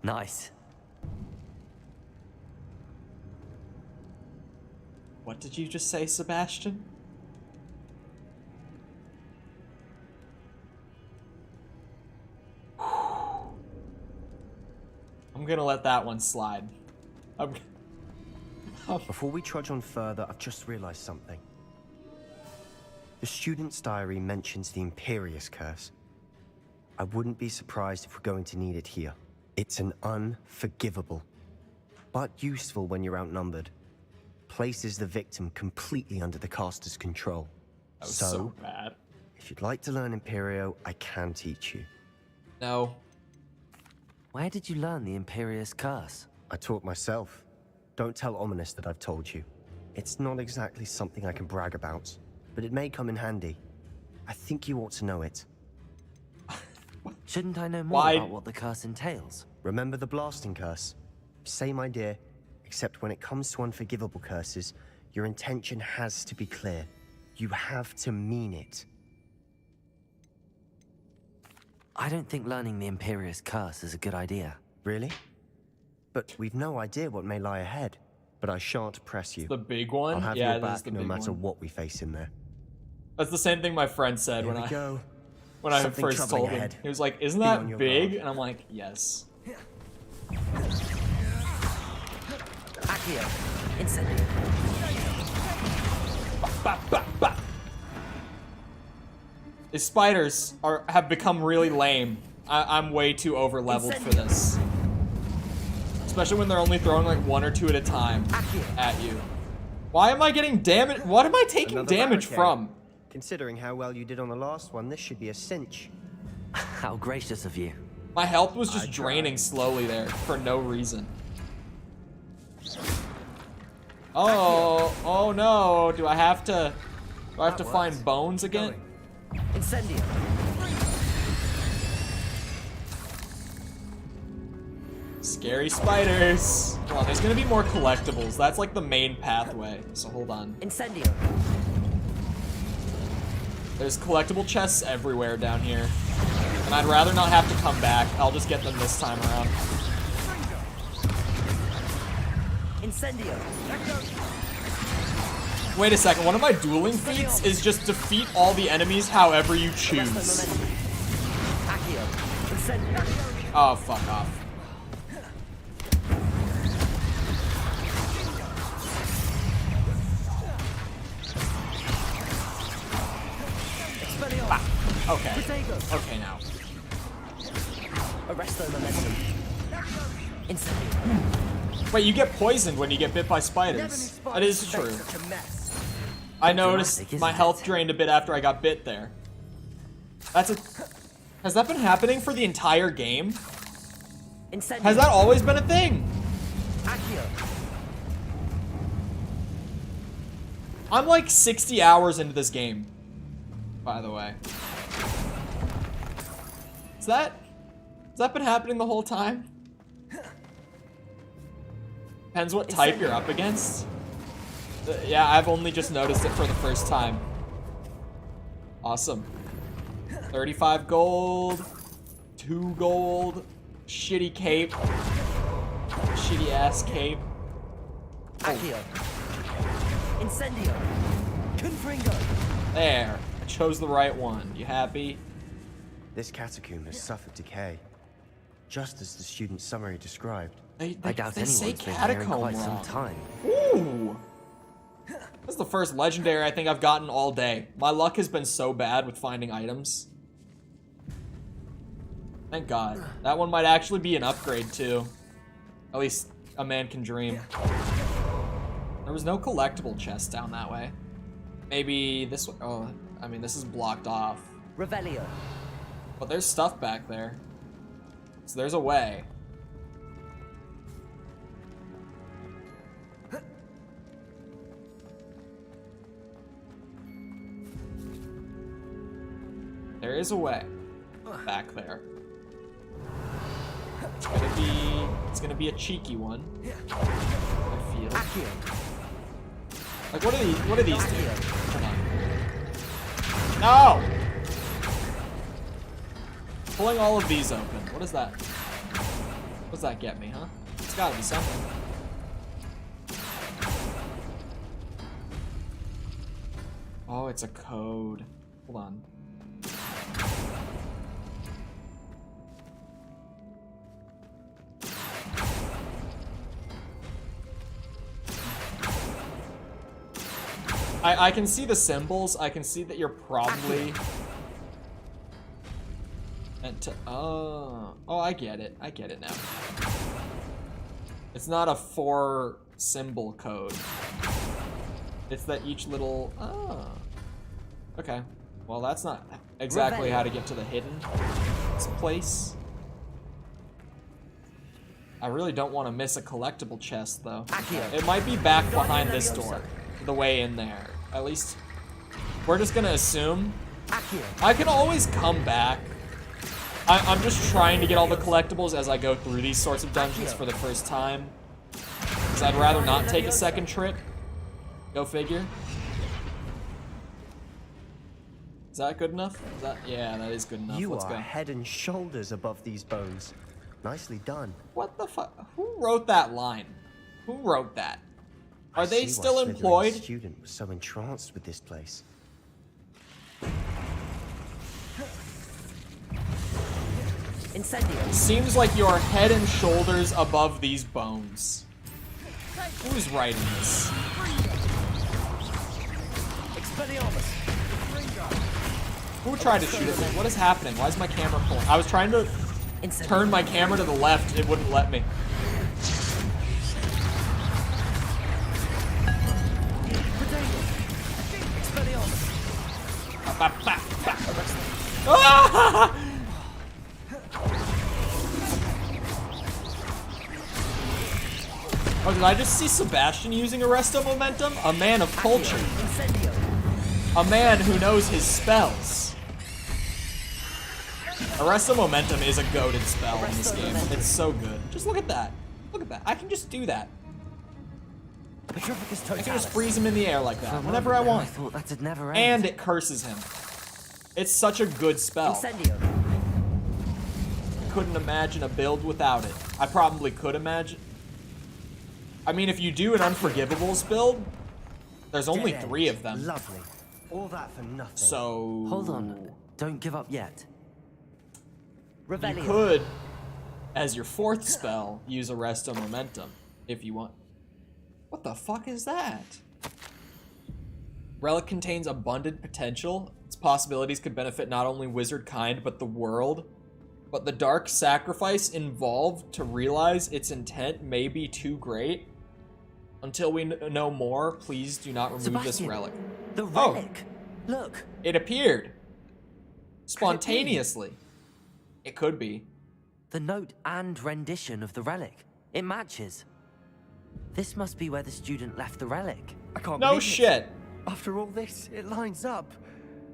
Nice. What did you just say, Sebastian? I'm gonna let that one slide. Before we trudge on further, I've just realized something. The student's diary mentions the Imperious Curse. I wouldn't be surprised if we're going to need it here. It's an unforgivable, but useful when you're outnumbered. Places the victim completely under the caster's control. That was so bad. If you'd like to learn Imperio, I can teach you. No. Where did you learn the Imperious Curse? I taught myself. Don't tell Ominous that I've told you. It's not exactly something I can brag about, but it may come in handy. I think you ought to know it. Shouldn't I know more about what the curse entails? Remember the blasting curse? Same idea, except when it comes to unforgivable curses, your intention has to be clear. You have to mean it. I don't think learning the Imperious Curse is a good idea. Really? But we've no idea what may lie ahead. But I shan't press you. It's the big one? I'll have Yeah, your that's back the no big matter one. what we face in there. That's the same thing my friend said Here when we go. I Something first troubling told him. ahead. He was like, "Isn't Be on that your big?" guard. And I'm like, "Yes." Accio. Incendio. Bah, bah, bah. The spiders have become really lame. I'm way too over leveled for this. Especially when they're only throwing like 1 or 2 at a time at you. Why am I getting damage? What am I taking Another damage barricade. from? Considering how well you did on the last one, this should be a cinch. How gracious of you. My health was just draining slowly there for no reason. Oh no! Do I have to find bones again? Incendio. Scary spiders. Hold on, there's gonna be more collectibles. That's like the main pathway. So hold on. Incendio. There's collectible chests everywhere down here. And I'd rather not have to come back. I'll just get them this time around. Incendio. Wait a second, one of my dueling feats is just defeat all the enemies however you choose. Oh, fuck off. Ah, okay. Okay now. Arresto momentum. Incendio. Wait, you get poisoned when you get bit by spiders. That is true. I noticed my health drained a bit after I got bit there. Has that been happening for the entire game? Has that always been a thing? I'm like 60 hours into this game, by the way. Has that been happening the whole time? Depends what type you're up against. Yeah, I've only just noticed it for the first time. Awesome. 35 gold, 2 gold, shitty cape, shitty ass cape. Accio. Incendio. Confringo. There, I chose the right one. You happy? This catacomb has suffered decay, just as the student's summary described. I doubt they anyone's say been here in catacomb quite wrong. some time. Ooh. This is the first legendary I think I've gotten all day. My luck has been so bad with finding items. Thank God. That one might actually be an upgrade too. At least a man can dream. There was no collectible chest down that way. Maybe this way. Oh, I mean, this is blocked off. Revelio. But there's stuff back there. So there's a way. There is a way back there. It's gonna be a cheeky one. I feel. Like what are these do? Come on. No! Pulling all of these open. What is that? What does that get me, huh? It's gotta be something. Oh, it's a code. Hold on. I can see the symbols. I can see that you're probably meant to. Oh, I get it. I get it now. It's not a 4 symbol code. It's that each little. Oh. Okay. Well, that's not exactly how to get to the hidden place. I really don't want to miss a collectible chest, though. It might be back behind this door, the way in there. At least, we're just gonna assume. I can always come back. I'm just trying to get all the collectibles as I go through these sorts of dungeons for the first time. Because I'd rather not take a second trip. Go figure. Is that good enough? Yeah, that is good enough. You Let's are go. head and shoulders above these bones. Nicely done. What the fuck? Who wrote that line? Who wrote that? Are they See still why Slytherin's employed? Student was so entranced with this place. Incendio. Seems like you're head and shoulders above these bones. Who's writing this? Expelliarmus. Who tried to shoot at me? What is happening? Why is my camera pulling? I was trying to turn my camera to the left. It wouldn't let me. Ah! did I just see Sebastian using Arresto Momentum? A man of culture. A man who knows his spells. Arresto Momentum is a goated spell in this game. It's so good. Just look at that. Look at that. I can just do that. I can just freeze him in the air like that whenever I want. I thought that'd never end. And it curses him. It's such a good spell. Couldn't imagine a build without it. I probably could imagine. I mean, if you do an Unforgivables build, there's only 3 of them. Lovely. All that for nothing. So... Hold on. Don't give up yet. You could, as your 4th spell, use Arresto Momentum, if you want. What the fuck is that? Relic contains abundant potential. Its possibilities could benefit not only wizard kind, but the world. But the dark sacrifice involved to realize its intent may be too great. Until we know more, please do not remove this relic. The relic! Look! It appeared. Spontaneously. It could be. The note and rendition of the relic. It matches. This must be where the student left the relic. I can't No believe shit. It. After all this, it lines up.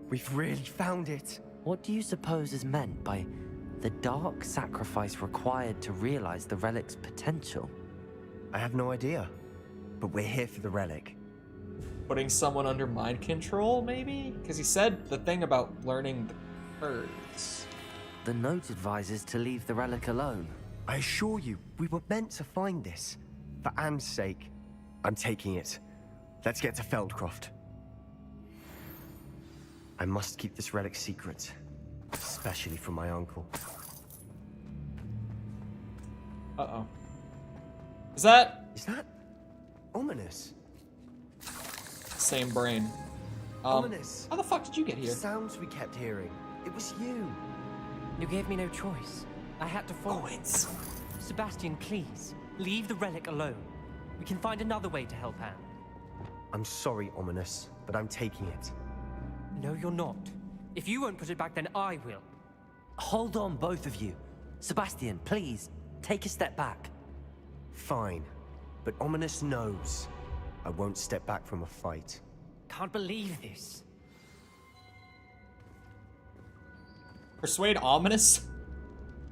We've really found it. What do you suppose is meant by the dark sacrifice required to realize the relic's potential? I have no idea. But we're here for the relic. Putting someone under mind control, maybe? Because he said the thing about learning the birds. The note advises to leave the relic alone. I assure you, we were meant to find this. For Anne's sake, I'm taking it. Let's get to Feldcroft. I must keep this relic secret, especially from my uncle. Uh-oh. Is that ominous? Same brain. Ominous. How the fuck did you get here? Sounds we kept hearing. It was you. You gave me no choice. I had to follow it. Sebastian, please, leave the relic alone. We can find another way to help Anne. I'm sorry, Ominous, but I'm taking it. No, you're not. If you won't put it back, then I will. Hold on, both of you. Sebastian, please, take a step back. Fine, but Ominous knows I won't step back from a fight. Can't believe this. Persuade Ominous?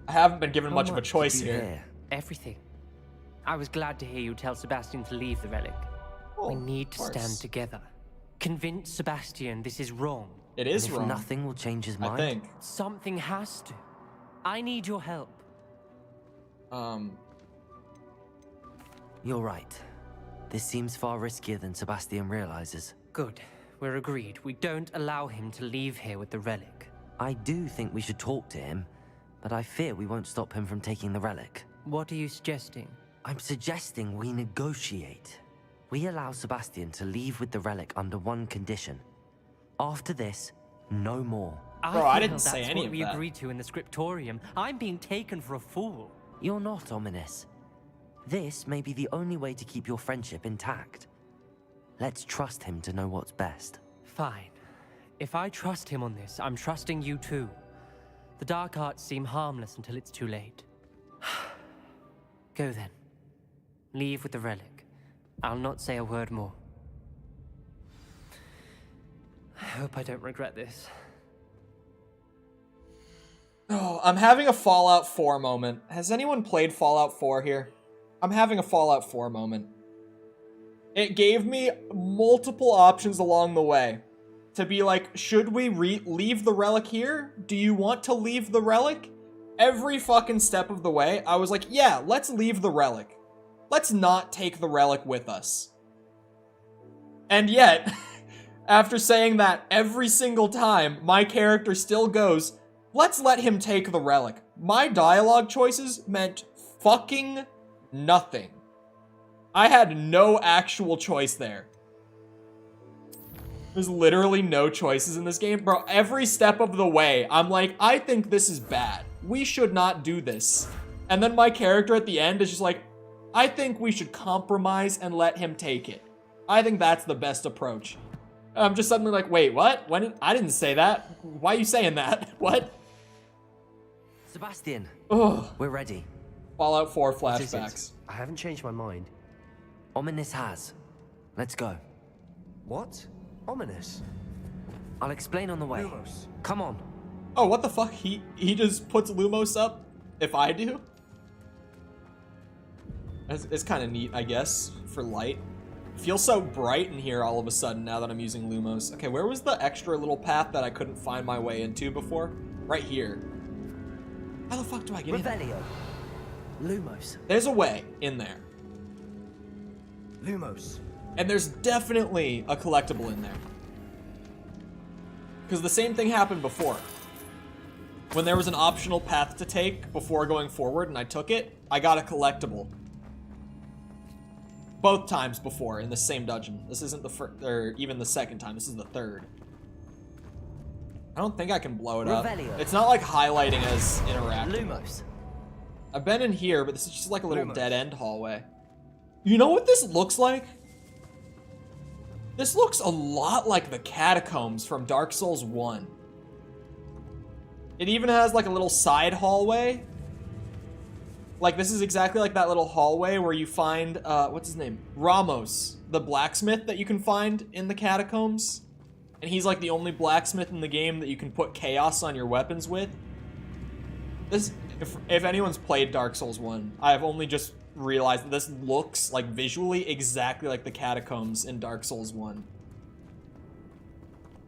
I haven't been given much of a choice here. Everything. I was glad to hear you tell Sebastian to leave the relic. We need to stand together. Convince Sebastian this is wrong. It is wrong. Nothing will change his mind. I think. Something has to. I need your help. You're right. This seems far riskier than Sebastian realizes. Good. We're agreed. We don't allow him to leave here with the relic. I do think we should talk to him, but I fear we won't stop him from taking the relic. What are you suggesting? I'm suggesting we negotiate. We allow Sebastian to leave with the relic under one condition. After this, no more. Bro, I didn't say any of that. That's what we agreed to in the scriptorium. I'm being taken for a fool. You're not, Ominous. This may be the only way to keep your friendship intact. Let's trust him to know what's best. Fine. If I trust him on this, I'm trusting you too. The dark arts seem harmless until it's too late. Go then. Leave with the relic. I'll not say a word more. I hope I don't regret this. Oh, I'm having a Fallout 4 moment. Has anyone played Fallout 4 here? I'm having a Fallout 4 moment. It gave me multiple options along the way. To be like, should we leave the relic here? Do you want to leave the relic? Every fucking step of the way, I was like, yeah, let's leave the relic. Let's not take the relic with us. And yet, after saying that every single time, my character still goes, let's let him take the relic. My dialogue choices meant fucking nothing. I had no actual choice there. There's literally no choices in this game. Bro, every step of the way, I'm like, I think this is bad. We should not do this. And then my character at the end is just like, I think we should compromise and let him take it. I think that's the best approach. I'm just suddenly like, wait, what? I didn't say that. Why are you saying that? What? Sebastian, Ugh. We're ready. Fallout 4 flashbacks. I haven't changed my mind. Ominous has. Let's go. What? Ominous? I'll explain on the way. Lumos. Come on. Oh, what the fuck? He just puts Lumos up if I do? It's kind of neat, I guess, for light. Feels so bright in here all of a sudden now that I'm using Lumos. Okay, where was the extra little path that I couldn't find my way into before? Right here. How the fuck do I get in? Revelio. Lumos. There's a way in there. Lumos. And there's definitely a collectible in there. Because the same thing happened before. When there was an optional path to take before going forward and I took it, I got a collectible. Both times before in the same dungeon. This isn't the first, or even the second time. This is the third. I don't think I can blow it up. Revelio. It's not like highlighting as interactive. Lumos. I've been in here, but this is just like a little Lumos. dead-end hallway. You know what this looks like? This looks a lot like the catacombs from Dark Souls 1. It even has like a little side hallway. Like this is exactly like that little hallway where you find, what's his name? Ramos, the blacksmith that you can find in the catacombs. And he's like the only blacksmith in the game that you can put chaos on your weapons with. This, if anyone's played Dark Souls 1, I've only just realized that this looks like visually exactly like the catacombs in Dark Souls 1.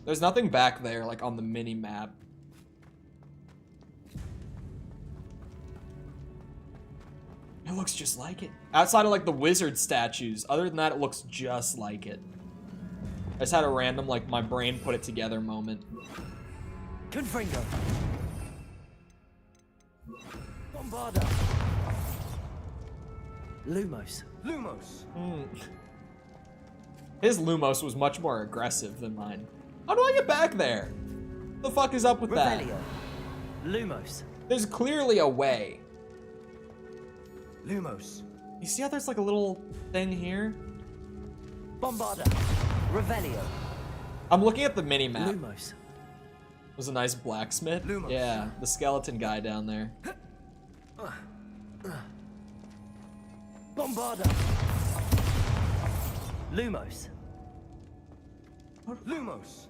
There's nothing back there like on the mini map. It looks just like it. Outside of like the wizard statues, other than that it looks just like it. I just had a random like my brain put it together moment. Confringo. Bombarda. Lumos. Lumos. His Lumos was much more aggressive than mine. How do I get back there? What the fuck is up with Revelio. that? Lumos. There's clearly a way. Lumos. You see how there's like a little thing here? Bombarda. Revelio. I'm looking at the mini map. Lumos. Was a nice blacksmith. Lumos. Yeah, the skeleton guy down there. Bombarda. Lumos. Lumos.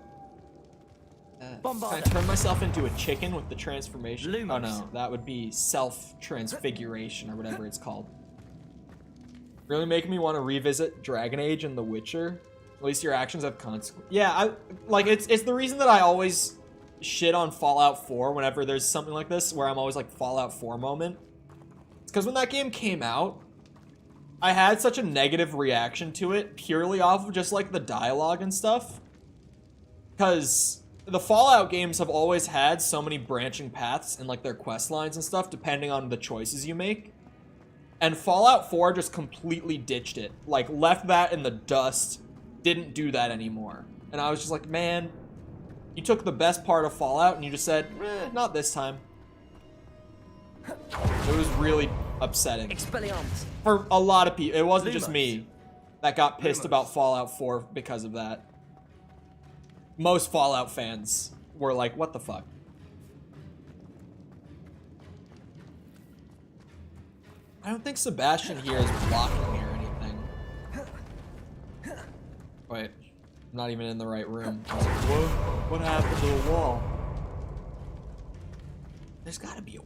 Can I Bombarda. turn myself into a chicken with the transformation? Lumos. Oh no, that would be self-transfiguration or whatever it's called. Really making me want to revisit Dragon Age and The Witcher. At least your actions have consequences. Yeah, it's the reason that I always shit on Fallout 4 whenever there's something like this, where I'm always like Fallout 4 moment. It's because when that game came out, I had such a negative reaction to it purely off of just like the dialogue and stuff. Because the Fallout games have always had so many branching paths and like their quest lines and stuff depending on the choices you make. And Fallout 4 just completely ditched it. Like left that in the dust, didn't do that anymore. And I was just like, man, you took the best part of Fallout and you just said, not this time. It was really upsetting. Expelliarmus. For a lot of people. It wasn't just Lumos. me that got pissed Lumos. about Fallout 4 because of that. Most Fallout fans were like, what the fuck? I don't think Sebastian here is blocking me or anything. Wait, I'm not even in the right room. I was like, what happened to the wall? There's gotta be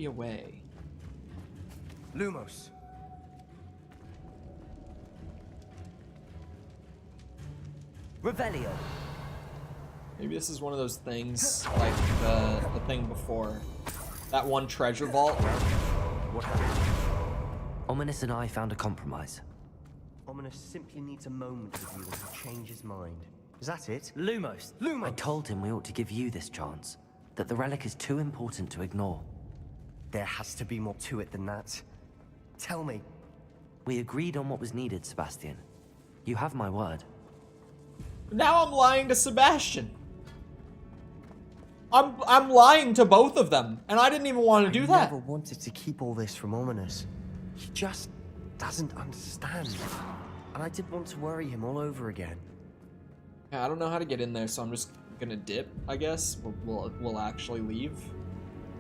a way. Lumos. Revelio. Maybe this is one of those things like the thing before. That one treasure vault. What happened? Ominous and I found a compromise. Ominous simply needs a moment with you and he'll change his mind. Is that it? Lumos. Lumos. I told him we ought to give you this chance. That the relic is too important to ignore. There has to be more to it than that. Tell me. We agreed on what was needed, Sebastian. You have my word. Now I'm lying to Sebastian. I'm lying to both of them, and I didn't even want to do I that. never wanted to keep all this from Ominous. He just doesn't understand. And I didn't want to worry him all over again. Yeah, I don't know how to get in there, so I'm just gonna dip, I guess. We'll actually leave.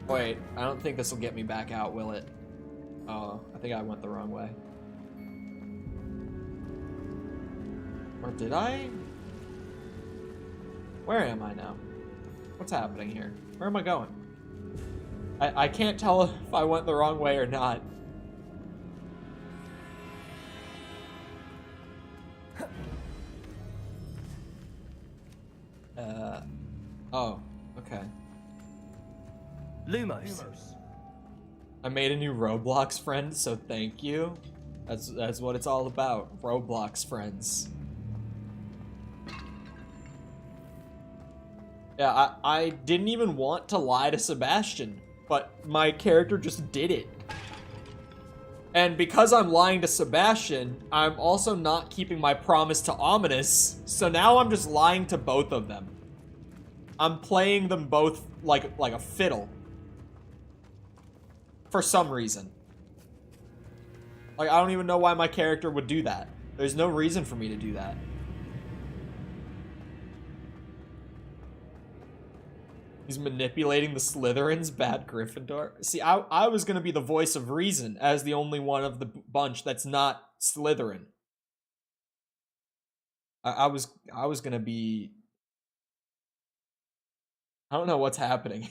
Wait, I don't think this will get me back out, will it? Oh, I think I went the wrong way. Or did I? Where am I now? What's happening here? Where am I going? I can't tell if I went the wrong way or not. Oh, okay. Lumos. I made a new Roblox friend, so thank you. That's what it's all about. Roblox friends. Yeah, I didn't even want to lie to Sebastian, but my character just did it. And because I'm lying to Sebastian, I'm also not keeping my promise to Ominous, so now I'm just lying to both of them. I'm playing them both like a fiddle. For some reason. Like, I don't even know why my character would do that. There's no reason for me to do that. He's manipulating the Slytherins, bad Gryffindor. See, I was gonna be the voice of reason as the only one of the bunch that's not Slytherin. I was gonna be... I don't know what's happening.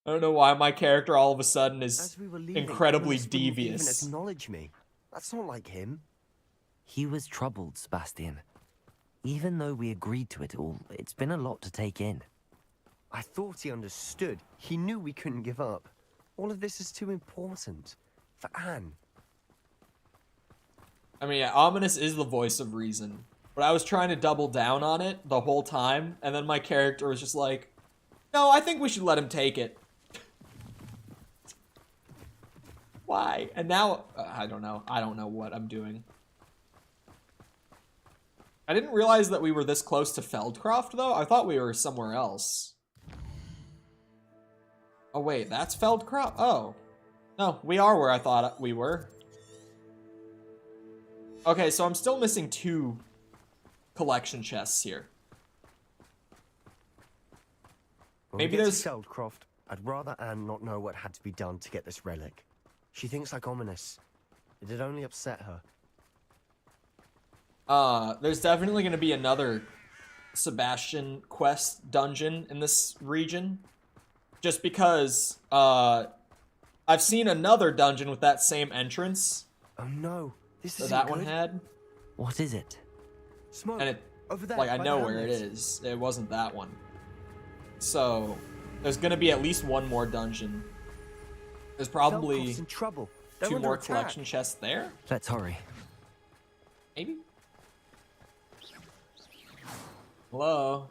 I don't know why my character all of a sudden is incredibly devious. Even acknowledge me. That's not like him. He was troubled, Sebastian. Even though we agreed to it all, it's been a lot to take in. I thought he understood. He knew we couldn't give up. All of this is too important. For Anne. I mean, yeah, Ominous is the voice of reason. But I was trying to double down on it the whole time, and then my character was just like, no, I think we should let him take it. Why? And now, I don't know. I don't know what I'm doing. I didn't realize that we were this close to Feldcroft, though. I thought we were somewhere else. Oh, wait, that's Feldcroft? Oh. No, we are where I thought we were. Okay, so I'm still missing 2 collection chests here. Maybe there's... Feldcroft, I'd rather Anne not know what had to be done to get this relic. She thinks like Ominous. It'd only upset her. There's definitely going to be another Sebastian quest dungeon in this region. Just because, I've seen another dungeon with that same entrance. Oh no, this is that one had. What is it? Smoke. And it, over there, like, I know where it is. It wasn't that one. So, there's going to be at least one more dungeon. There's probably in trouble. 2 more collection chests there. Let's hurry. Maybe. Hello.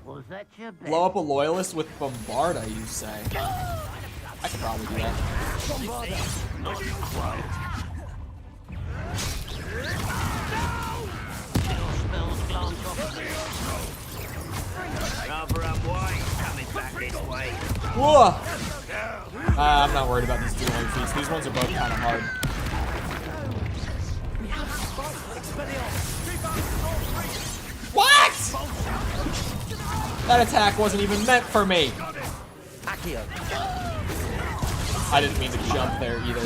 Was that your bet? Blow up a loyalist with Bombarda, you say? I could probably do that. Bombarda. Not quiet. Cover up white. Coming back this way. Whoa! I'm not worried about these dueling feats. These ones are both kind of hard. What? That attack wasn't even meant for me. I didn't mean to jump there either.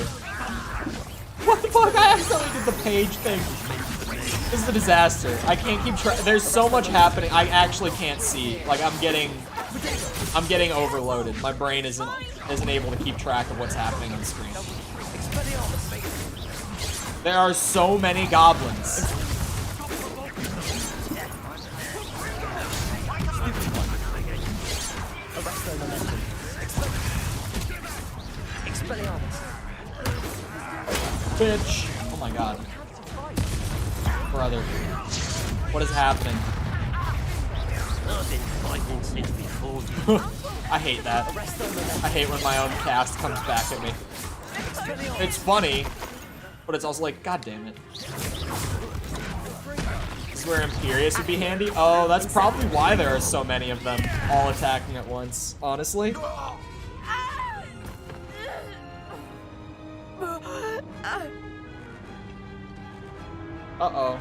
What the fuck? I accidentally did the page thing. This is a disaster. I can't keep track. There's so much happening. I actually can't see. Like, I'm getting overloaded. My brain isn't able to keep track of what's happening on the screen. There are so many goblins. Bitch. Oh my god. Brother. What is happening? I hate that. I hate when my own cast comes back at me. It's funny, but it's also like, god damn it. This is where Imperious would be handy. Oh, that's probably why there are so many of them all attacking at once, honestly. Uh-oh.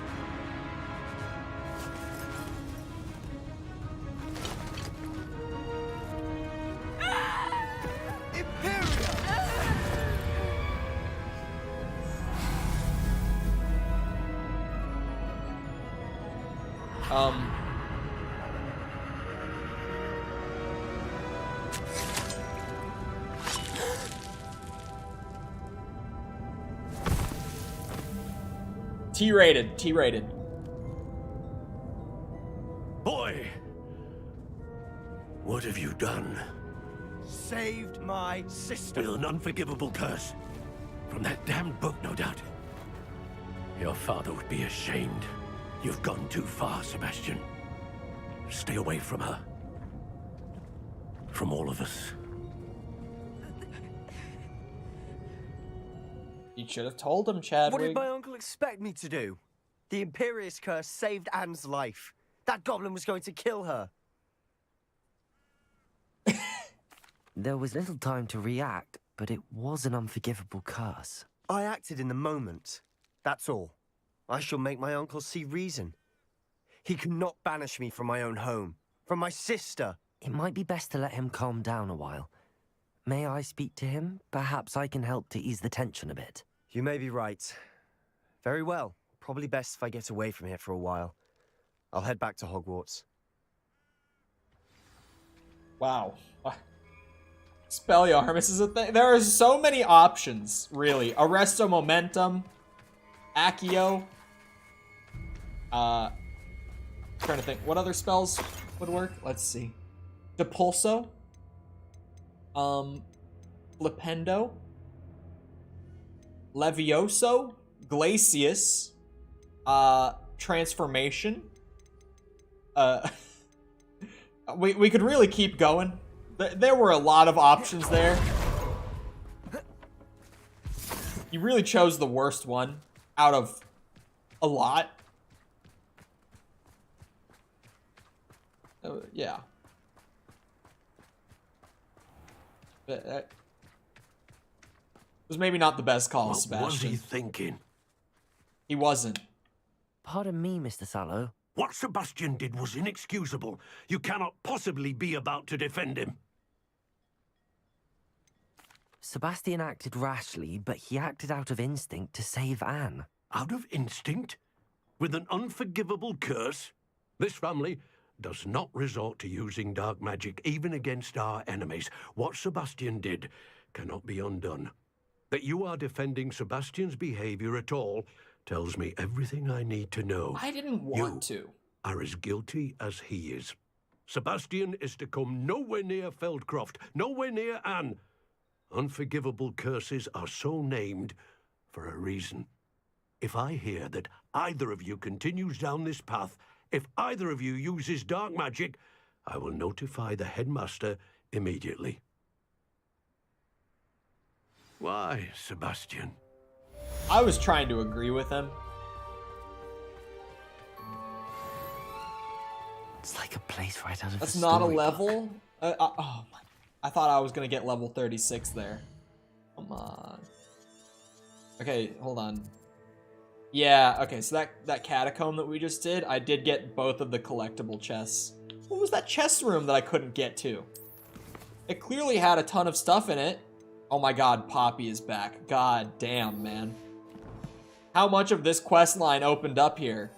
T-rated, T-rated. Boy! What have you done? Saved my sister. With an unforgivable curse. From that damned book, no doubt. Your father would be ashamed. You've gone too far, Sebastian. Stay away from her. From all of us. You should have told him, Chadwick. What did my uncle expect me to do? The Imperious curse saved Anne's life. That goblin was going to kill her. There was little time to react, but it was an unforgivable curse. I acted in the moment. That's all. I shall make my uncle see reason. He cannot banish me from my own home, from my sister. It might be best to let him calm down a while. May I speak to him? Perhaps I can help to ease the tension a bit. You may be right. Very well. Probably best if I get away from here for a while. I'll head back to Hogwarts. Wow. Spelliarmus is a thing. There are so many options, really. Arresto Momentum. Accio. Trying to think. What other spells would work? Let's see. Depulso. Flipendo. Levioso. Glacius. Transformation. We could really keep going. There were a lot of options there. You really chose the worst one out of a lot. Yeah. It was maybe not the best call, Sebastian. What was he thinking? He wasn't. Pardon me, Mr. Sallow. What Sebastian did was inexcusable. You cannot possibly be about to defend him. Sebastian acted rashly, but he acted out of instinct to save Anne. Out of instinct? With an unforgivable curse? This family does not resort to using dark magic even against our enemies. What Sebastian did cannot be undone. That you are defending Sebastian's behavior at all tells me everything I need to know. I didn't want to. Are as guilty as he is. Sebastian is to come nowhere near Feldcroft, nowhere near Anne. Unforgivable curses are so named for a reason. If I hear that either of you continues down this path, if either of you uses dark magic, I will notify the headmaster immediately. Why, Sebastian? I was trying to agree with him. It's like a place right out of That's a not a storybook. level? Oh my. I thought I was gonna get level 36 there. Come on. Okay, hold on. Yeah, okay, so that catacomb that we just did, I did get both of the collectible chests. What was that chest room that I couldn't get to? It clearly had a ton of stuff in it. Oh my god, Poppy is back. God damn, man. How much of this quest line opened up here?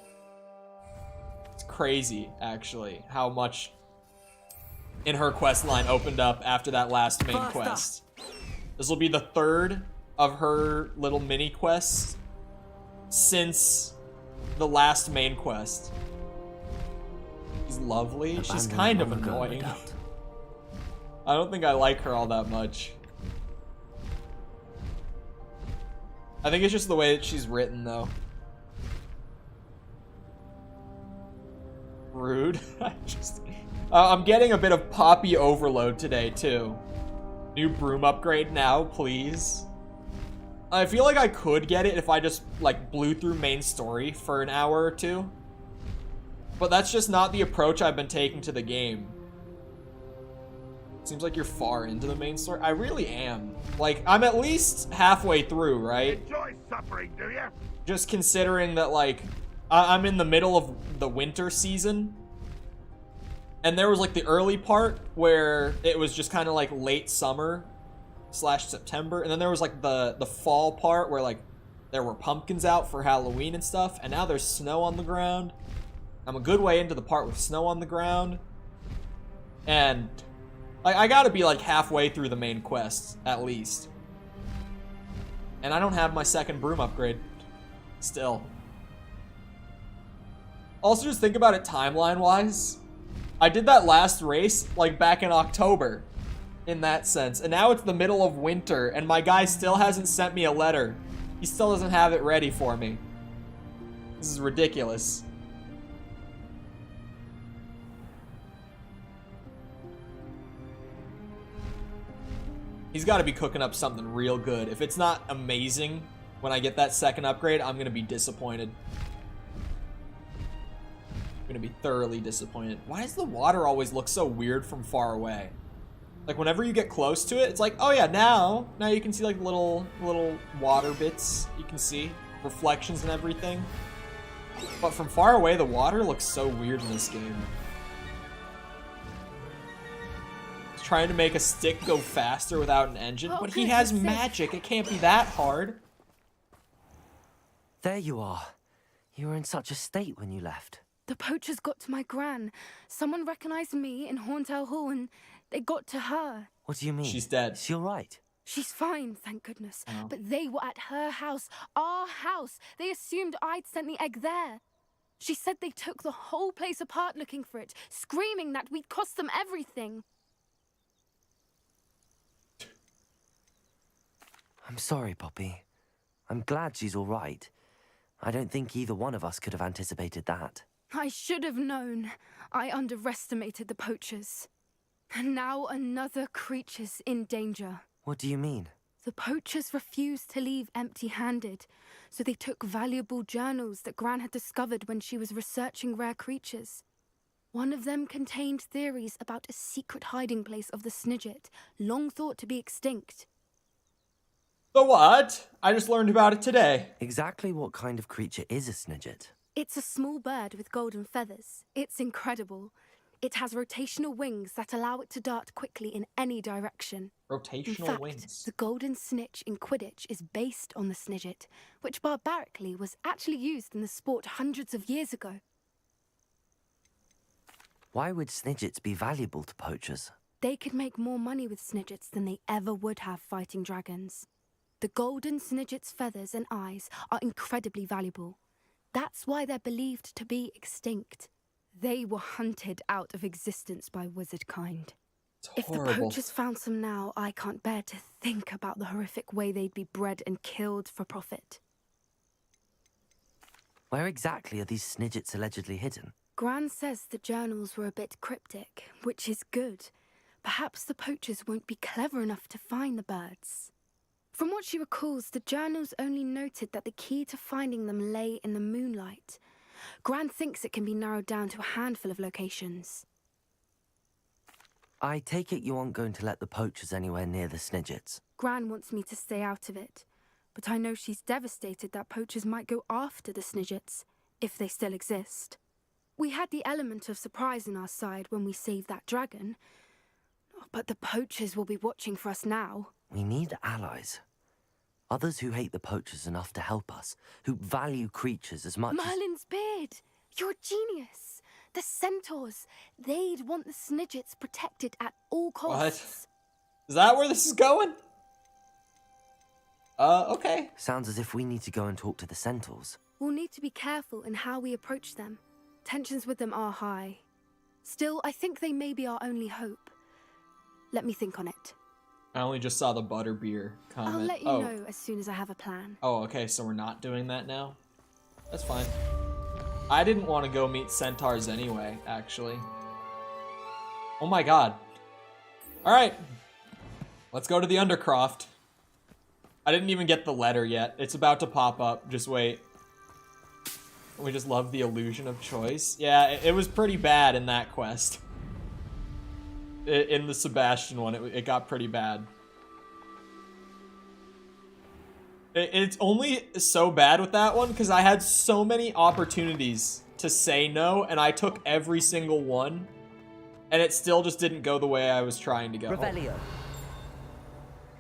It's crazy, actually, how much in her quest line opened up after that last main quest. This will be the third of her little mini quests since the last main quest. She's lovely. She's kind of annoying. I don't think I like her all that much. I think it's just the way that she's written, though. Rude. I'm getting a bit of Poppy overload today, too. New broom upgrade now, please. I feel like I could get it if I just, like, blew through main story for an hour or two. But that's just not the approach I've been taking to the game. Seems like you're far into the main story. I really am. Like, I'm at least halfway through, right? Enjoy suffering, do you? Just considering that, like, I'm in the middle of the winter season. And there was, like, the early part where it was just kind of, like, late summer / September. And then there was, like, the fall part where, like, there were pumpkins out for Halloween and stuff. And now there's snow on the ground. I'm a good way into the part with snow on the ground. And I gotta be like halfway through the main quest, at least. And I don't have my second broom upgrade still. Also, just think about it timeline-wise. I did that last race, like, back in October, in that sense. And now it's the middle of winter, and my guy still hasn't sent me a letter. He still doesn't have it ready for me. This is ridiculous. He's got to be cooking up something real good. If it's not amazing when I get that second upgrade, I'm going to be disappointed. I'm going to be thoroughly disappointed. Why does the water always look so weird from far away? Like, whenever you get close to it, it's like, oh yeah, now you can see like little water bits. You can see reflections and everything. But from far away, the water looks so weird in this game. Trying to make a stick go faster without an engine, but he has magic. It can't be that hard. There you are. You were in such a state when you left. The poachers got to my gran. Someone recognized me in Horntail Hall and they got to her. What do you mean? She's dead. Is she all right? She's fine, thank goodness. Oh. But they were at her house, our house. They assumed I'd sent the egg there. She said they took the whole place apart looking for it, screaming that we'd cost them everything. I'm sorry, Poppy. I'm glad she's all right. I don't think either one of us could have anticipated that. I should have known. I underestimated the poachers. And now another creature's in danger. What do you mean? The poachers refused to leave empty-handed, so they took valuable journals that Gran had discovered when she was researching rare creatures. One of them contained theories about a secret hiding place of the Snidget, long thought to be extinct. The what? I just learned about it today. Exactly what kind of creature is a Snidget? It's a small bird with golden feathers. It's incredible. It has rotational wings that allow it to dart quickly in any direction. Rotational wings. The golden snitch in Quidditch is based on the Snidget, which barbarically was actually used in the sport hundreds of years ago. Why would Snidgets be valuable to poachers? They could make more money with Snidgets than they ever would have fighting dragons. The golden Snidget's feathers and eyes are incredibly valuable. That's why they're believed to be extinct. They were hunted out of existence by wizard kind. If the poachers found some now, I can't bear to think about the horrific way they'd be bred and killed for profit. Where exactly are these Snidgets allegedly hidden? Gran says the journals were a bit cryptic, which is good. Perhaps the poachers won't be clever enough to find the birds. From what she recalls, the journals only noted that the key to finding them lay in the moonlight. Gran thinks it can be narrowed down to a handful of locations. I take it you aren't going to let the poachers anywhere near the Snidgets. Gran wants me to stay out of it, but I know she's devastated that poachers might go after the Snidgets, if they still exist. We had the element of surprise on our side when we saved that dragon, but the poachers will be watching for us now. We need allies. Others who hate the poachers enough to help us, who value creatures as much Merlin's beard! You're a genius! The centaurs! They'd want the Snidgets protected at all costs. What? Is that where this is going? Okay. Sounds as if we need to go and talk to the centaurs. We'll need to be careful in how we approach them. Tensions with them are high. Still, I think they may be our only hope. Let me think on it. I only just saw the butterbeer comment. I'll let you know as soon as I have a plan. Oh, okay, so we're not doing that now? That's fine. I didn't want to go meet centaurs anyway, actually. Oh my god. Alright. Let's go to the Undercroft. I didn't even get the letter yet. It's about to pop up. Just wait. We just love the illusion of choice. Yeah, it was pretty bad in that quest. In the Sebastian one, it got pretty bad. It's only so bad with that one because I had so many opportunities to say no, and I took every single one, and it still just didn't go the way I was trying to go. Revelio.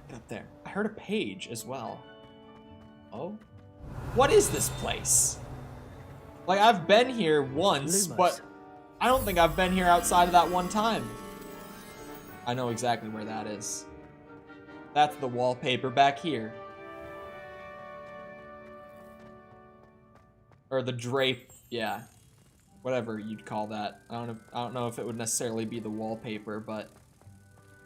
Get up there. I heard a page as well. Oh? What is this place? Like, I've been here once, but I don't think I've been here outside of that one time. I know exactly where that is. That's the wallpaper back here. Or the drape, yeah. Whatever you'd call that. I don't know if it would necessarily be the wallpaper, but...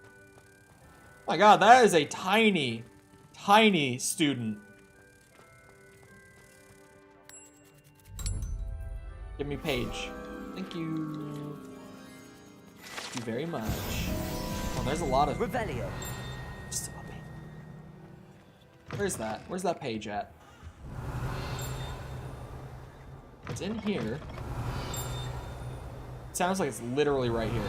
Oh my god, that is a tiny, tiny student. Give me page. Thank you. Thank you very much. Oh, there's a lot of... Revelio. Just about me. Where's that? Where's that page at? It's in here. It sounds like it's literally right here.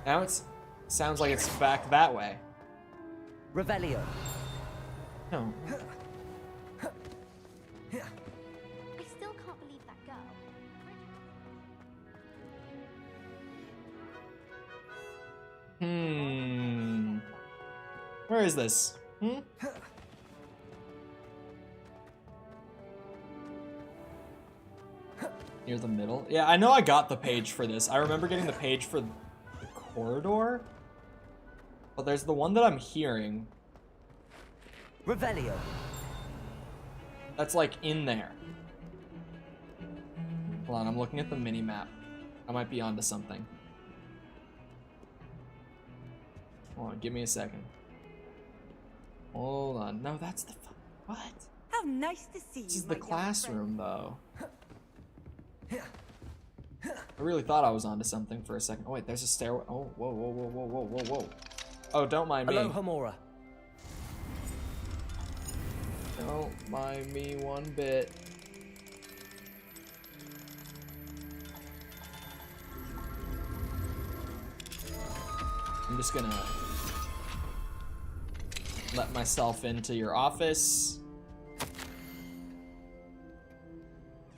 Now it sounds like it's back that way. Revelio. No. I still can't believe that girl. Where is this? Near the middle? Yeah, I know I got the page for this. I remember getting the page for the corridor. But there's the one that I'm hearing. Revelio. That's like in there. Hold on, I'm looking at the mini map. I might be onto something. Hold on, give me a second. Hold on. No, that's the... What? How nice to see you. This is the classroom, though. I really thought I was onto something for a second. Oh, wait, there's a stairway. Oh, whoa, whoa, whoa, whoa, whoa, whoa, whoa. Oh, don't mind me. Hello, Homora. Don't mind me one bit. I'm just gonna let myself into your office.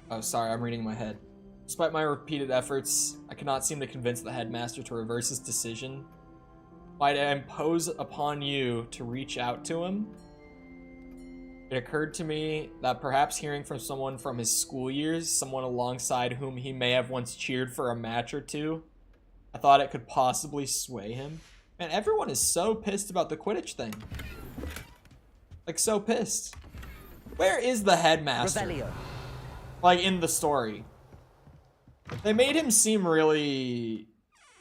Oh, sorry, I'm reading my head. Despite my repeated efforts, I cannot seem to convince the headmaster to reverse his decision. Might I impose upon you to reach out to him? It occurred to me that perhaps hearing from someone from his school years, someone alongside whom he may have once cheered for a match or two, I thought it could possibly sway him. Man, everyone is so pissed about the Quidditch thing. Like, so pissed. Where is the headmaster? Revelio. Like, in the story. They made him seem really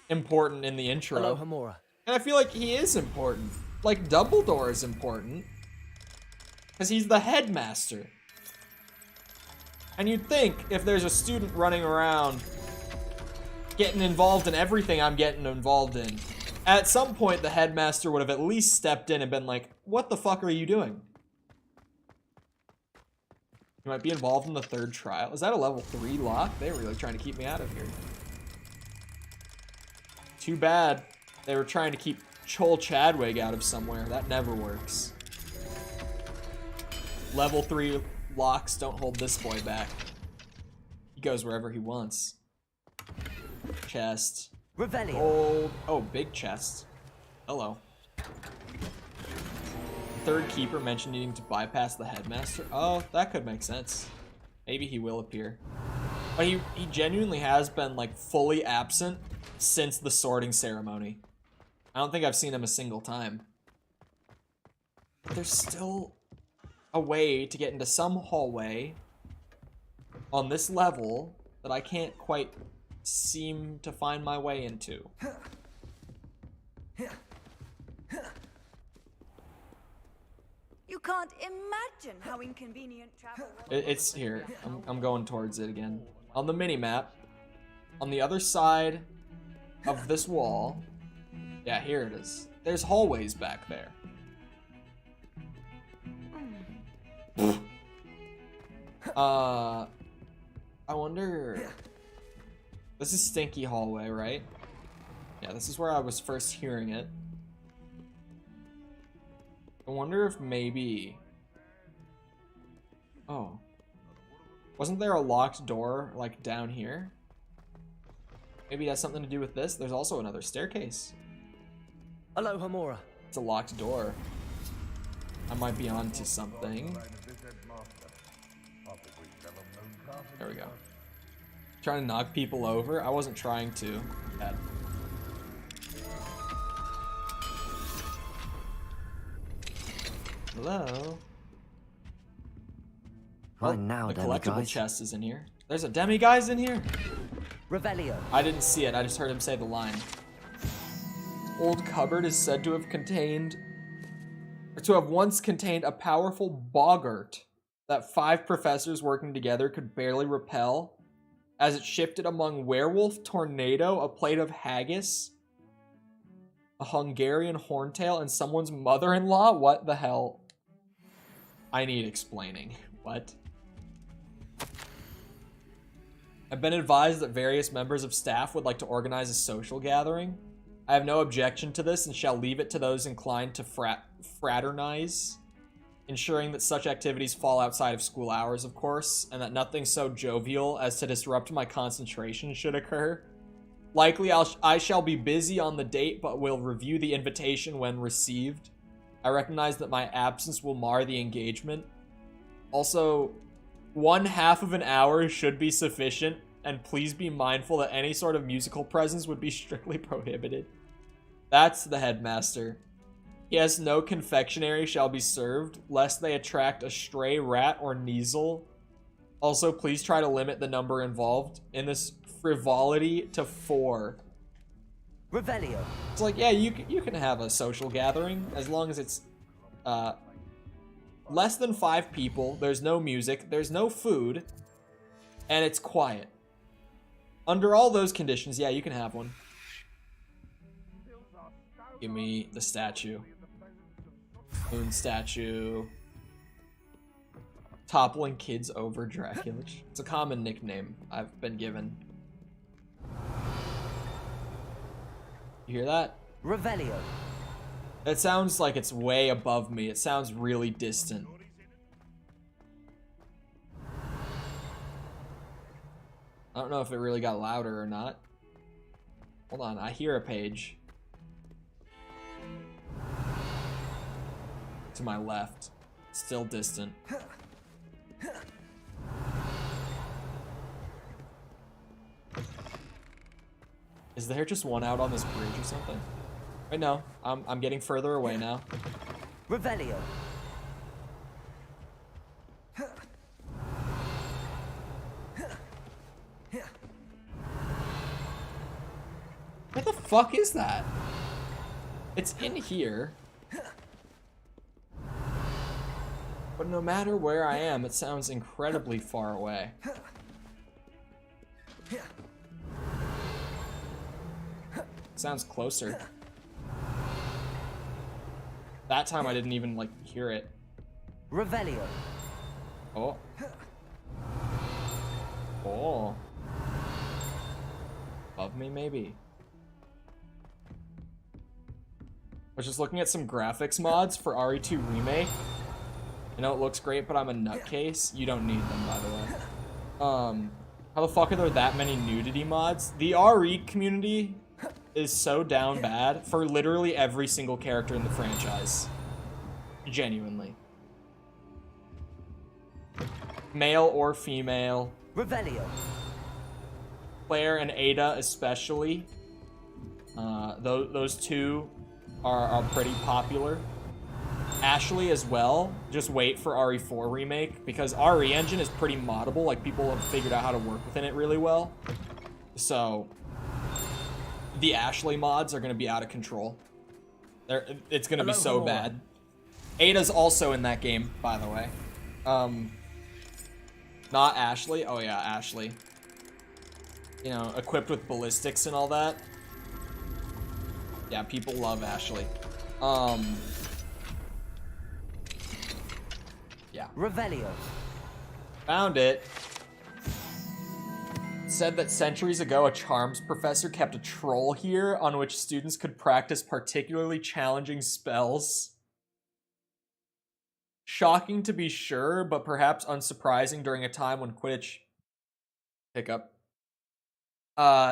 important in the intro. Hello, Homora. And I feel like he is important. Like, Dumbledore is important. Because he's the headmaster. And you'd think if there's a student running around getting involved in everything I'm getting involved in, at some point the headmaster would have at least stepped in and been like, what the fuck are you doing? You might be involved in the third trial. Is that a level 3 lock? They're really trying to keep me out of here. Too bad. They were trying to keep Chol Chadwig out of somewhere. That never works. Level 3 locks don't hold this boy back. He goes wherever he wants. Chest. Revelio. Gold. Oh, big chest. Hello. Third keeper mentioned needing to bypass the headmaster. Oh, that could make sense. Maybe he will appear. But he genuinely has been, like, fully absent since the sorting ceremony. I don't think I've seen him a single time. But there's still a way to get into some hallway on this level that I can't quite seem to find my way into. You can't imagine how inconvenient travel was. It's here. I'm going towards it again. On the mini-map, on the other side of this wall, yeah, here it is. There's hallways back there. I wonder... This is Stinky Hallway, right? Yeah, this is where I was first hearing it. I wonder if maybe... Oh. Wasn't there a locked door, like, down here? Maybe it has something to do with this? There's also another staircase. Hello, Homora. It's a locked door. I might be onto something. There we go. Trying to knock people over? I wasn't trying to. Bad. Hello? Mine now, the demi-guys. collectible chest is in here. There's a demi-guys in here? Revelio. I didn't see it, I just heard him say the line. Old cupboard is said to have once contained a powerful boggart that 5 professors working together could barely repel as it shifted among werewolf, tornado, a plate of haggis, a Hungarian horntail, and someone's mother-in-law? What the hell? I need explaining. What? I've been advised that various members of staff would like to organize a social gathering. I have no objection to this and shall leave it to those inclined to fraternize, ensuring that such activities fall outside of school hours, of course, and that nothing so jovial as to disrupt my concentration should occur. Likely I shall be busy on the date, but will review the invitation when received. I recognize that my absence will mar the engagement. Also, 1/2 of an hour should be sufficient, and please be mindful that any sort of musical presence would be strictly prohibited. That's the headmaster. Yes, no confectionery shall be served, lest they attract a stray rat or neasel. Also, please try to limit the number involved in this frivolity to 4. Revelio. It's like, yeah, you can have a social gathering as long as it's less than 5 people, there's no music, there's no food, and it's quiet. Under all those conditions, yeah, you can have one. Give me the statue. Moon statue. Toppling kids over Dracula. It's a common nickname I've been given. You hear that? Revelio. It sounds like it's way above me. It sounds really distant. I don't know if it really got louder or not. Hold on, I hear a page. To my left. Still distant. Is there just one out on this bridge or something? Wait, no. I'm getting further away now. Revelio. What the fuck is that? It's in here. But no matter where I am, it sounds incredibly far away. Sounds closer. That time I didn't even, like, hear it. Revelio. Oh. Oh. Above me, maybe. I was just looking at some graphics mods for RE2 Remake. I know it looks great, but I'm a nutcase. You don't need them, by the way. How the fuck are there that many nudity mods? The RE community is so down bad for literally every single character in the franchise. Genuinely. Male or female. Revelio. Claire and Ada especially. Those two are pretty popular. Ashley as well. Just wait for RE4 remake because RE engine is pretty moddable. Like, people have figured out how to work within it really well. So the Ashley mods are going to be out of control. It's going to be so bad. Ada's also in that game, by the way. Not Ashley. Oh yeah, Ashley. You know, equipped with ballistics and all that. Yeah, people love Ashley. Yeah. Revelio. Found it. Said that centuries ago, a charms professor kept a troll here on which students could practice particularly challenging spells. Shocking to be sure, but perhaps unsurprising during a time when Quidditch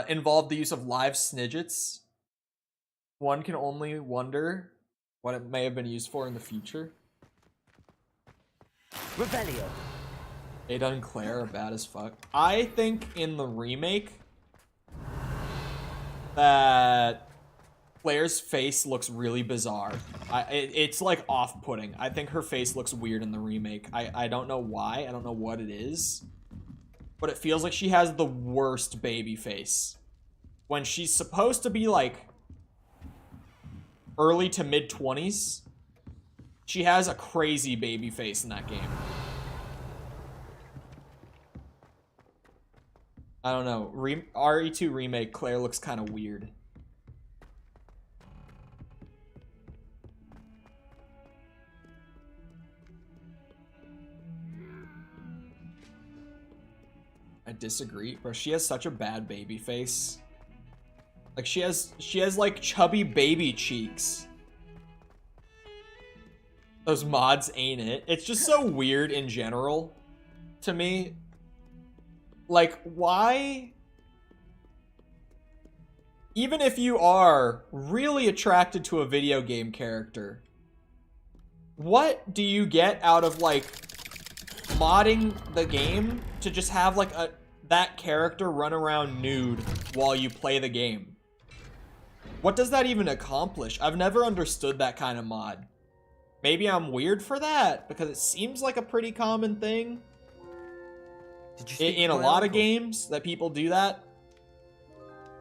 involved the use of live snidgets. One can only wonder what it may have been used for in the future. Revelio. Ada and Claire are bad as fuck. I think in the remake that Claire's face looks really bizarre. It's like off-putting. I think her face looks weird in the remake. I don't know why. I don't know what it is. But it feels like she has the worst baby face. When she's supposed to be like early to mid-20s, she has a crazy baby face in that game. I don't know. RE2 remake, Claire looks kind of weird. I disagree, bro. She has such a bad baby face. Like she has like chubby baby cheeks. Those mods ain't it. It's just so weird in general to me. Like, why? Even if you are really attracted to a video game character, what do you get out of like modding the game to just have like that character run around nude while you play the game? What does that even accomplish? I've never understood that kind of mod. Maybe I'm weird for that because it seems like a pretty common thing in a lot of games that people do that.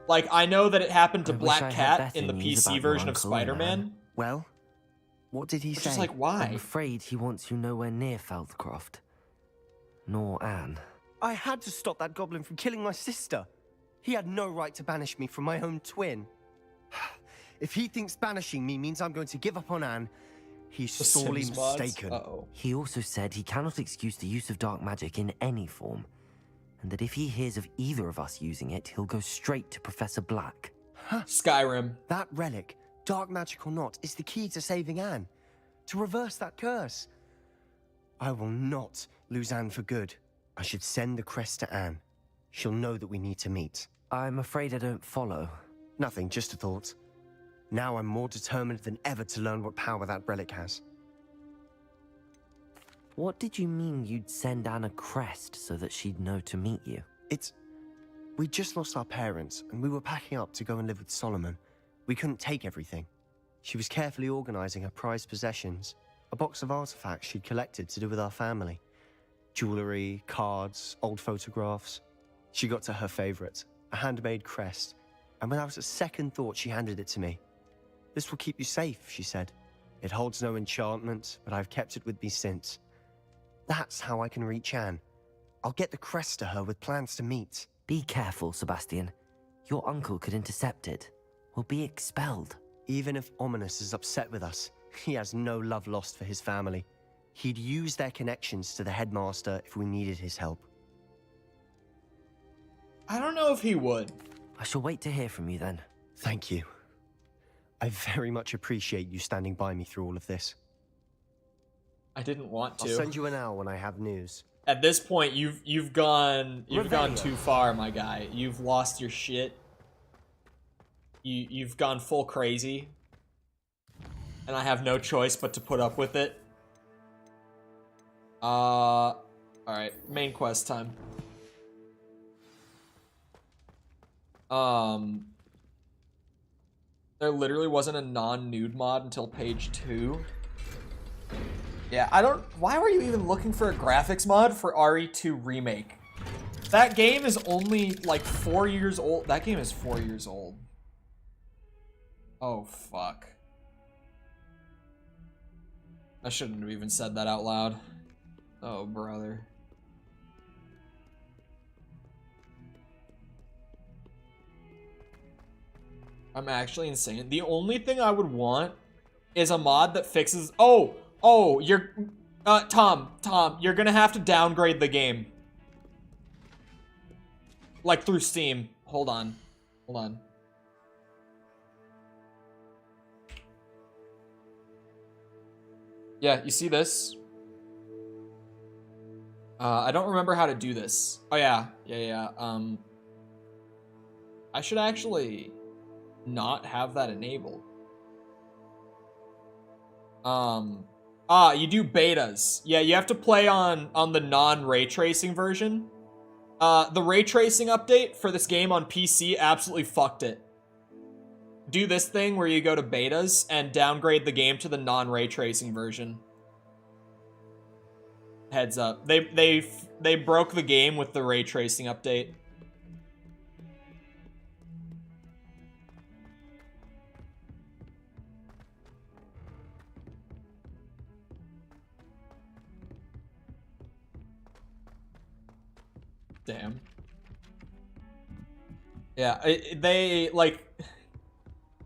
Like, I know that it happened to Black Cat in the PC version of Spider-Man. Well, what did he say? Just like, why? I'm afraid he wants you nowhere near Feldcroft. Nor Anne. I had to stop that goblin from killing my sister. He had no right to banish me from my own twin. If he thinks banishing me means I'm going to give up on Anne, he's sorely mistaken. He also said he cannot excuse the use of dark magic in any form, and that if he hears of either of us using it, he'll go straight to Professor Black. Huh. Skyrim. That relic, dark magic or not, is the key to saving Anne. To reverse that curse. I will not lose Anne for good. I should send the crest to Anne. She'll know that we need to meet. I'm afraid I don't follow. Nothing, just a thought. Now I'm more determined than ever to learn what power that relic has. What did you mean you'd send Anne a crest so that she'd know to meet you? We just lost our parents, and we were packing up to go and live with Solomon. We couldn't take everything. She was carefully organizing her prized possessions, a box of artifacts she'd collected to do with our family. Jewelry, cards, old photographs. She got to her favorite, a handmade crest, and without a second thought she handed it to me. This will keep you safe, she said. It holds no enchantment, but I've kept it with me since. That's how I can reach Anne. I'll get the crest to her with plans to meet. Be careful, Sebastian. Your uncle could intercept it. We'll be expelled. Even if Ominous is upset with us, he has no love lost for his family. He'd use their connections to the headmaster if we needed his help. I don't know if he would. I shall wait to hear from you then. Thank you. I very much appreciate you standing by me through all of this. I didn't want to. I'll send you an hour when I have news. At this point, you've gone too far, my guy. You've lost your shit. You've gone full crazy. And I have no choice but to put up with it. Alright, main quest time. There literally wasn't a non-nude mod until page 2. Yeah, why were you even looking for a graphics mod for RE2 Remake? That game is only like 4 years old. That game is 4 years old. Oh, fuck. I shouldn't have even said that out loud. Oh, brother. I'm actually insane. The only thing I would want is a mod that fixes... Oh, you're... Tom, you're gonna have to downgrade the game. Like, through Steam. Hold on. Yeah, you see this? I don't remember how to do this. Oh yeah. I should actually not have that enabled. You do betas. Yeah, you have to play on the non-ray tracing version. The ray tracing update for this game on PC absolutely fucked it. Do this thing where you go to betas and downgrade the game to the non-ray tracing version. Heads up. They broke the game with the ray tracing update. Damn. Yeah, they, like,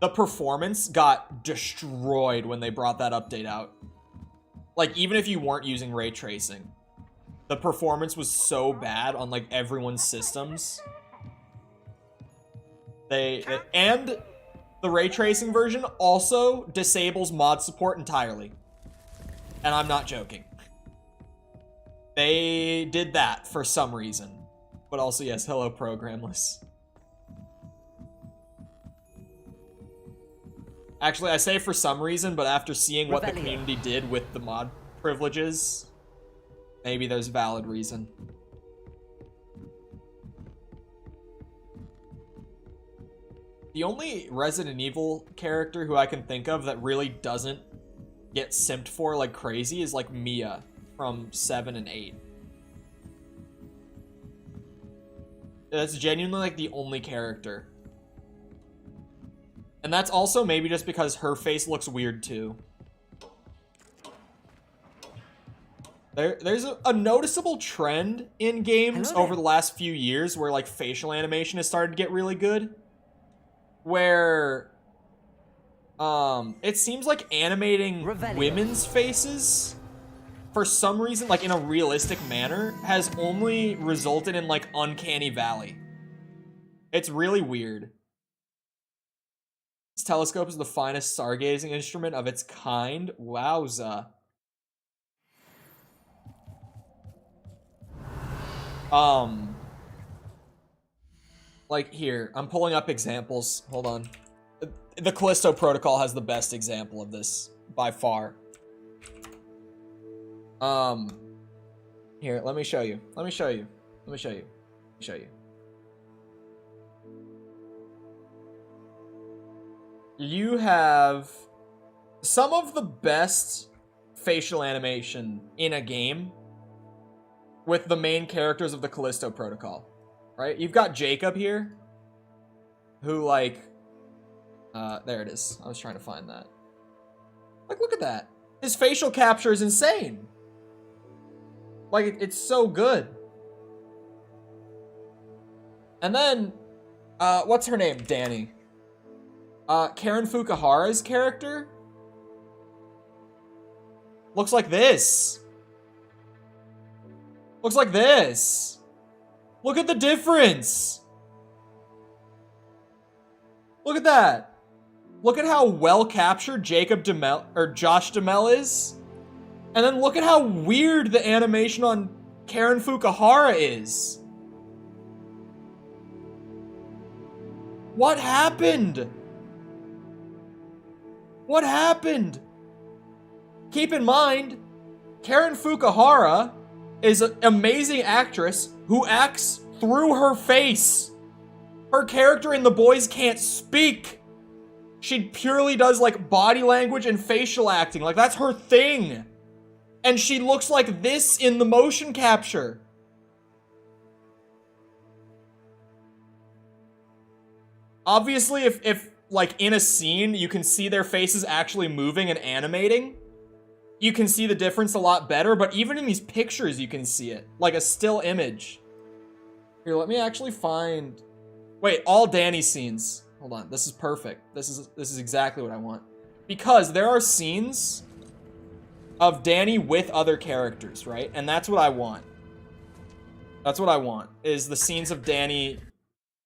the performance got destroyed when they brought that update out. Like, even if you weren't using ray tracing, the performance was so bad on, like, everyone's systems. And the ray tracing version also disables mod support entirely. And I'm not joking. They did that for some reason. But also, yes, hello, programless. Actually, I say for some reason, but after seeing what the community did with the mod privileges, maybe there's valid reason. The only Resident Evil character who I can think of that really doesn't get simped for like crazy is like Mia from 7 and 8. That's genuinely like the only character. And that's also maybe just because her face looks weird too. There's a noticeable trend in games over the last few years where like facial animation has started to get really good. Where it seems like animating women's faces for some reason, like in a realistic manner, has only resulted in like Uncanny Valley. It's really weird. This telescope is the finest stargazing instrument of its kind. Wowza. Like here, I'm pulling up examples. Hold on. The Callisto Protocol has the best example of this by far. Here, let me show you. Let me show you. Let me show you. Let me show you. You have some of the best facial animation in a game with the main characters of the Callisto Protocol, right? You've got Jacob here, who like, there it is. I was trying to find that. Like, look at that. His facial capture is insane. Like, it's so good. And then, what's her name? Danny. Karen Fukuhara's character looks like this. Looks like this. Look at the difference. Look at that. Look at how well captured Josh Duhamel is. And then look at how weird the animation on Karen Fukuhara is. What happened? What happened? Keep in mind, Karen Fukuhara is an amazing actress who acts through her face. Her character in The Boys can't speak. She purely does like body language and facial acting. Like that's her thing. And she looks like this in the motion capture. Obviously, if like in a scene, you can see their faces actually moving and animating, you can see the difference a lot better, but even in these pictures, you can see it. Like a still image. Here, let me actually find... Wait, all Danny scenes. Hold on, this is perfect. This is exactly what I want. Because there are scenes of Danny with other characters, right? And that's what I want. That's what I want, is the scenes of Danny...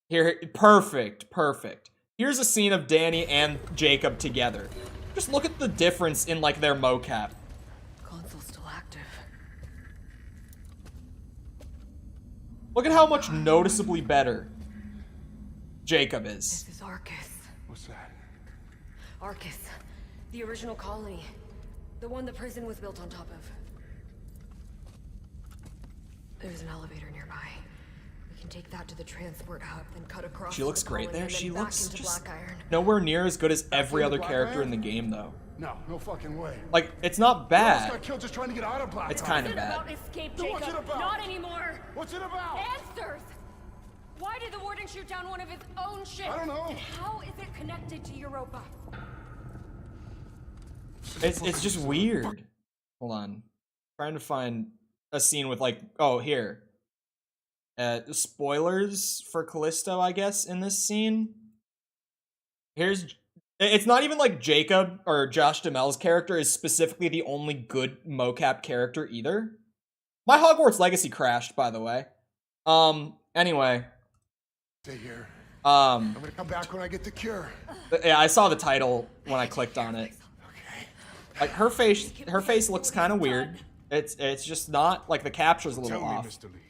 Here, perfect, perfect. Here's a scene of Danny and Jacob together. Just look at the difference in, like, their mocap. Console's still active. Look at how much noticeably better Jacob is. This is Arcus. What's that? Arcus. The original colony. The one the prison was built on top of. There's an elevator nearby. We can take that to the transport hub, then cut across. She looks the great colony there. and then She back looks into just Blackiron. nowhere near as good as every other Black character Iron? in the game, though. No, no fucking way. Like, it's not Who else bad. got killed just trying to get out of Black It's Iron? kind of bad. About escape, Then what's Jacob. it about? Not anymore. What's it about? Answers. Why did the warden shoot down one of his own ships? I don't know. And how is it connected to Europa? It's just weird. Hold on. Trying to find a scene with, like, oh, here. Spoilers for Callisto, I guess, in this scene. It's not even like Jacob or Josh Duhamel's character is specifically the only good mocap character either. My Hogwarts Legacy crashed, by the way. Anyway. Stay here. I'm gonna come back when I get the cure. Yeah, I saw the title when I clicked on it. Like her face looks kind of weird. It's just not like the capture's a little off. Mr. Lee.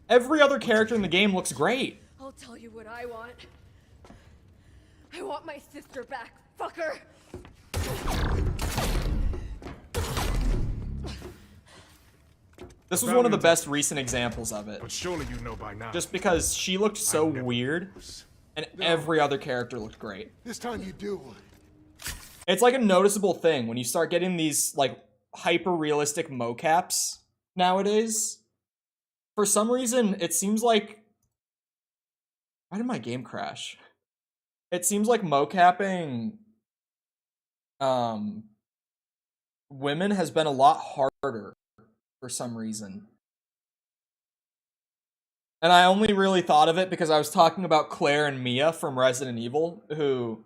Every other character in the game looks great. I'll tell you what I want. I want my sister back, fucker. This was one of the best recent examples of it. But surely you know by now. Just because she looked so weird, and every other character looked great. This time you do. It's like a noticeable thing when you start getting these like hyper-realistic mocaps nowadays. For some reason, it seems like... Why did my game crash? It seems like mocapping women has been a lot harder for some reason. And I only really thought of it because I was talking about Claire and Mia from Resident Evil, who...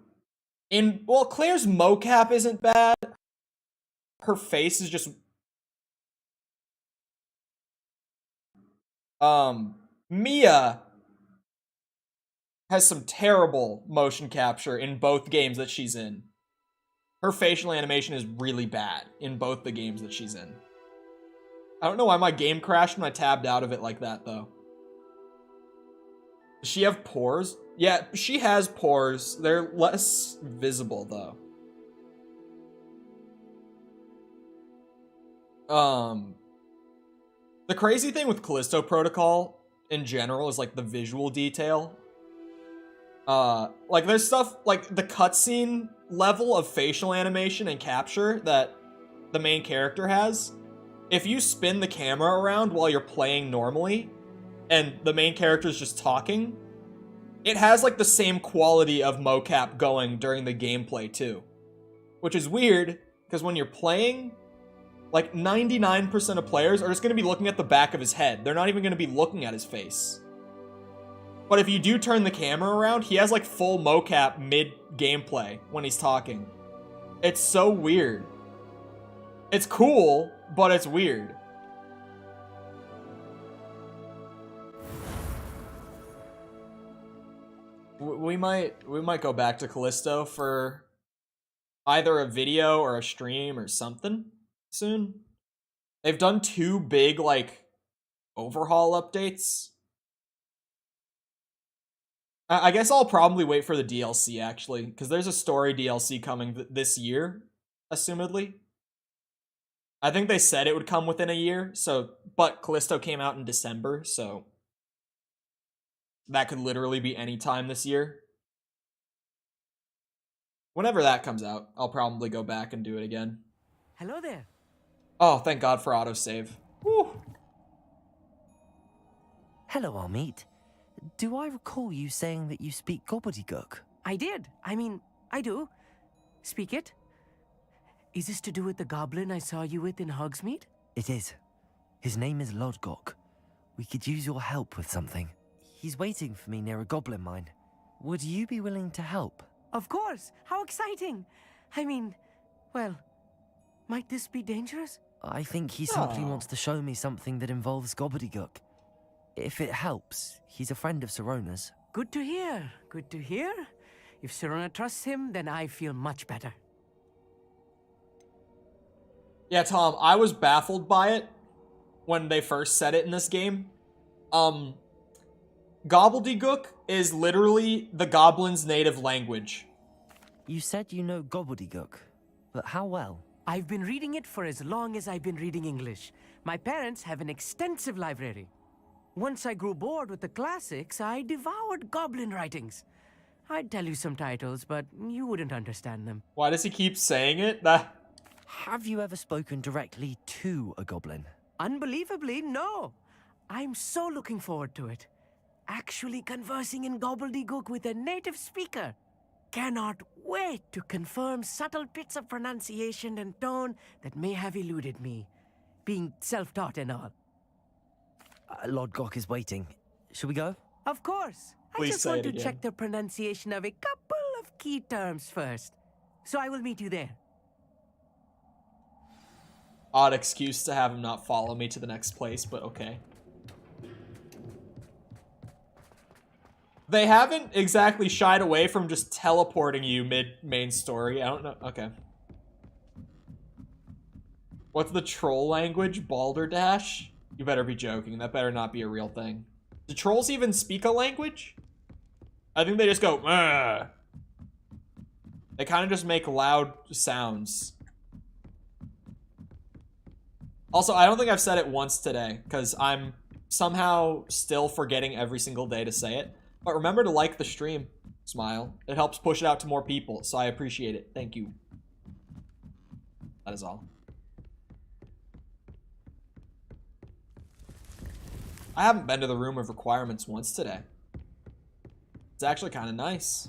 Well, Claire's mocap isn't bad. Her face is just... Mia has some terrible motion capture in both games that she's in. Her facial animation is really bad in both the games that she's in. I don't know why my game crashed when I tabbed out of it like that, though. Does she have pores? Yeah, she has pores. They're less visible, though. The crazy thing with Callisto Protocol in general is like the visual detail. Like there's stuff like the cutscene level of facial animation and capture that the main character has. If you spin the camera around while you're playing normally and the main character is just talking, it has like the same quality of mocap going during the gameplay too. Which is weird because when you're playing, like 99% of players are just going to be looking at the back of his head. They're not even going to be looking at his face. But if you do turn the camera around, he has like full mocap mid-gameplay when he's talking. It's so weird. It's cool, but it's weird. We might go back to Callisto for either a video or a stream or something soon. They've done 2 big like overhaul updates. I guess I'll probably wait for the DLC actually, because there's a story DLC coming this year, assumedly. I think they said it would come within a year, but Callisto came out in December, so that could literally be any time this year. Whenever that comes out, I'll probably go back and do it again. Hello there. Oh, thank God for autosave. Woo. Hello, Amit. Do I recall you saying that you speak gobbledygook? I did. I mean, I do. Speak it. Is this to do with the goblin I saw you with in Hogsmeade? It is. His name is Lodgok. We could use your help with something. He's waiting for me near a goblin mine. Would you be willing to help? Of course. How exciting. I mean, well, might this be dangerous? I think he simply wants to show me something that involves gobbledygook. If it helps, he's a friend of Sirona's. Good to hear. Good to hear. If Sirona trusts him, then I feel much better. Yeah, Tom, I was baffled by it when they first said it in this game. Gobbledygook is literally the goblin's native language. You said you know gobbledygook, but how well? I've been reading it for as long as I've been reading English. My parents have an extensive library. Once I grew bored with the classics, I devoured goblin writings. I'd tell you some titles, but you wouldn't understand them. Why does he keep saying it? Have you ever spoken directly to a goblin? Unbelievably, no. I'm so looking forward to it. Actually conversing in gobbledygook with a native speaker. Cannot wait to confirm subtle bits of pronunciation and tone that may have eluded me, being self-taught and all. Lord Gok is waiting. Should we go? Of course. Please I just say want it to again. check the pronunciation of a couple of key terms first. So I will meet you there. Odd excuse to have him not follow me to the next place, but okay. They haven't exactly shied away from just teleporting you mid-main story. I don't know. Okay. What's the troll language? Balderdash? You better be joking. That better not be a real thing. Do trolls even speak a language? I think they just go, "Ugh." They kind of just make loud sounds. Also, I don't think I've said it once today, because I'm somehow still forgetting every single day to say it. But remember to like the stream, Smile. It helps push it out to more people, so I appreciate it. Thank you. That is all. I haven't been to the room of requirements once today. It's actually kind of nice.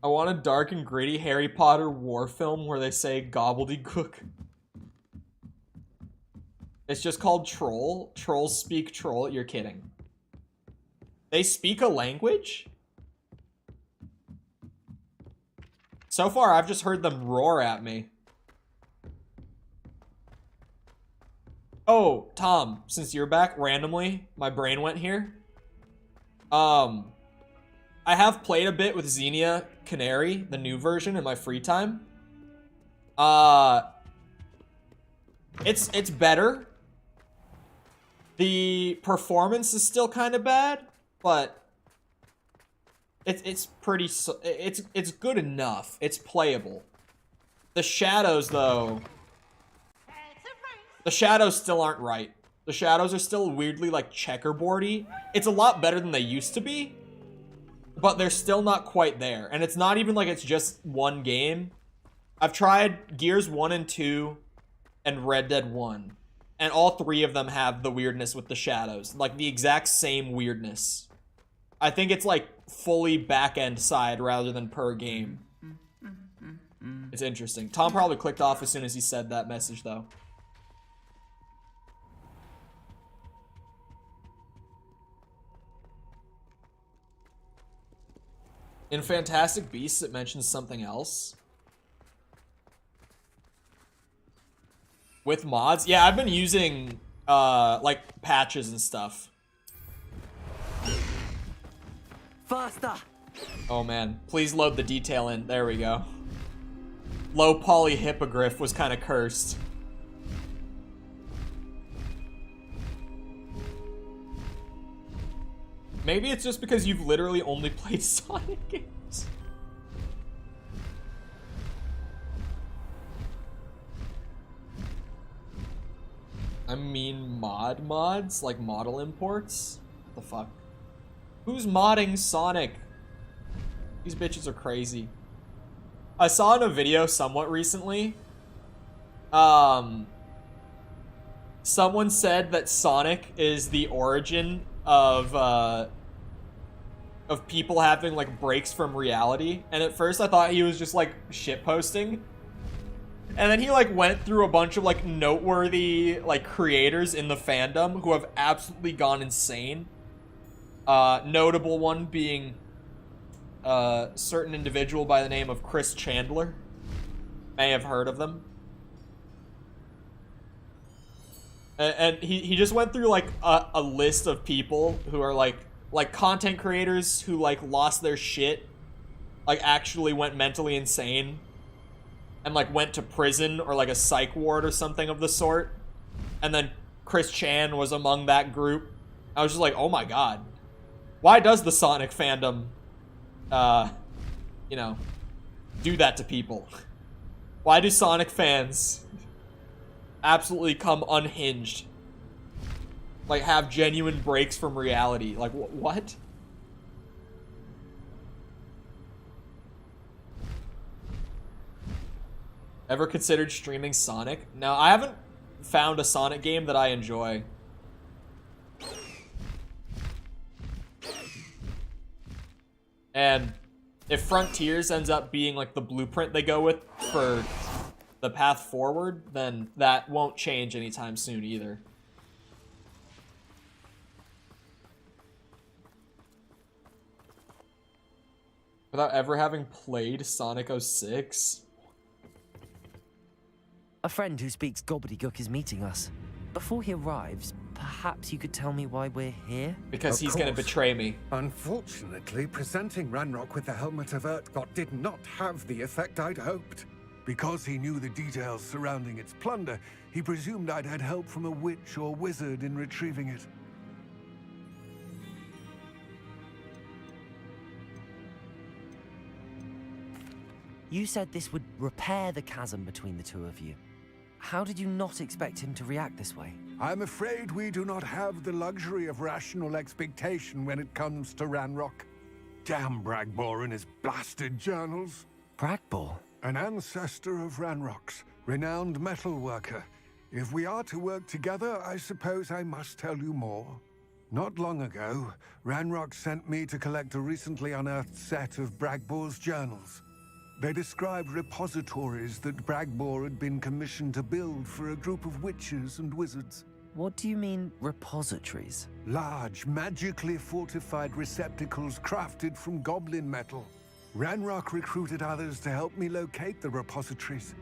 I want a dark and gritty Harry Potter war film where they say gobbledygook. It's just called Troll. Trolls speak troll. You're kidding. They speak a language? So far, I've just heard them roar at me. Oh, Tom, since you're back randomly, my brain went here. I have played a bit with Xenia Canary, the new version, in my free time. It's better. The performance is still kind of bad, but it's pretty, it's good enough. It's playable. The shadows, though, the shadows still aren't right. The shadows are still weirdly like checkerboardy. It's a lot better than they used to be, but they're still not quite there. And it's not even like it's just one game. I've tried Gears 1 and 2 and Red Dead 1. And all three of them have the weirdness with the shadows. Like, the exact same weirdness. I think it's, like, fully back-end side rather than per game. It's interesting. Tom probably clicked off as soon as he said that message, though. In Fantastic Beasts, it mentions something else. With mods? Yeah, I've been using, like, patches and stuff. Faster! Oh, man. Please load the detail in. There we go. Low poly hippogriff was kind of cursed. Maybe it's just because you've literally only played Sonic games. I mean mods? Like model imports? What the fuck? Who's modding Sonic? These bitches are crazy. I saw in a video somewhat recently, someone said that Sonic is the origin of people having like breaks from reality, and at first I thought he was just like shitposting. And then he like went through a bunch of like noteworthy like creators in the fandom who have absolutely gone insane. Notable one being a certain individual by the name of Chris Chandler. May have heard of them. And he just went through like a list of people who are like content creators who like lost their shit, like actually went mentally insane, and like went to prison or like a psych ward or something of the sort. And then Chris Chan was among that group. I was just like, oh my god. Why does the Sonic fandom, you know, do that to people? Why do Sonic fans absolutely come unhinged? Like, have genuine breaks from reality? Like, what? Ever considered streaming Sonic? No, I haven't found a Sonic game that I enjoy. And if Frontiers ends up being like the blueprint they go with for the path forward, then that won't change anytime soon either. Without ever having played Sonic 06? A friend who speaks gobbledygook is meeting us. Before he arrives, perhaps you could tell me why we're here? Because he's gonna betray me. Unfortunately, presenting Ranrock with the Helmet of Urtkot did not have the effect I'd hoped. Because he knew the details surrounding its plunder, he presumed I'd had help from a witch or wizard in retrieving it. You said this would repair the chasm between the two of you. How did you not expect him to react this way? I'm afraid we do not have the luxury of rational expectation when it comes to Ranrock. Damn Bragbor and his blasted journals. Bragbor? An ancestor of Ranrock's, renowned metal worker. If we are to work together, I suppose I must tell you more. Not long ago, Ranrock sent me to collect a recently unearthed set of Bragbor's journals. They described repositories that Bragbor had been commissioned to build for a group of witches and wizards. What do you mean, repositories? Large, magically fortified receptacles crafted from goblin metal. Ranrock recruited others to help me locate the repositories.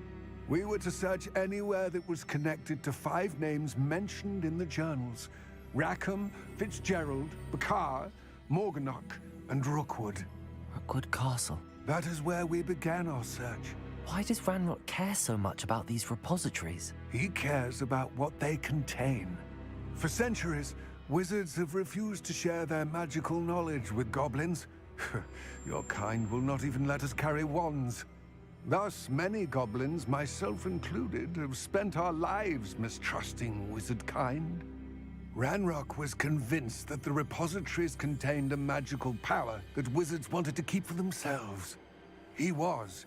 We were to search anywhere that was connected to 5 names mentioned in the journals: Rackham, Fitzgerald, Bakar, Morganach, and Rookwood. Rookwood Castle. That is where we began our search. Why does Ranrock care so much about these repositories? He cares about what they contain. For centuries, wizards have refused to share their magical knowledge with goblins. Your kind will not even let us carry wands. Thus, many goblins, myself included, have spent our lives mistrusting wizard kind. Ranrock was convinced that the repositories contained a magical power that wizards wanted to keep for themselves. He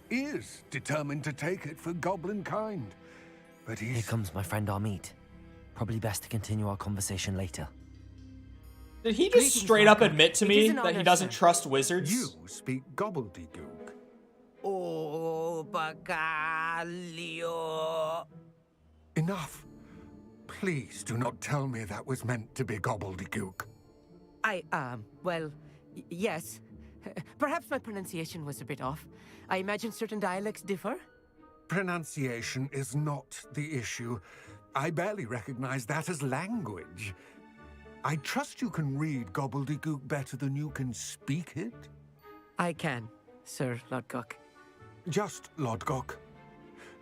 is determined to take it for goblin kind. But Here comes my friend Amit. Probably best to continue our conversation later. Did he just straight up admit to me that he doesn't trust wizards? You speak gobbledygook. Oh, Bacalio. Enough. Please do not tell me that was meant to be gobbledygook. Well, yes. Perhaps my pronunciation was a bit off. I imagine certain dialects differ? Pronunciation is not the issue. I barely recognize that as language. I trust you can read gobbledygook better than you can speak it? I can, Sir Lodgok. Just Lodgok.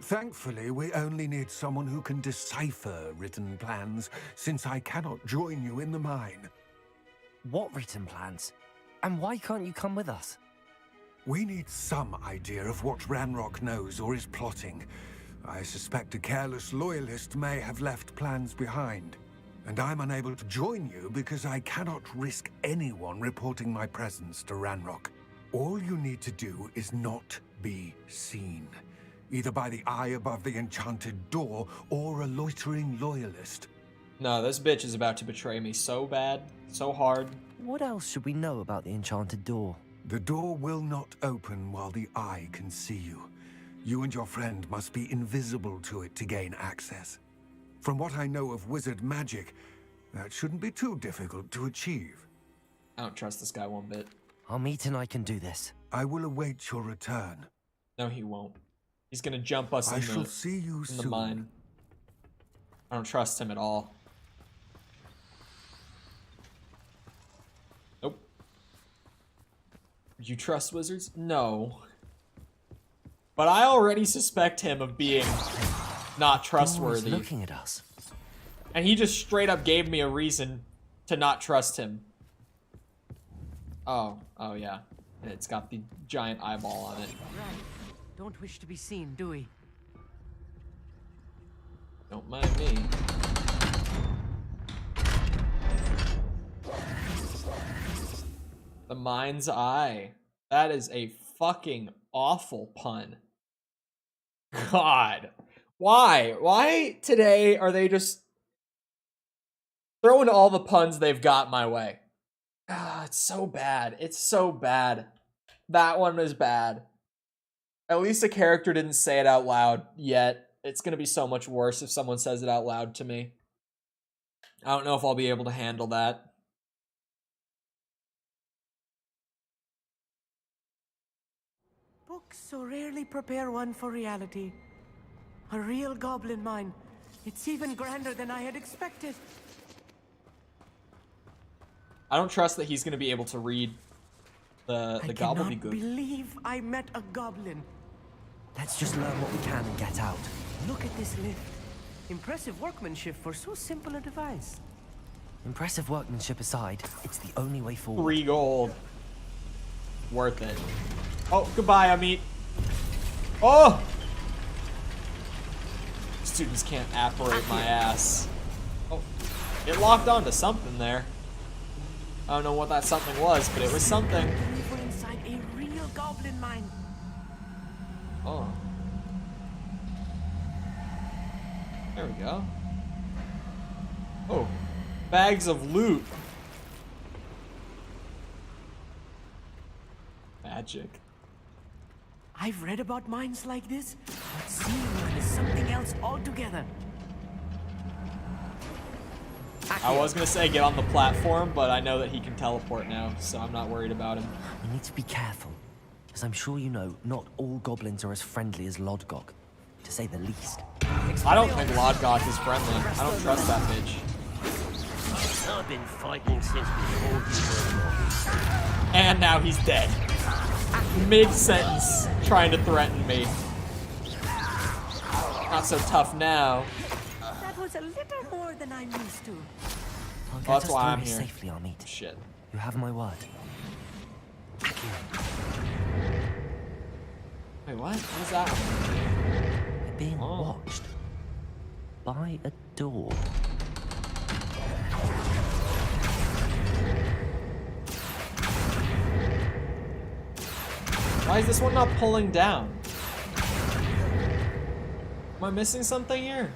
Thankfully, we only need someone who can decipher written plans, since I cannot join you in the mine. What written plans? And why can't you come with us? We need some idea of what Ranrock knows or is plotting. I suspect a careless loyalist may have left plans behind. And I'm unable to join you because I cannot risk anyone reporting my presence to Ranrock. All you need to do is not be seen. Either by the eye above the enchanted door, or a loitering loyalist. No, this bitch is about to betray me so bad, so hard. What else should we know about the enchanted door? The door will not open while the eye can see you. You and your friend must be invisible to it to gain access. From what I know of wizard magic, that shouldn't be too difficult to achieve. I don't trust this guy one bit. Amit and I can do this. I will await your return. No, he won't. He's gonna jump us in the mine. I don't trust him at all. Nope. You trust wizards? No. But I already suspect him of being not trustworthy. He's looking at us. And he just straight up gave me a reason to not trust him. Oh, yeah. It's got the giant eyeball on it. Right. Don't wish to be seen, do we? Don't mind me. The mind's eye. That is a fucking awful pun. God. Why? Why today are they just throwing all the puns they've got my way? Ah, it's so bad. It's so bad. That one is bad. At least the character didn't say it out loud yet. It's gonna be so much worse if someone says it out loud to me. I don't know if I'll be able to handle that. Books so rarely prepare one for reality. A real goblin mine. It's even grander than I had expected. I don't trust that he's gonna be able to read the I gobbledygook. cannot believe I met a goblin. Let's just learn what we can and get out. Look at this lift. Impressive workmanship for so simple a device. Impressive workmanship aside, it's the only way forward. 3 gold. Worth it. Oh, goodbye, Amit. Oh! Students can't apparate my ass. Oh, it locked onto something there. I don't know what that something was, but it was something. We're inside a real goblin mine. Oh. There we go. Oh. Bags of loot. Magic. I've read about mines like this, but seeing one is something else altogether. I was gonna say get on the platform, but I know that he can teleport now, so I'm not worried about him. We need to be careful. As I'm sure you know, not all goblins are as friendly as Lodgok, to say the least. I don't think Lodgok is friendly. I don't trust that bitch. I've been fighting since before you were born. And now he's dead. Mid-sentence, trying to threaten me. Not so tough now. That was a little more than I'm used to. I'll get That's us why through I'm this here. safely, Amit. Shit. You have my word. Wait, what? What is that? We're being watched by a door. Why is this one not pulling down? Am I missing something here?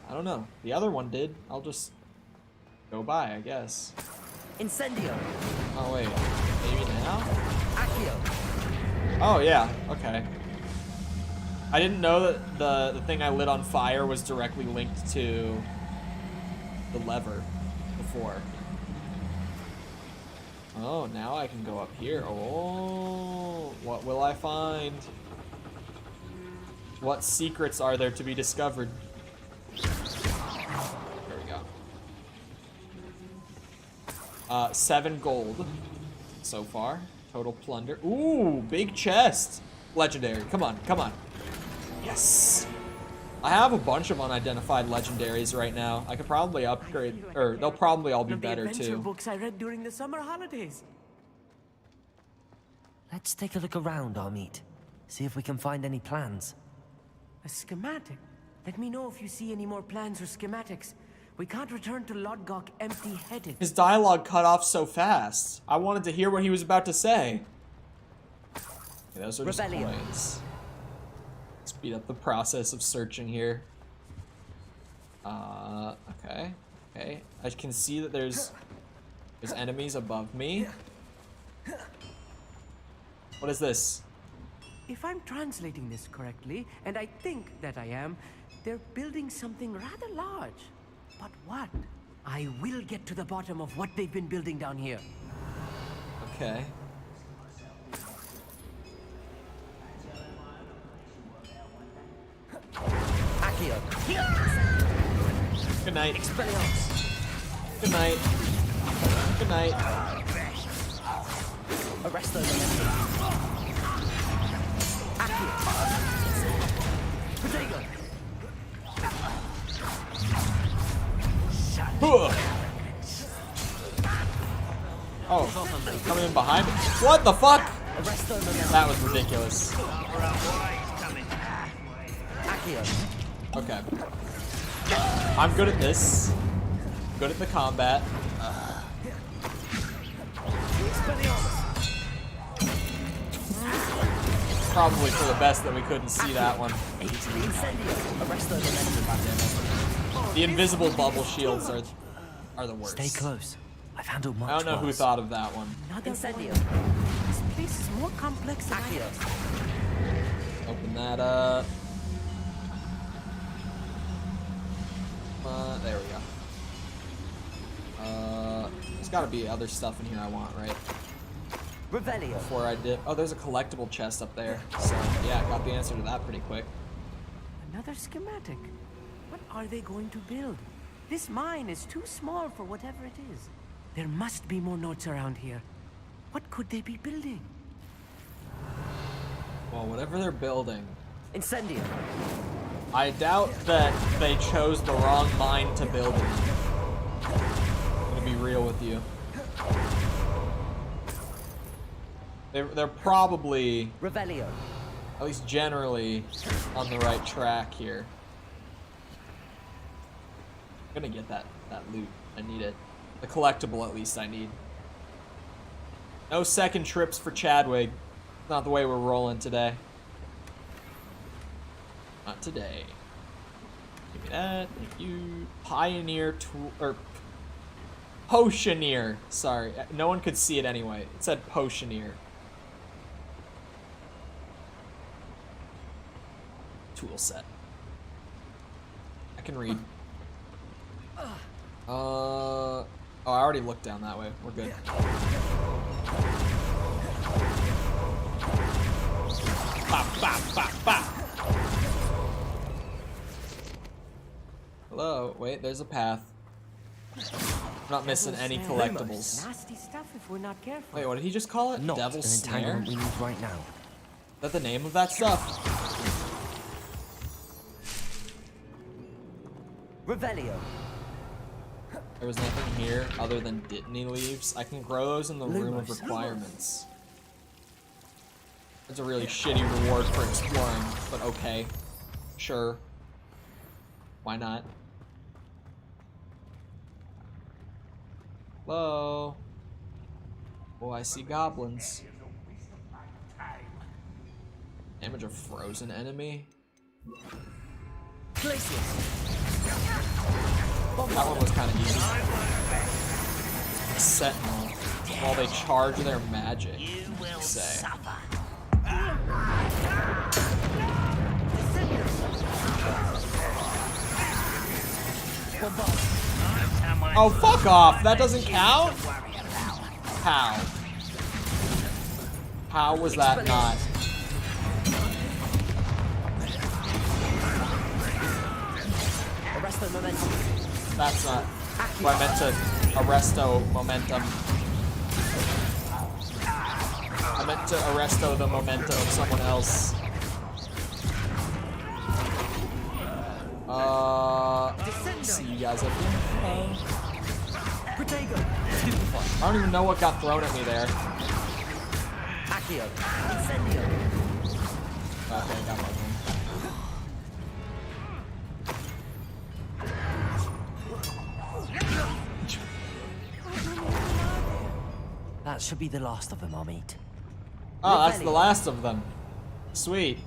I don't know. The other one did. I'll just go by, I guess. Incendio. Oh wait, maybe now? Accio. Oh yeah, okay. I didn't know that the thing I lit on fire was directly linked to the lever before. Oh, now I can go up here. Oh, what will I find? What secrets are there to be discovered? There we go. 7 gold so far. Total plunder. Ooh, big chest. Legendary. Come on, come on. Yes. I have a bunch of unidentified legendaries right now. I could probably upgrade, or they'll probably all be better The adventure too. books I read during the summer holidays. Let's take a look around, Amit. See if we can find any plans. A schematic. Let me know if you see any more plans or schematics. We can't return to Lodgok empty-headed. His dialogue cut off so fast. I wanted to hear what he was about to say. Okay, those are just Rebellion. coins. Speed up the process of searching here. Okay. Okay. I can see that there's enemies above me. What is this? If I'm translating this correctly, and I think that I am, they're building something rather large. But what? I will get to the bottom of what they've been building down here. Okay. Accio. Good night. Expelliarmus. Good night. Good night. Arrest those enemies. Accio. Protego. Shut Oh, coming in behind me. What the fuck? That was ridiculous. Okay. I'm good at this. Good at the combat. Probably for the best that we couldn't see that one. The invisible bubble shields are the worst. Stay close. I've handled much I don't know who worse. thought of that one. Incendio. This place is more complex than I Open that up. There we go. There's gotta be other stuff in here I want, right? Revelio. Before I did. Oh, there's a collectible chest up there. So, yeah, got the answer to that pretty quick. Another schematic. What are they going to build? This mine is too small for whatever it is. There must be more notes around here. What could they be building? Well, whatever they're building. Incendio. I doubt that they chose the wrong mine to build in. I'm gonna be real with you. They're probably, Revelio. at least generally, on the right track here. I'm gonna get that loot. I need it. The collectible, at least, I need. No second trips for Chadwick. Not the way we're rolling today. Not today. Give me that. Thank you. Pioneer tool, or Potioneer. Sorry, no one could see it anyway. It said Potioneer. Tool set. I can read. Oh, I already looked down that way. We're good. Bop, bop, bop, bop. Hello. Wait, there's a path. I'm not missing any collectibles. Nasty stuff if we're not careful. Wait, what did he just call it? Not Devil's an Snare? entanglement we need right now. Is that the name of that stuff? Revelio. There was nothing here other than Dittany leaves. I can grow those in the room of requirements. It's a really shitty reward for exploring, but okay. Sure. Why not? Hello? Oh, I see goblins. Damage a frozen enemy? That one was kind of easy. Sentinel. While they charge their magic, you say. Oh, fuck off! That doesn't count? How? How was that not? That's not. Well, I meant to arresto momentum. I meant to arresto the momentum of someone else. See you guys up here. I don't even know what got thrown at me there. Okay, I got my one. That should be the last of them I'll meet. Oh, that's the last of them. Sweet.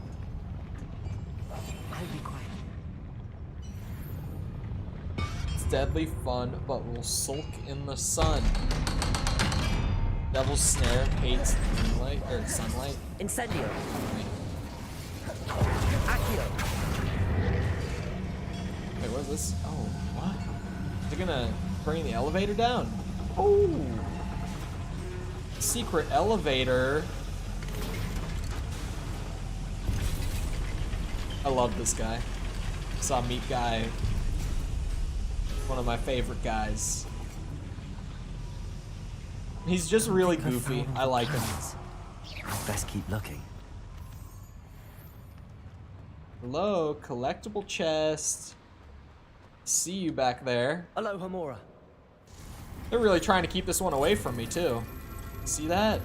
I'll be quiet. It's deadly fun, but will sulk in the sun. Devil's Snare hates moonlight or sunlight. Incendio. Wait, what is this? Oh, what? They're gonna bring the elevator down. Oh. Secret elevator. I love this guy. Saw Meat Guy. One of my favorite guys. He's just really goofy. I like him. Best keep looking. Hello, collectible chest. See you back there. Hello, Homura. They're really trying to keep this one away from me, too. See that?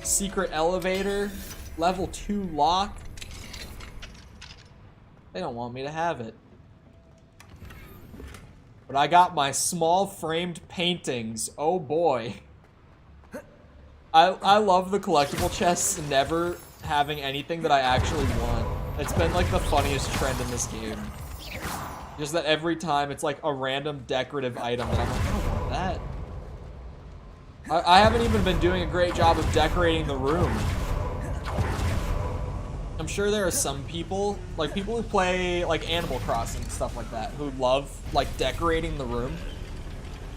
Secret elevator. Level 2 lock. They don't want me to have it. But I got my small framed paintings. Oh boy. I love the collectible chests never having anything that I actually want. It's been like the funniest trend in this game. Just that every time it's like a random decorative item that I'm like, I don't want that. I haven't even been doing a great job of decorating the room. I'm sure there are some people, like people who play like Animal Crossing, stuff like that, who love like decorating the room.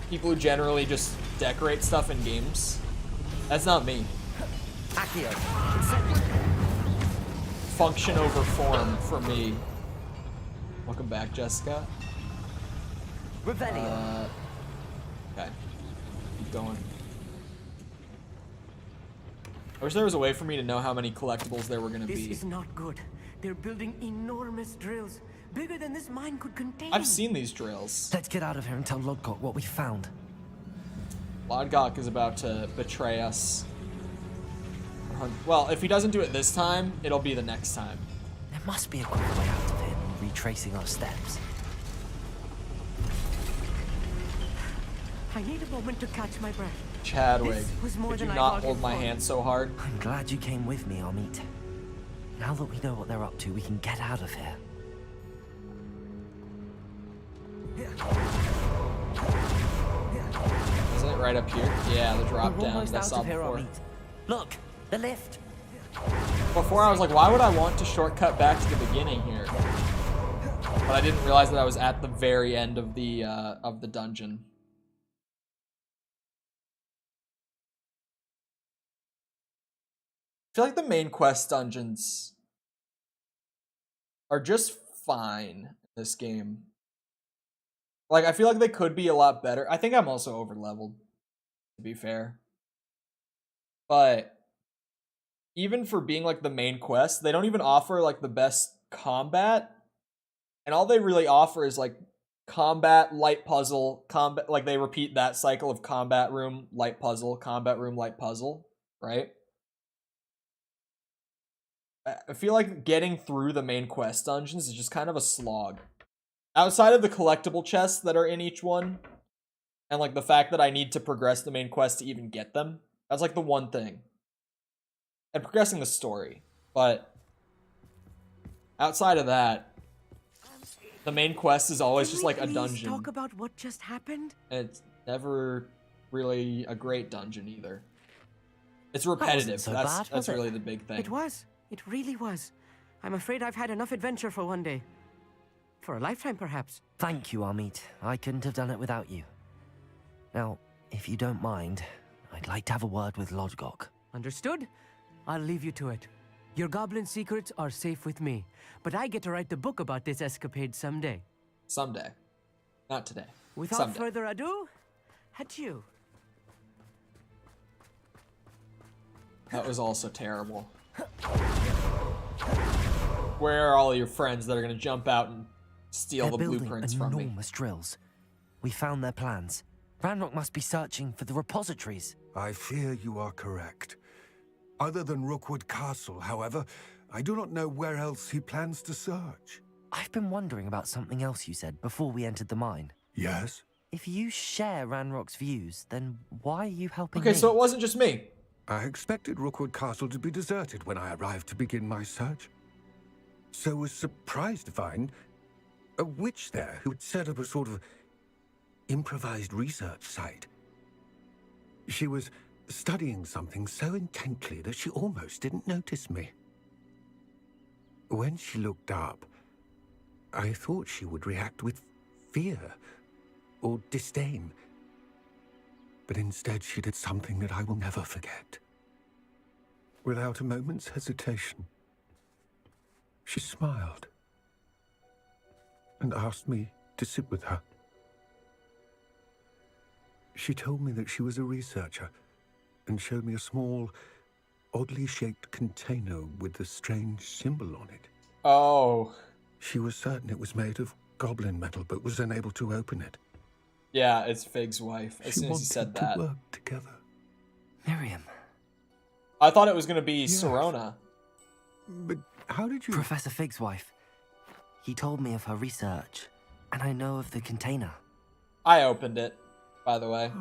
People who generally just decorate stuff in games. That's not me. Function over form for me. Welcome back, Jessica. Okay. Keep going. I wish there was a way for me to know how many collectibles there were going to be. This is not good. They're building enormous drills, bigger than this mine could contain. I've seen these drills. Let's get out of here and tell Lodgok what we found. Lodgok is about to betray us. Well, if he doesn't do it this time, it'll be the next time. There must be a quick way out of here, retracing our steps. I need a moment to catch my breath. Chadwick, could you not hold my hand so hard? I'm glad you came with me, Amit. Now that we know what they're up to, we can get out of here. Isn't it right up here? Yeah, the drop down that I saw before. Look, the lift. Before I was like, why would I want to shortcut back to the beginning here? But I didn't realize that I was at the very end of the dungeon. I feel like the main quest dungeons are just fine in this game. Like, I feel like they could be a lot better. I think I'm also over-leveled, to be fair. But even for being like the main quest, they don't even offer like the best combat. And all they really offer is like combat, light puzzle, combat, like they repeat that cycle of combat room, light puzzle, combat room, light puzzle, right? I feel like getting through the main quest dungeons is just kind of a slog. Outside of the collectible chests that are in each one, and like the fact that I need to progress the main quest to even get them, that's like the one thing. And progressing the story. But outside of that, the main quest is always just like a dungeon. Talk about what just happened? And it's never really a great dungeon either. It's repetitive. That's really the big thing. It was. It really was. I'm afraid I've had enough adventure for one day. For a lifetime, perhaps. Thank you, Amit. I couldn't have done it without you. Now, if you don't mind, I'd like to have a word with Lodgok. Understood? I'll leave you to it. Your goblin secrets are safe with me, but I get to write the book about this escapade someday. Someday. Not today. Without further ado, adieu. That was also terrible. Where are all your friends that are going to jump out and steal the blueprints from me? Enormous drills. We found their plans. Ranrock must be searching for the repositories. I fear you are correct. Other than Rookwood Castle, however, I do not know where else he plans to search. I've been wondering about something else you said before we entered the mine. Yes? If you share Ranrock's views, then why are you helping me? Okay, so it wasn't just me. I expected Rookwood Castle to be deserted when I arrived to begin my search. So was surprised to find a witch there who had set up a sort of improvised research site. She was studying something so intently that she almost didn't notice me. When she looked up, I thought she would react with fear or disdain. But instead she did something that I will never forget. Without a moment's hesitation, she smiled and asked me to sit with her. She told me that she was a researcher and showed me a small, oddly shaped container with a strange symbol on it. Oh. She was certain it was made of goblin metal, but was unable to open it. Yeah, it's Fig's wife. As She soon as he said wanted that. to work together. Miriam. I thought it was going to be Serona. But how did you... Professor Fig's wife. He told me of her research, and I know of the container. I opened it, by the way.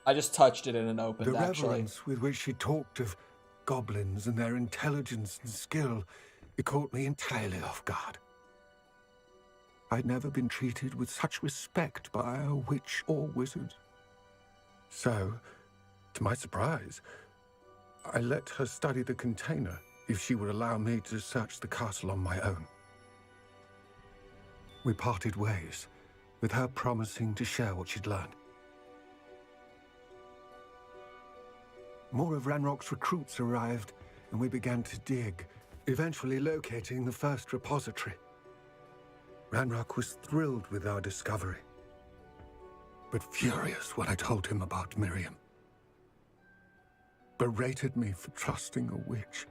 I just touched it and it opened, The actually. reverence with which she talked of goblins and their intelligence and skill, it caught me entirely off guard. I'd never been treated with such respect by a witch or wizard. So, to my surprise, I let her study the container if she would allow me to search the castle on my own. We parted ways, with her promising to share what she'd learned. More of Ranrock's recruits arrived, and we began to dig, eventually locating the first repository. Ranrock was thrilled with our discovery, but furious when I told him about Miriam. Berated me for trusting a witch,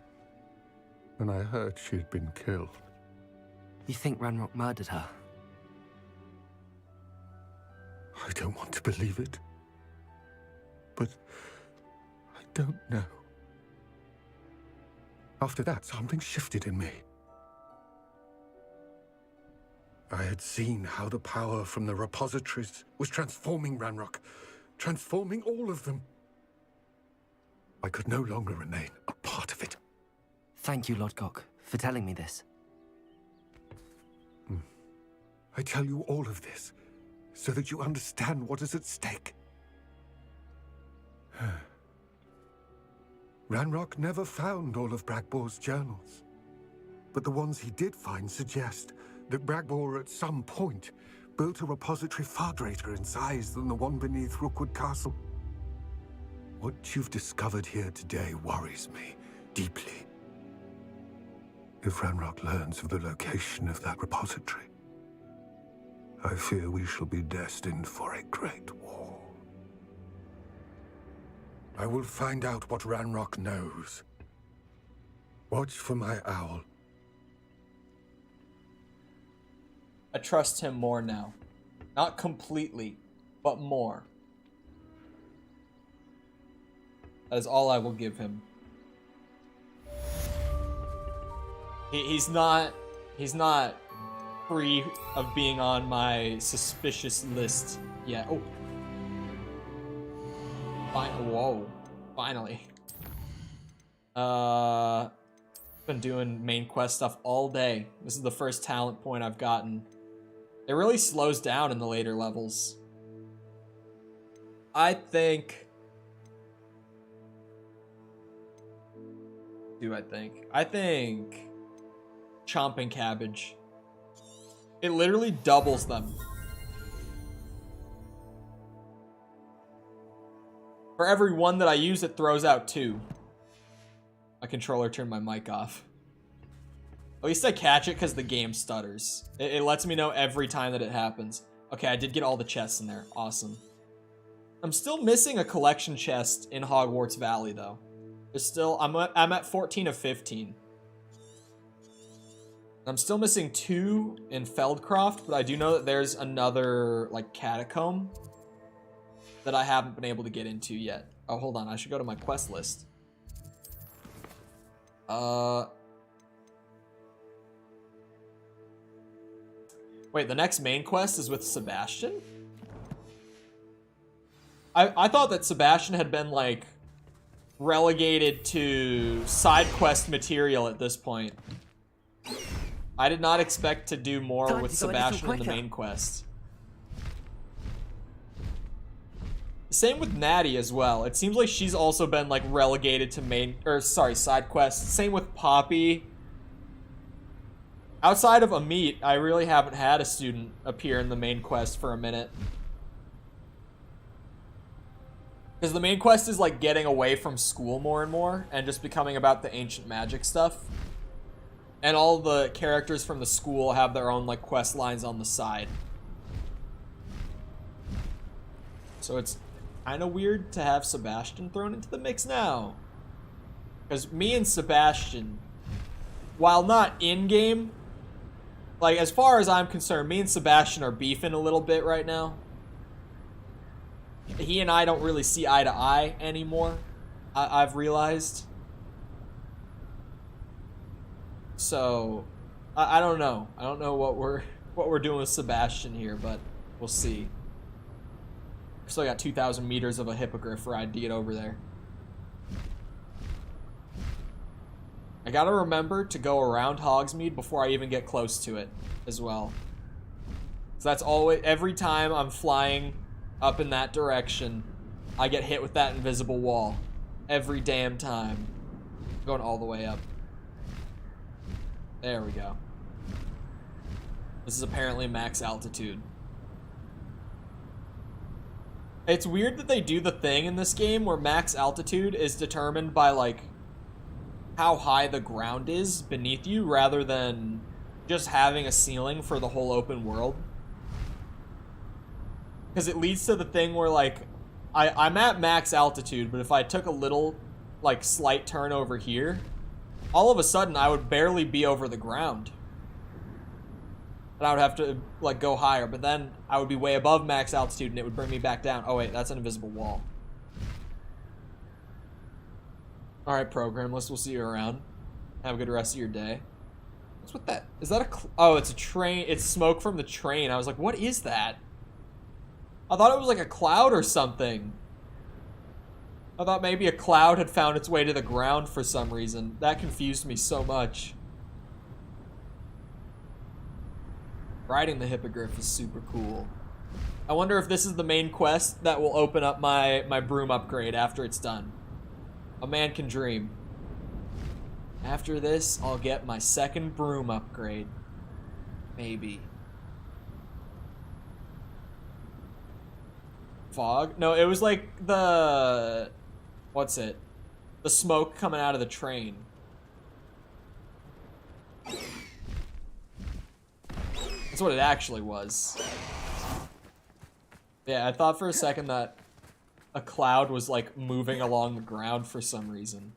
and I heard she'd been killed. You think Ranrock murdered her? I don't want to believe it, but I don't know. After that, something shifted in me. I had seen how the power from the repositories was transforming Ranrock, transforming all of them. I could no longer remain a part of it. Thank you, Lodgok, for telling me this. I tell you all of this so that you understand what is at stake. Ranrock never found all of Bragbor's journals, but the ones he did find suggest that Bragbor at some point built a repository far greater in size than the one beneath Rookwood Castle. What you've discovered here today worries me deeply. If Ranrock learns of the location of that repository, I fear we shall be destined for a great war. I will find out what Ranrock knows. Watch for my owl. I trust him more now. Not completely, but more. That is all I will give him. He's not free of being on my suspicious list yet. Oh. Whoa. Finally. Been doing main quest stuff all day. This is the first talent point I've gotten. It really slows down in the later levels. I think chomping cabbage. It literally doubles them. For every one that I use, it throws out 2. My controller turned my mic off. At least I catch it because the game stutters. It lets me know every time that it happens. Okay, I did get all the chests in there. Awesome. I'm still missing a collection chest in Hogwarts Valley, though. There's still... I'm at 14 of 15. I'm still missing 2 in Feldcroft, but I do know that there's another, like, catacomb that I haven't been able to get into yet. Oh, hold on. I should go to my quest list. Wait, the next main quest is with Sebastian? I thought that Sebastian had been, like, relegated to side quest material at this point. I did not expect to do more with Sebastian in the main quest. Same with Natty as well. It seems like she's also been, like, relegated to side quests. Same with Poppy. Outside of Amit, I really haven't had a student appear in the main quest for a minute. Because the main quest is, like, getting away from school more and more, and just becoming about the ancient magic stuff. And all the characters from the school have their own, like, quest lines on the side. So it's kind of weird to have Sebastian thrown into the mix now. Because me and Sebastian, while not in-game, Like, as far as I'm concerned, me and Sebastian are beefing a little bit right now. He and I don't really see eye to eye anymore, I've realized. So, I don't know. I don't know what we're doing with Sebastian here, but we'll see. Still got 2,000 meters of a hippogriff ride to get over there. I gotta remember to go around Hogsmeade before I even get close to it as well. So that's always, every time I'm flying up in that direction, I get hit with that invisible wall. Every damn time. Going all the way up. There we go. This is apparently max altitude. It's weird that they do the thing in this game where max altitude is determined by, like, how high the ground is beneath you rather than just having a ceiling for the whole open world. Because it leads to the thing where, like, I'm at max altitude, but if I took a little, like, slight turn over here, all of a sudden I would barely be over the ground. And I would have to, like, go higher, but then I would be way above max altitude and it would bring me back down. Oh wait, that's an invisible wall. Alright, programless, we'll see you around. Have a good rest of your day. What's with that? Is that a oh, it's a train. It's smoke from the train. I was like, what is that? I thought it was like a cloud or something. I thought maybe a cloud had found its way to the ground for some reason. That confused me so much. Riding the hippogriff is super cool. I wonder if this is the main quest that will open up my broom upgrade after it's done. A man can dream. After this, I'll get my second broom upgrade. Maybe. Fog? No, it was like the... What's it? The smoke coming out of the train. That's what it actually was. Yeah, I thought for a second that a cloud was like moving along the ground for some reason.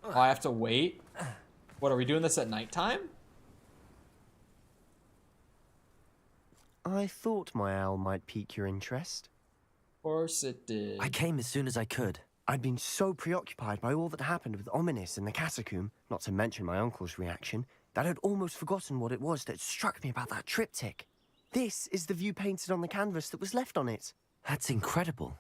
Oh, I have to wait? What, are we doing this at nighttime? I thought my owl might pique your interest. Of course it did. I came as soon as I could. I'd been so preoccupied by all that happened with Ominous in the catacomb, not to mention my uncle's reaction, that I'd almost forgotten what it was that struck me about that triptych. This is the view painted on the canvas that was left on it. That's incredible.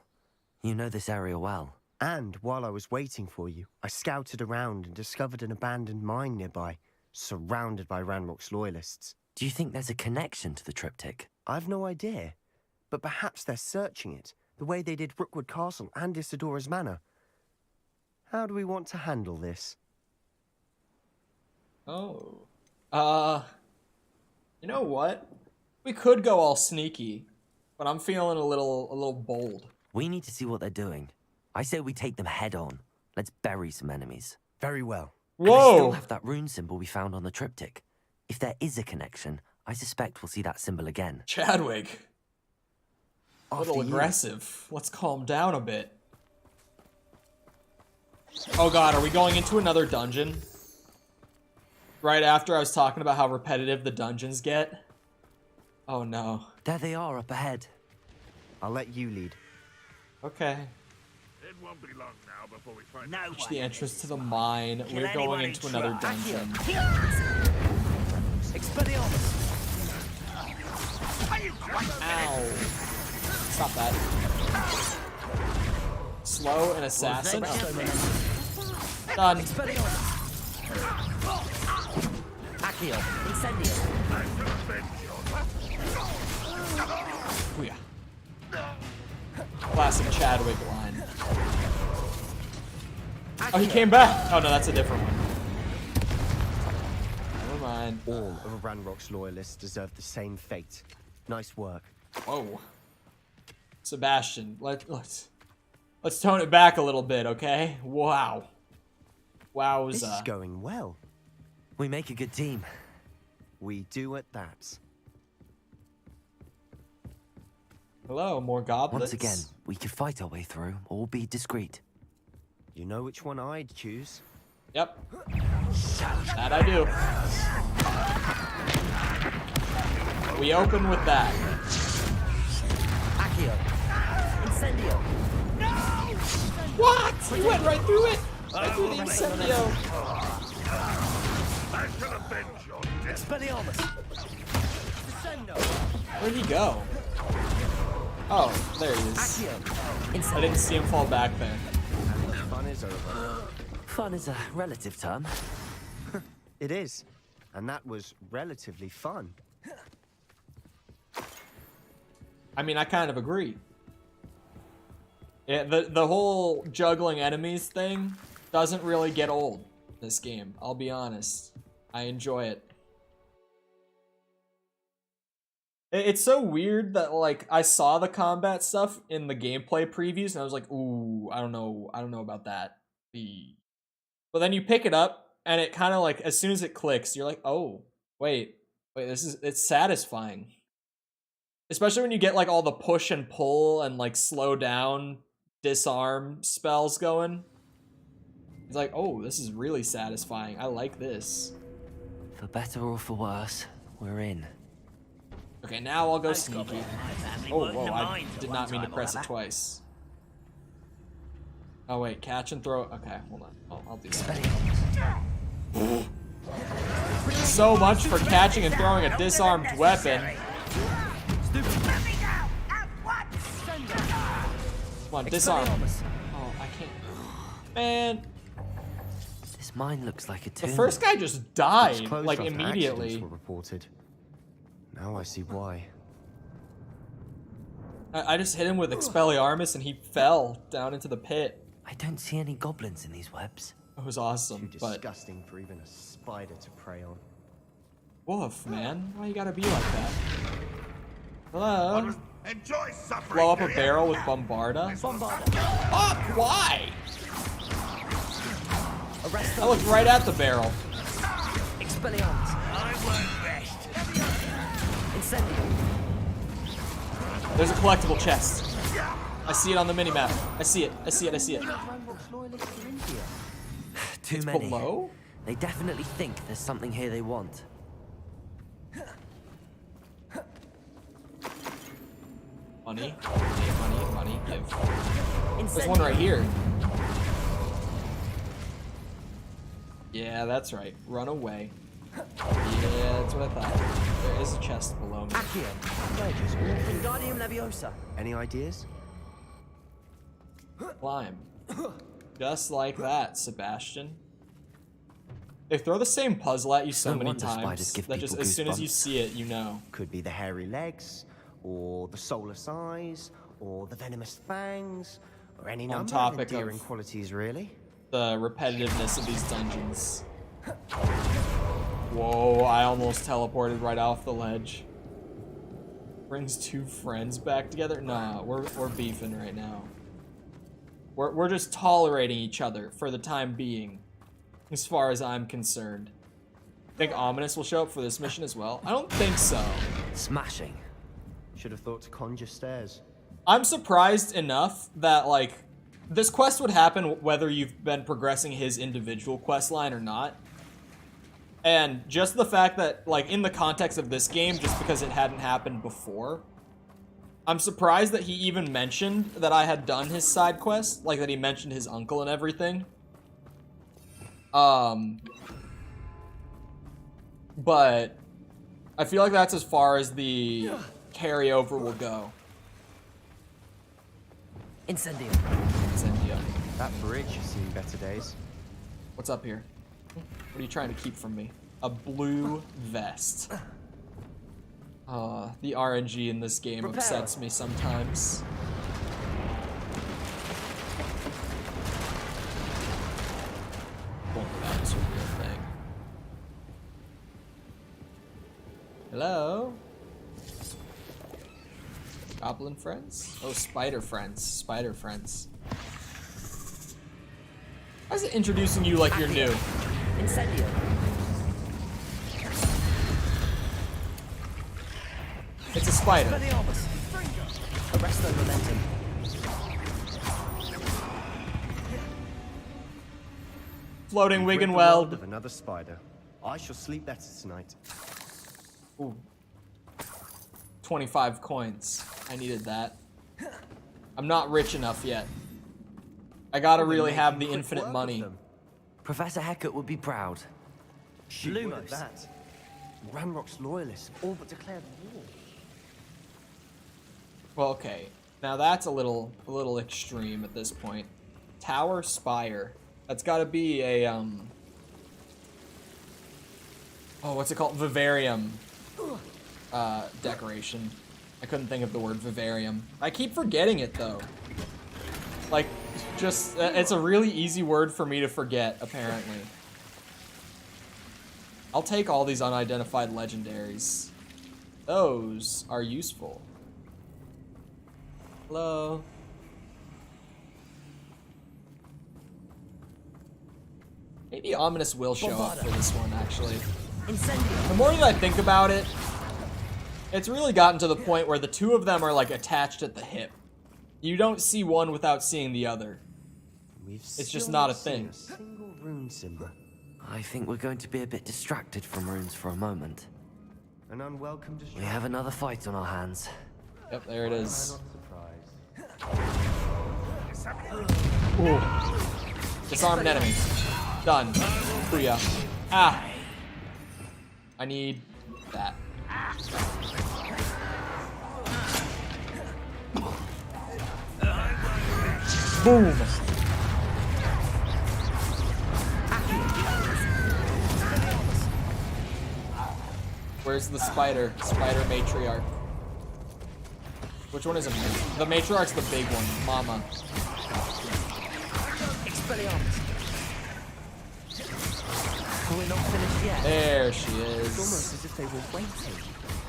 You know this area well. And while I was waiting for you, I scouted around and discovered an abandoned mine nearby, surrounded by Ranrock's loyalists. Do you think there's a connection to the triptych? I've no idea, but perhaps they're searching it, the way they did Rookwood Castle and Isidora's Manor. How do we want to handle this? Oh. You know what? We could go all sneaky, but I'm feeling a little bold. We need to see what they're doing. I say we take them head on. Let's bury some enemies. Very well. Whoa! And they still have that rune symbol we found on the triptych. If there is a connection, I suspect we'll see that symbol again. Chadwick. A little aggressive. Let's calm down a bit. Oh god, are we going into another dungeon? Right after I was talking about how repetitive the dungeons get? Oh no. There they are up ahead. I'll let you lead. Okay. It won't be long now before we find Reach the entrance to the mine. We're going into another dungeon. Ow. Stop that. Slow and assassin. Oh. Done. Oh yeah. Classic Chadwick line. Oh, he came back! Oh no, that's a different one. Never mind. All of Ranrock's loyalists deserve the same fate. Nice work. Whoa. Sebastian, let's tone it back a little bit, okay? Wow. Wowza. This is going well. We make a good team. We do at that. Hello, more goblins. Once again, we could fight our way through, or be discreet. You know which one I'd choose? Yep. That I do. We open with that. Accio. Incendio. What? He went right through it. Right through the incendio. I shall avenge your death. Expelliarmus. Where'd he go? Oh, there he is. I didn't see him fall back there. And the fun is over. Fun is a relative term. It is. And that was relatively fun. I mean, I kind of agree. Yeah, the whole juggling enemies thing doesn't really get old in this game. I'll be honest. I enjoy it. It's so weird that, like, I saw the combat stuff in the gameplay previews and I was like, ooh, I don't know about that. But then you pick it up and it kind of like, as soon as it clicks, you're like, oh, wait, it's satisfying. Especially when you get like all the push and pull and like slow down, disarm spells going. It's like, oh, this is really satisfying. I like this. For better or for worse, we're in. Okay, now I'll go sneaky. Oh, whoa, I did not mean to press it twice. Oh, wait, catch and throw. Okay, hold on. Oh, I'll do that. So much for catching and throwing a disarmed weapon. Come on, disarm. Oh, I can't. Man. This mine looks like a tomb. The first guy just died, It's closed like, after immediately. accidents were reported. Now I see why. I just hit him with Expelliarmus and he fell down into the pit. I don't see any goblins in these webs. It was awesome, Too but... disgusting for even a spider to prey on. Woof, man. Why you gotta be like that? Hello? Enjoy suffering. Blow up a barrel with Bombarda? Oh, why? I looked right at the barrel. Expelliarmus. I won't rest. Incendio. There's a collectible chest. I see it on the minimap. I see it. Too It's many. below? They definitely think there's something here they want. Money. Give. There's one right here. Yeah, that's right. Run away. Yeah, that's what I thought. There is a chest below me. Accio. Wingardium Leviosa. Any ideas? Climb. Just like that, Sebastian. They throw the same puzzle at you so No many wonder times spiders give that just people as soon as you goosebumps. see it, you know. Could be the hairy legs, or the soulless eyes, or the venomous fangs, or any On number of topic endearing of- qualities, really. The repetitiveness of these dungeons. Whoa, I almost teleported right off the ledge. Brings two friends back together? Nah, we're beefing right now. We're just tolerating each other for the time being, as far as I'm concerned. Think Ominous will show up for this mission as well? I don't think so. Smashing. Should have thought to conjure stairs. I'm surprised enough that, like, this quest would happen whether you've been progressing his individual quest line or not. And just the fact that, like, in the context of this game, just because it hadn't happened before, I'm surprised that he even mentioned that I had done his side quest, like that he mentioned his uncle and everything. But I feel like that's as far as the carryover will go. Incendio. That bridge has seen better days. What's up here? What are you trying to keep from me? A blue vest. The RNG in this game upsets me sometimes. Wonder that was a real thing. Hello? Goblin friends? Oh, spider friends. Spider friends. Why is it introducing you like you're new? Incendio. It's a spider. Arrest the momentum. Floating We've rid the Wiggenweld. world of another spider. I shall sleep better tonight. Ooh. 25 coins. I needed that. I'm not rich enough yet. I gotta really have the infinite money. Professor Hecat would be proud. Lumos. That. Ranrock's loyalists all but declared war. Well, okay. Now that's a little extreme at this point. Tower Spire. That's gotta be a, oh, what's it called? Vivarium. Decoration. I couldn't think of the word vivarium. I keep forgetting it, though. Like, just, it's a really easy word for me to forget, apparently. I'll take all these unidentified legendaries. Those are useful. Hello? Maybe Ominous will show up for this one, actually. The more that I think about it, it's really gotten to the point where the two of them are, like, attached at the hip. You don't see one without seeing the other. It's just not a thing. Single rune symbol. I think we're going to be a bit distracted from runes for a moment. An unwelcome distraction. We have another fight on our hands. Yep, there it is. Ooh. Disarm an enemy. Done. Booyah. Ah! I need that. Boom! Where's the spider? Spider matriarch. Which one is it? The matriarch's the big one. Mama. We're not finished yet. There she is. It's almost as if they were waiting.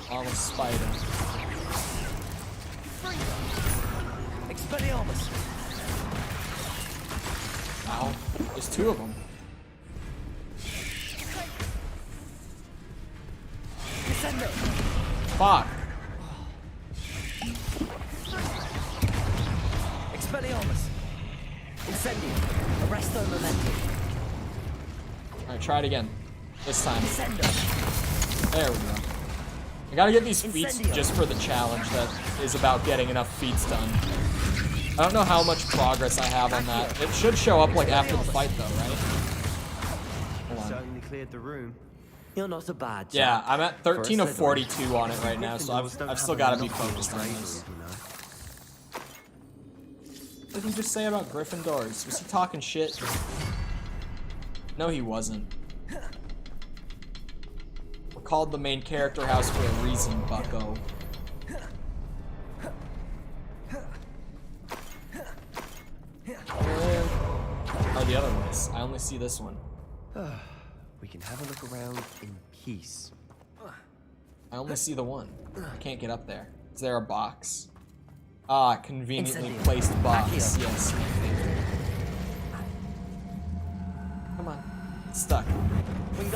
Mama spider. Expelliarmus. Wow. There's two of them. Fuck. Expelliarmus. Incendium. Arresto momentum. Alright, try it again. This time. There we go. I gotta get these feats just for the challenge that is about getting enough feats done. I don't know how much progress I have on that. It should show up like after the fight though, right? Hold on. Certainly cleared the room. You're not a bad chap. Yeah, I'm at 13 of 42 on it right now, so I've still gotta be focused on this. What did he just say about Gryffindors? Was he talking shit? No, he wasn't. We're called the main character house for a reason, bucko. Where are the other ones? I only see this one. We can have a look around in peace. I only see the one. I can't get up there. Is there a box? Ah, conveniently placed box. Yes. Come on. It's stuck.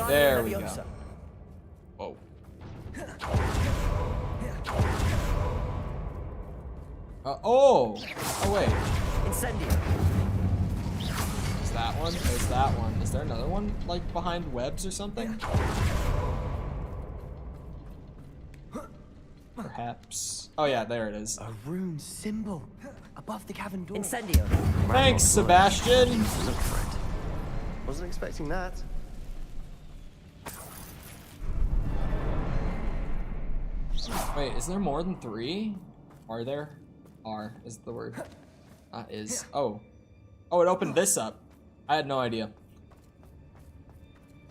There we go. Whoa. Oh! Oh, wait. Incendium. Is that one? There's that one. Is there another one, like, behind webs or something? Perhaps. Oh, yeah, there it is. A rune symbol above the cavern door. Incendio. Thanks, Sebastian. Wasn't expecting that. Wait, is there more than 3? Are there? Are is the word. Is. Oh. Oh, it opened this up. I had no idea.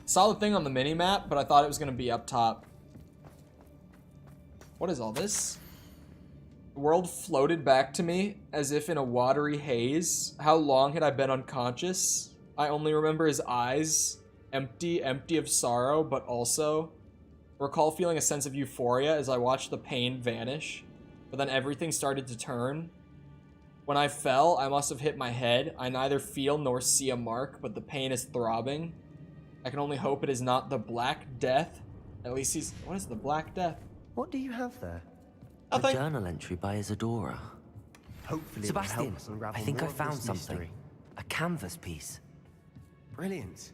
Saw the thing on the mini-map, but I thought it was going to be up top. What is all this? The world floated back to me as if in a watery haze. How long had I been unconscious? I only remember his eyes, empty of sorrow, but also recall feeling a sense of euphoria as I watched the pain vanish. But then everything started to turn. When I fell, I must have hit my head. I neither feel nor see a mark, but the pain is throbbing. I can only hope it is not the Black Death. At least he's... What is the Black Death? What do you have there? A journal entry by Isadora. Hopefully Sebastian, I think I found something. Mystery. A canvas piece. Brilliant.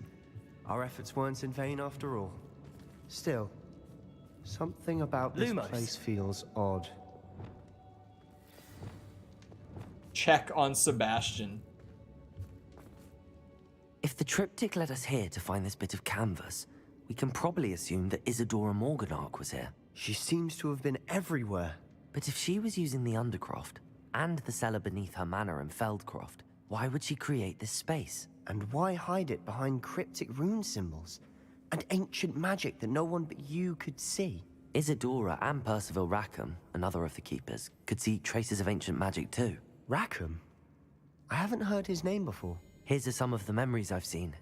Our efforts weren't in vain after all. Still, Something about this Lumos. place feels odd. Check on Sebastian. If the triptych led us here to find this bit of canvas, we can probably assume that Isadora Morganach was here. She seems to have been everywhere. But if she was using the Undercroft, and the cellar beneath her manor in Feldcroft, why would she create this space? And why hide it behind cryptic rune symbols? And ancient magic that no one but you could see? Isadora and Percival Rackham, another of the keepers, could see traces of ancient magic too. Rackham? I haven't heard his name before. Here's some of the memories I've seen.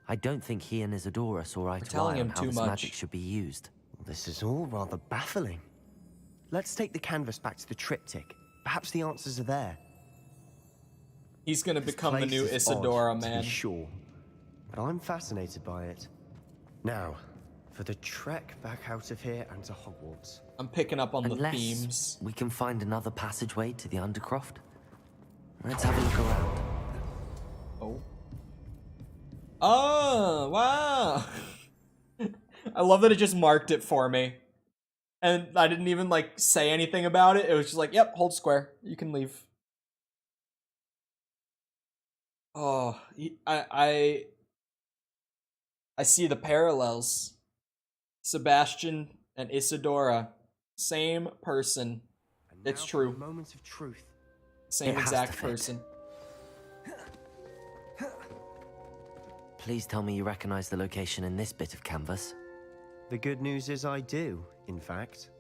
I don't think he and Isadora saw eye to eye on how this magic should be used. This is all rather baffling. Let's take the canvas back to the triptych. Perhaps the answers are there. He's gonna become the new Isadora, man. To be sure, but I'm fascinated by it. Now, for the trek back out of here and to Hogwarts. I'm picking up on Unless the themes. we can find another passageway to the Undercroft. Let's have a look around. Oh. Oh, wow. I love that it just marked it for me. And I didn't even, like, say anything about it. It was just like, yep, hold square. You can leave. Oh, I see the parallels. Sebastian and Isadora. Same person. It's true. Moments of truth. Same exact person. Please tell me you recognize the location in this bit of canvas. The good news is I do, in fact.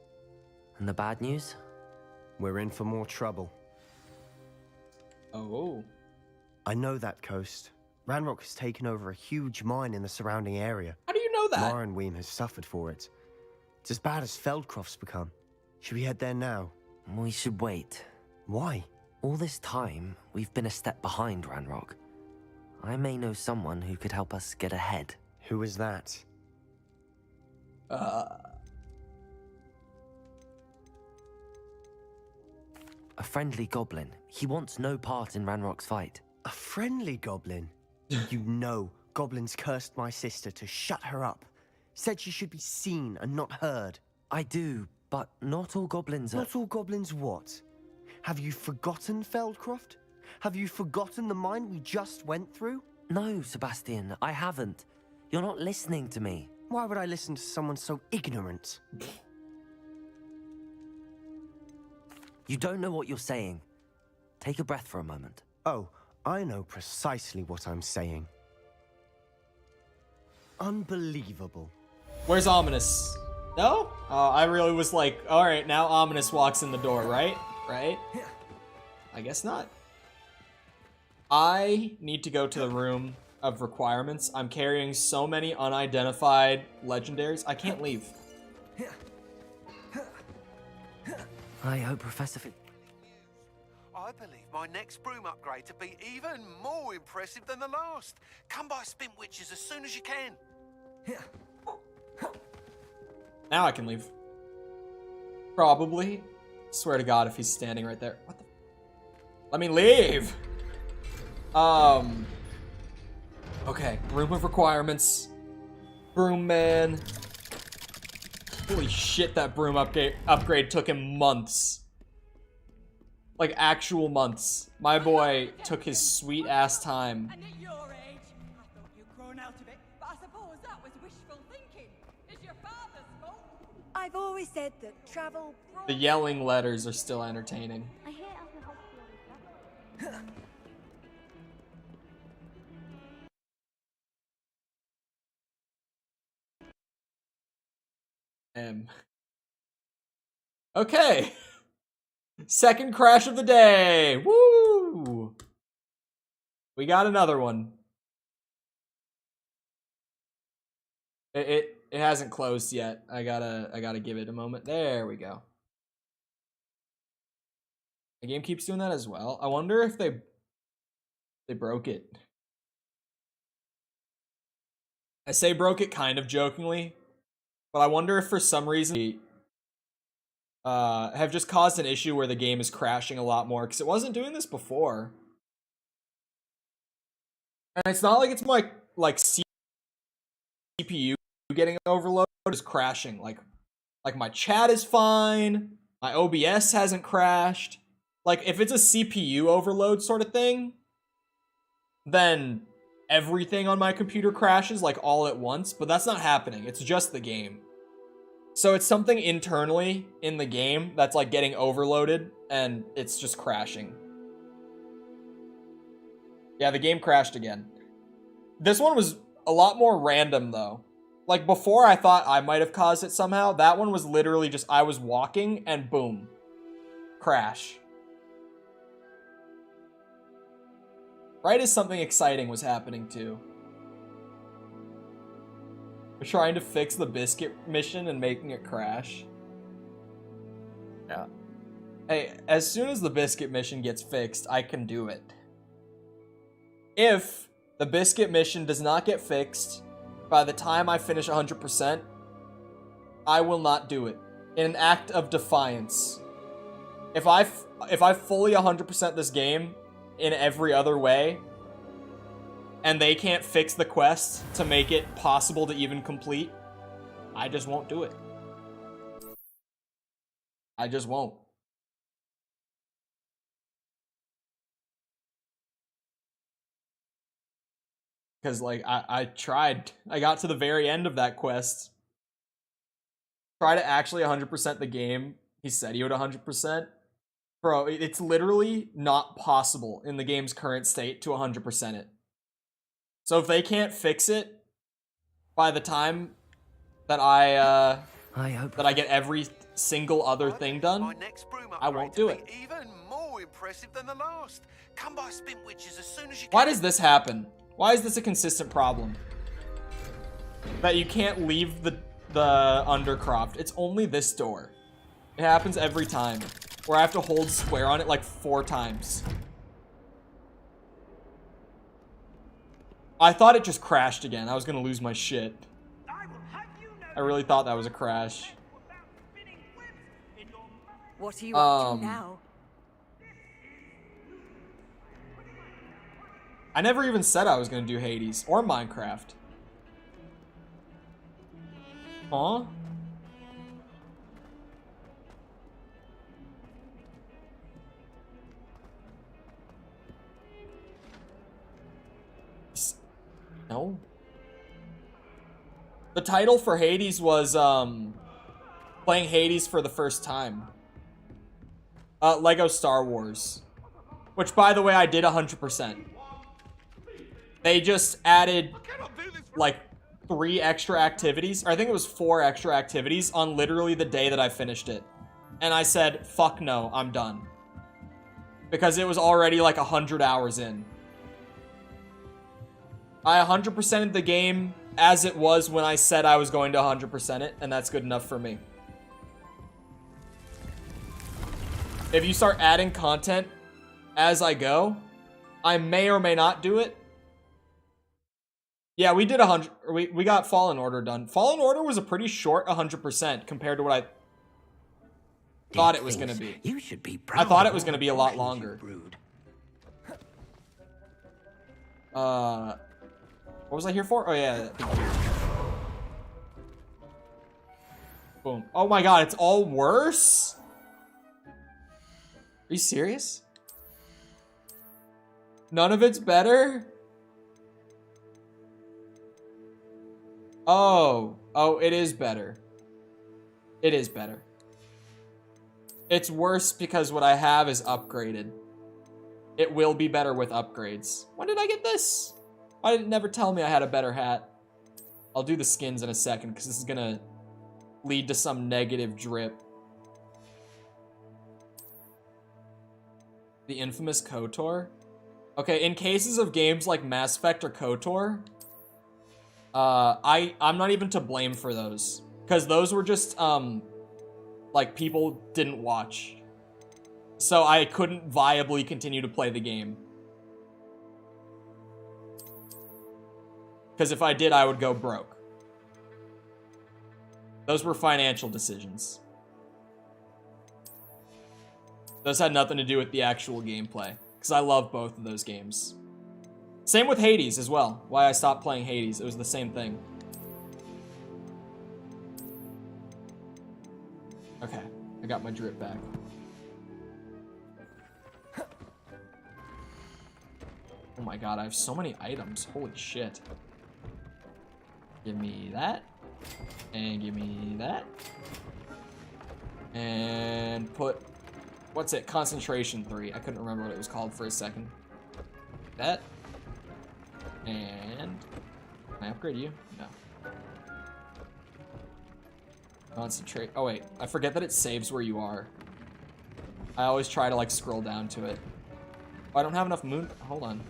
And the bad news? We're in for more trouble. Oh. I know that coast. Ranrock has taken over a huge mine in the surrounding area. How do you know that? Morinweem has suffered for it. It's as bad as Feldcroft's become. Should we head there now? We should wait. Why? All this time, we've been a step behind Ranrock. I may know someone who could help us get ahead. Who is that? A friendly goblin. He wants no part in Ranrock's fight. A friendly goblin? You know, goblins cursed my sister to shut her up. Said she should be seen and not heard. I do, but not all goblins are... Not all goblins what? Have you forgotten Feldcroft? Have you forgotten the mine we just went through? No, Sebastian, I haven't. You're not listening to me. Why would I listen to someone so ignorant? You don't know what you're saying. Take a breath for a moment. Oh, I know precisely what I'm saying. Unbelievable. Where's Ominous? No? I really was like, alright, now Ominous walks in the door, right? Right? I guess not. I need to go to the room of requirements. I'm carrying so many unidentified legendaries. I can't leave. I hope Professor I believe my next broom upgrade to be even more impressive than the last. Come by Spin Witches as soon as you can. Now I can leave. Probably. Swear to God if he's standing right there. What the? Let me leave! Okay, room of requirements. Broom man. Holy shit, that broom upgrade took him months. Like, actual months. My boy took his sweet ass time. And at your age, I thought you'd grown out of it, but I suppose that was wishful thinking. It's your father's fault. I've always said that travel... The yelling letters are still entertaining. I hear Homophobia. Okay. Second crash of the day. Woo! We got another one. It hasn't closed yet. I gotta give it a moment. There we go. The game keeps doing that as well. I wonder if they broke it. I say broke it kind of jokingly, but I wonder if for some reason they have just caused an issue where the game is crashing a lot more, because it wasn't doing this before. And it's not like it's like CPU getting overloaded, it's crashing like Like, my chat is fine. My OBS hasn't crashed. Like, if it's a CPU overload sort of thing, then everything on my computer crashes, like, all at once. But that's not happening. It's just the game. So it's something internally in the game that's, like, getting overloaded, and it's just crashing. Yeah, the game crashed again. This one was a lot more random, though. Like, before I thought I might have caused it somehow. That one was literally just, I was walking, and boom. Crash. Right as something exciting was happening, too. We're trying to fix the biscuit mission and making it crash. Yeah. Hey, as soon as the biscuit mission gets fixed, I can do it. If the biscuit mission does not get fixed by the time I finish 100%, I will not do it. In an act of defiance. If I fully 100% this game in every other way, and they can't fix the quest to make it possible to even complete, I just won't do it. I just won't. Because, like, I tried. I got to the very end of that quest. Try to actually 100% the game. He said he would 100%. Bro, it's literally not possible in the game's current state to 100% it. So if they can't fix it by the time that I get every single other thing done, I won't do it. Even more impressive than the last. Come by Spin Witches as soon as you Why does this happen? Why is this a consistent problem? That you can't leave the Undercroft. It's only this door. It happens every time. Where I have to hold square on it like 4 times. I thought it just crashed again. I was gonna lose my shit. I really thought that was a crash. What are you up to now? I never even said I was gonna do Hades or Minecraft. Huh? No. The title for Hades was playing Hades for the first time. Lego Star Wars. Which, by the way, I did 100%. They just added like 3 extra activities, or I think it was 4 extra activities on literally the day that I finished it. And I said, fuck no, I'm done. Because it was already like 100 hours in. I 100%ed the game as it was when I said I was going to 100% it, and that's good enough for me. If you start adding content as I go, I may or may not do it. Yeah, we did 100. We got Fallen Order done. Fallen Order was a pretty short 100% compared to what I thought it was going to be. You should be proud. I thought it was going to be a lot longer. What was I here for? Oh yeah. Boom. Oh my god, it's all worse? Are you serious? None of it's better? Oh, it is better. It is better. It's worse because what I have is upgraded. It will be better with upgrades. When did I get this? Why did it never tell me I had a better hat? I'll do the skins in a second because this is gonna lead to some negative drip. The infamous KOTOR? Okay, in cases of games like Mass Effect or KOTOR, I'm not even to blame for those. Because those were just, like, people didn't watch. So I couldn't viably continue to play the game. Because if I did, I would go broke. Those were financial decisions. Those had nothing to do with the actual gameplay. Because I love both of those games. Same with Hades as well. Why I stopped playing Hades. It was the same thing. got my drip back. Oh my god, I have so many items. Holy shit. Give me that. And give me that. And put... What's it? Concentration 3. I couldn't remember what it was called for a second. That. And... Can I upgrade you? No. Concentrate. Oh wait, I forget that it saves where you are. I always try to like scroll down to it. Oh, I don't have enough moon. Hold on.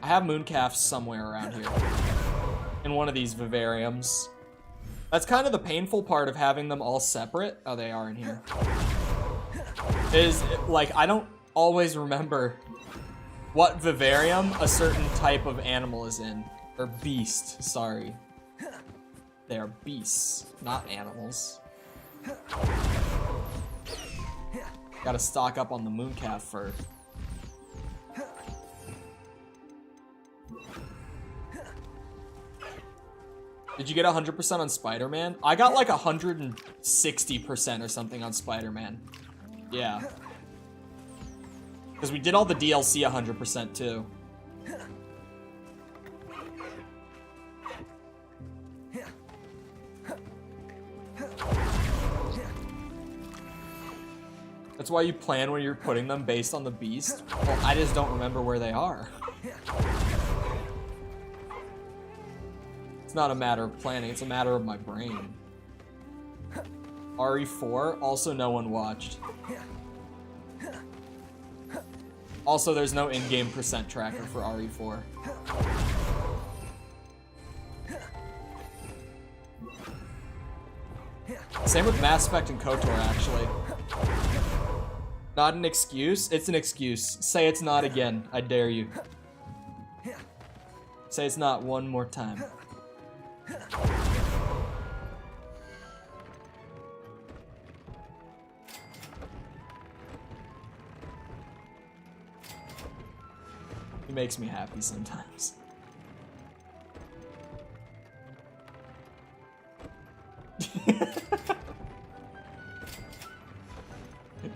I have mooncalves somewhere around here. In one of these vivariums. That's kind of the painful part of having them all separate. Oh, they are in here. Is like I don't always remember what vivarium a certain type of animal is in. Or beast, sorry. They are beasts, not animals. Gotta stock up on the mooncalf fur. Did you get 100% on Spider-Man? I got like 160% or something on Spider-Man. Yeah. Because we did all the DLC 100% too. That's why you plan where you're putting them based on the beast. Well, I just don't remember where they are. It's not a matter of planning, it's a matter of my brain. RE4, also no one watched. Also, there's no in-game percent tracker for RE4. Same with Mass Effect and KOTOR, actually. Not an excuse, it's an excuse. Say it's not again, I dare you. Say it's not one more time. He makes me happy sometimes.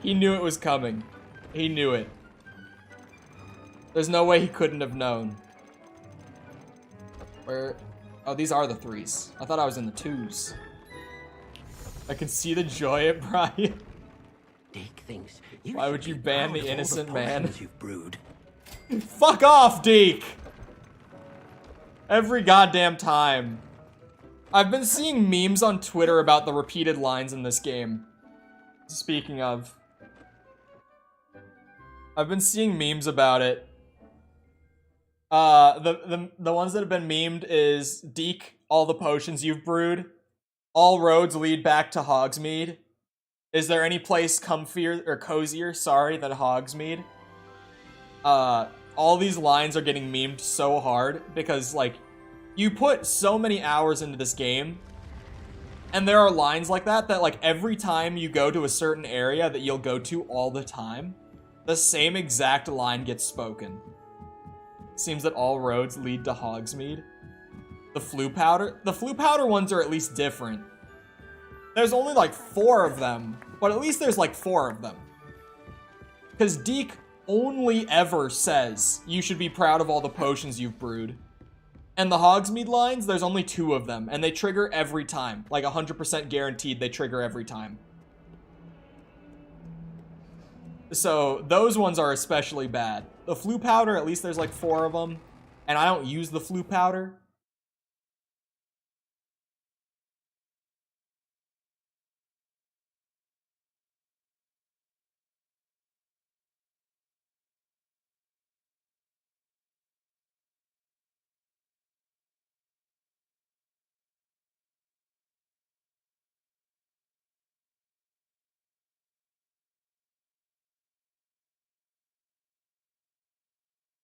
He knew it was coming. He knew it. There's no way he couldn't have known. Where? Oh, these are the 3s. I thought I was in the 2s. I can see the joy at Brian. Deke thinks Why would you ban the innocent man? You've brewed. Fuck off, Deke! Every goddamn time. I've been seeing memes on Twitter about the repeated lines in this game. Speaking of. I've been seeing memes about it. The ones that have been memed is Deke, all the potions you've brewed. All roads lead back to Hogsmeade. Is there any place comfier or cozier, sorry, than Hogsmeade? All these lines are getting memed so hard because like you put so many hours into this game and there are lines like that like every time you go to a certain area that you'll go to all the time, the same exact line gets spoken. Seems that all roads lead to Hogsmeade. The flu powder ones are at least different. There's only like 4 of them, but at least there's like 4 of them. Because Deke only ever says you should be proud of all the potions you've brewed. And the Hogsmeade lines, there's only 2 of them, and they trigger every time. Like 100% guaranteed they trigger every time. So those ones are especially bad. The flu powder, at least there's like 4 of them, and I don't use the flu powder.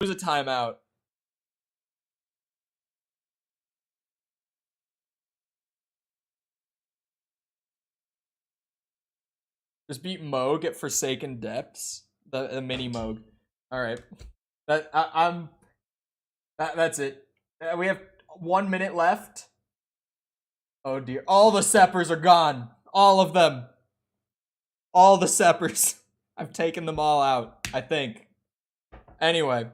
There's a timeout. Just beat Moog at Forsaken Depths. The mini Moog. Alright. That's it. We have 1 minute left. Oh dear. All the Seppers are gone. All of them. All the Seppers. I've taken them all out, I think. Anyway.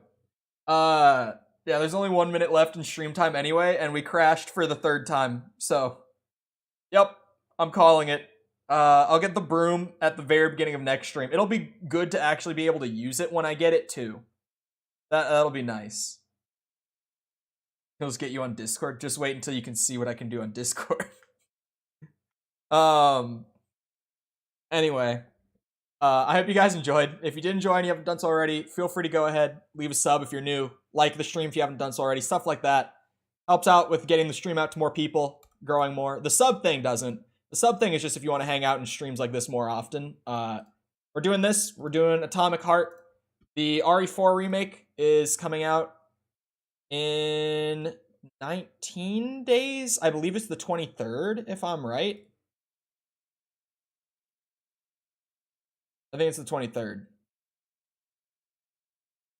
Yeah, there's only 1 minute left in stream time anyway, and we crashed for the 3rd time. So, yep, I'm calling it. I'll get the broom at the very beginning of next stream. It'll be good to actually be able to use it when I get it too. That'll be nice. He'll just get you on Discord. Just wait until you can see what I can do on Discord. Anyway, I hope you guys enjoyed. If you did enjoy and you haven't done so already, feel free to go ahead, leave a sub if you're new, like the stream if you haven't done so already, stuff like that. Helps out with getting the stream out to more people, growing more. The sub thing doesn't. The sub thing is just if you want to hang out in streams like this more often. We're doing this. We're doing Atomic Heart. The RE4 remake is coming out in 19 days. I believe it's the 23rd, if I'm right. I think it's the 23rd.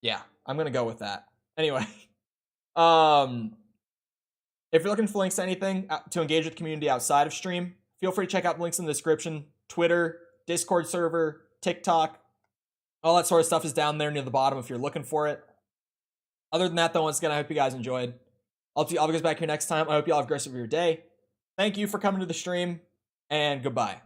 Yeah, I'm gonna go with that. Anyway, if you're looking for links to anything to engage with the community outside of stream, feel free to check out the links in the description. Twitter, Discord server, TikTok, all that sort of stuff is down there near the bottom if you're looking for it. Other than that, though, once again, I hope you guys enjoyed. I'll see all of you guys back here next time. I hope you all have a great rest of your day. Thank you for coming to the stream, and goodbye.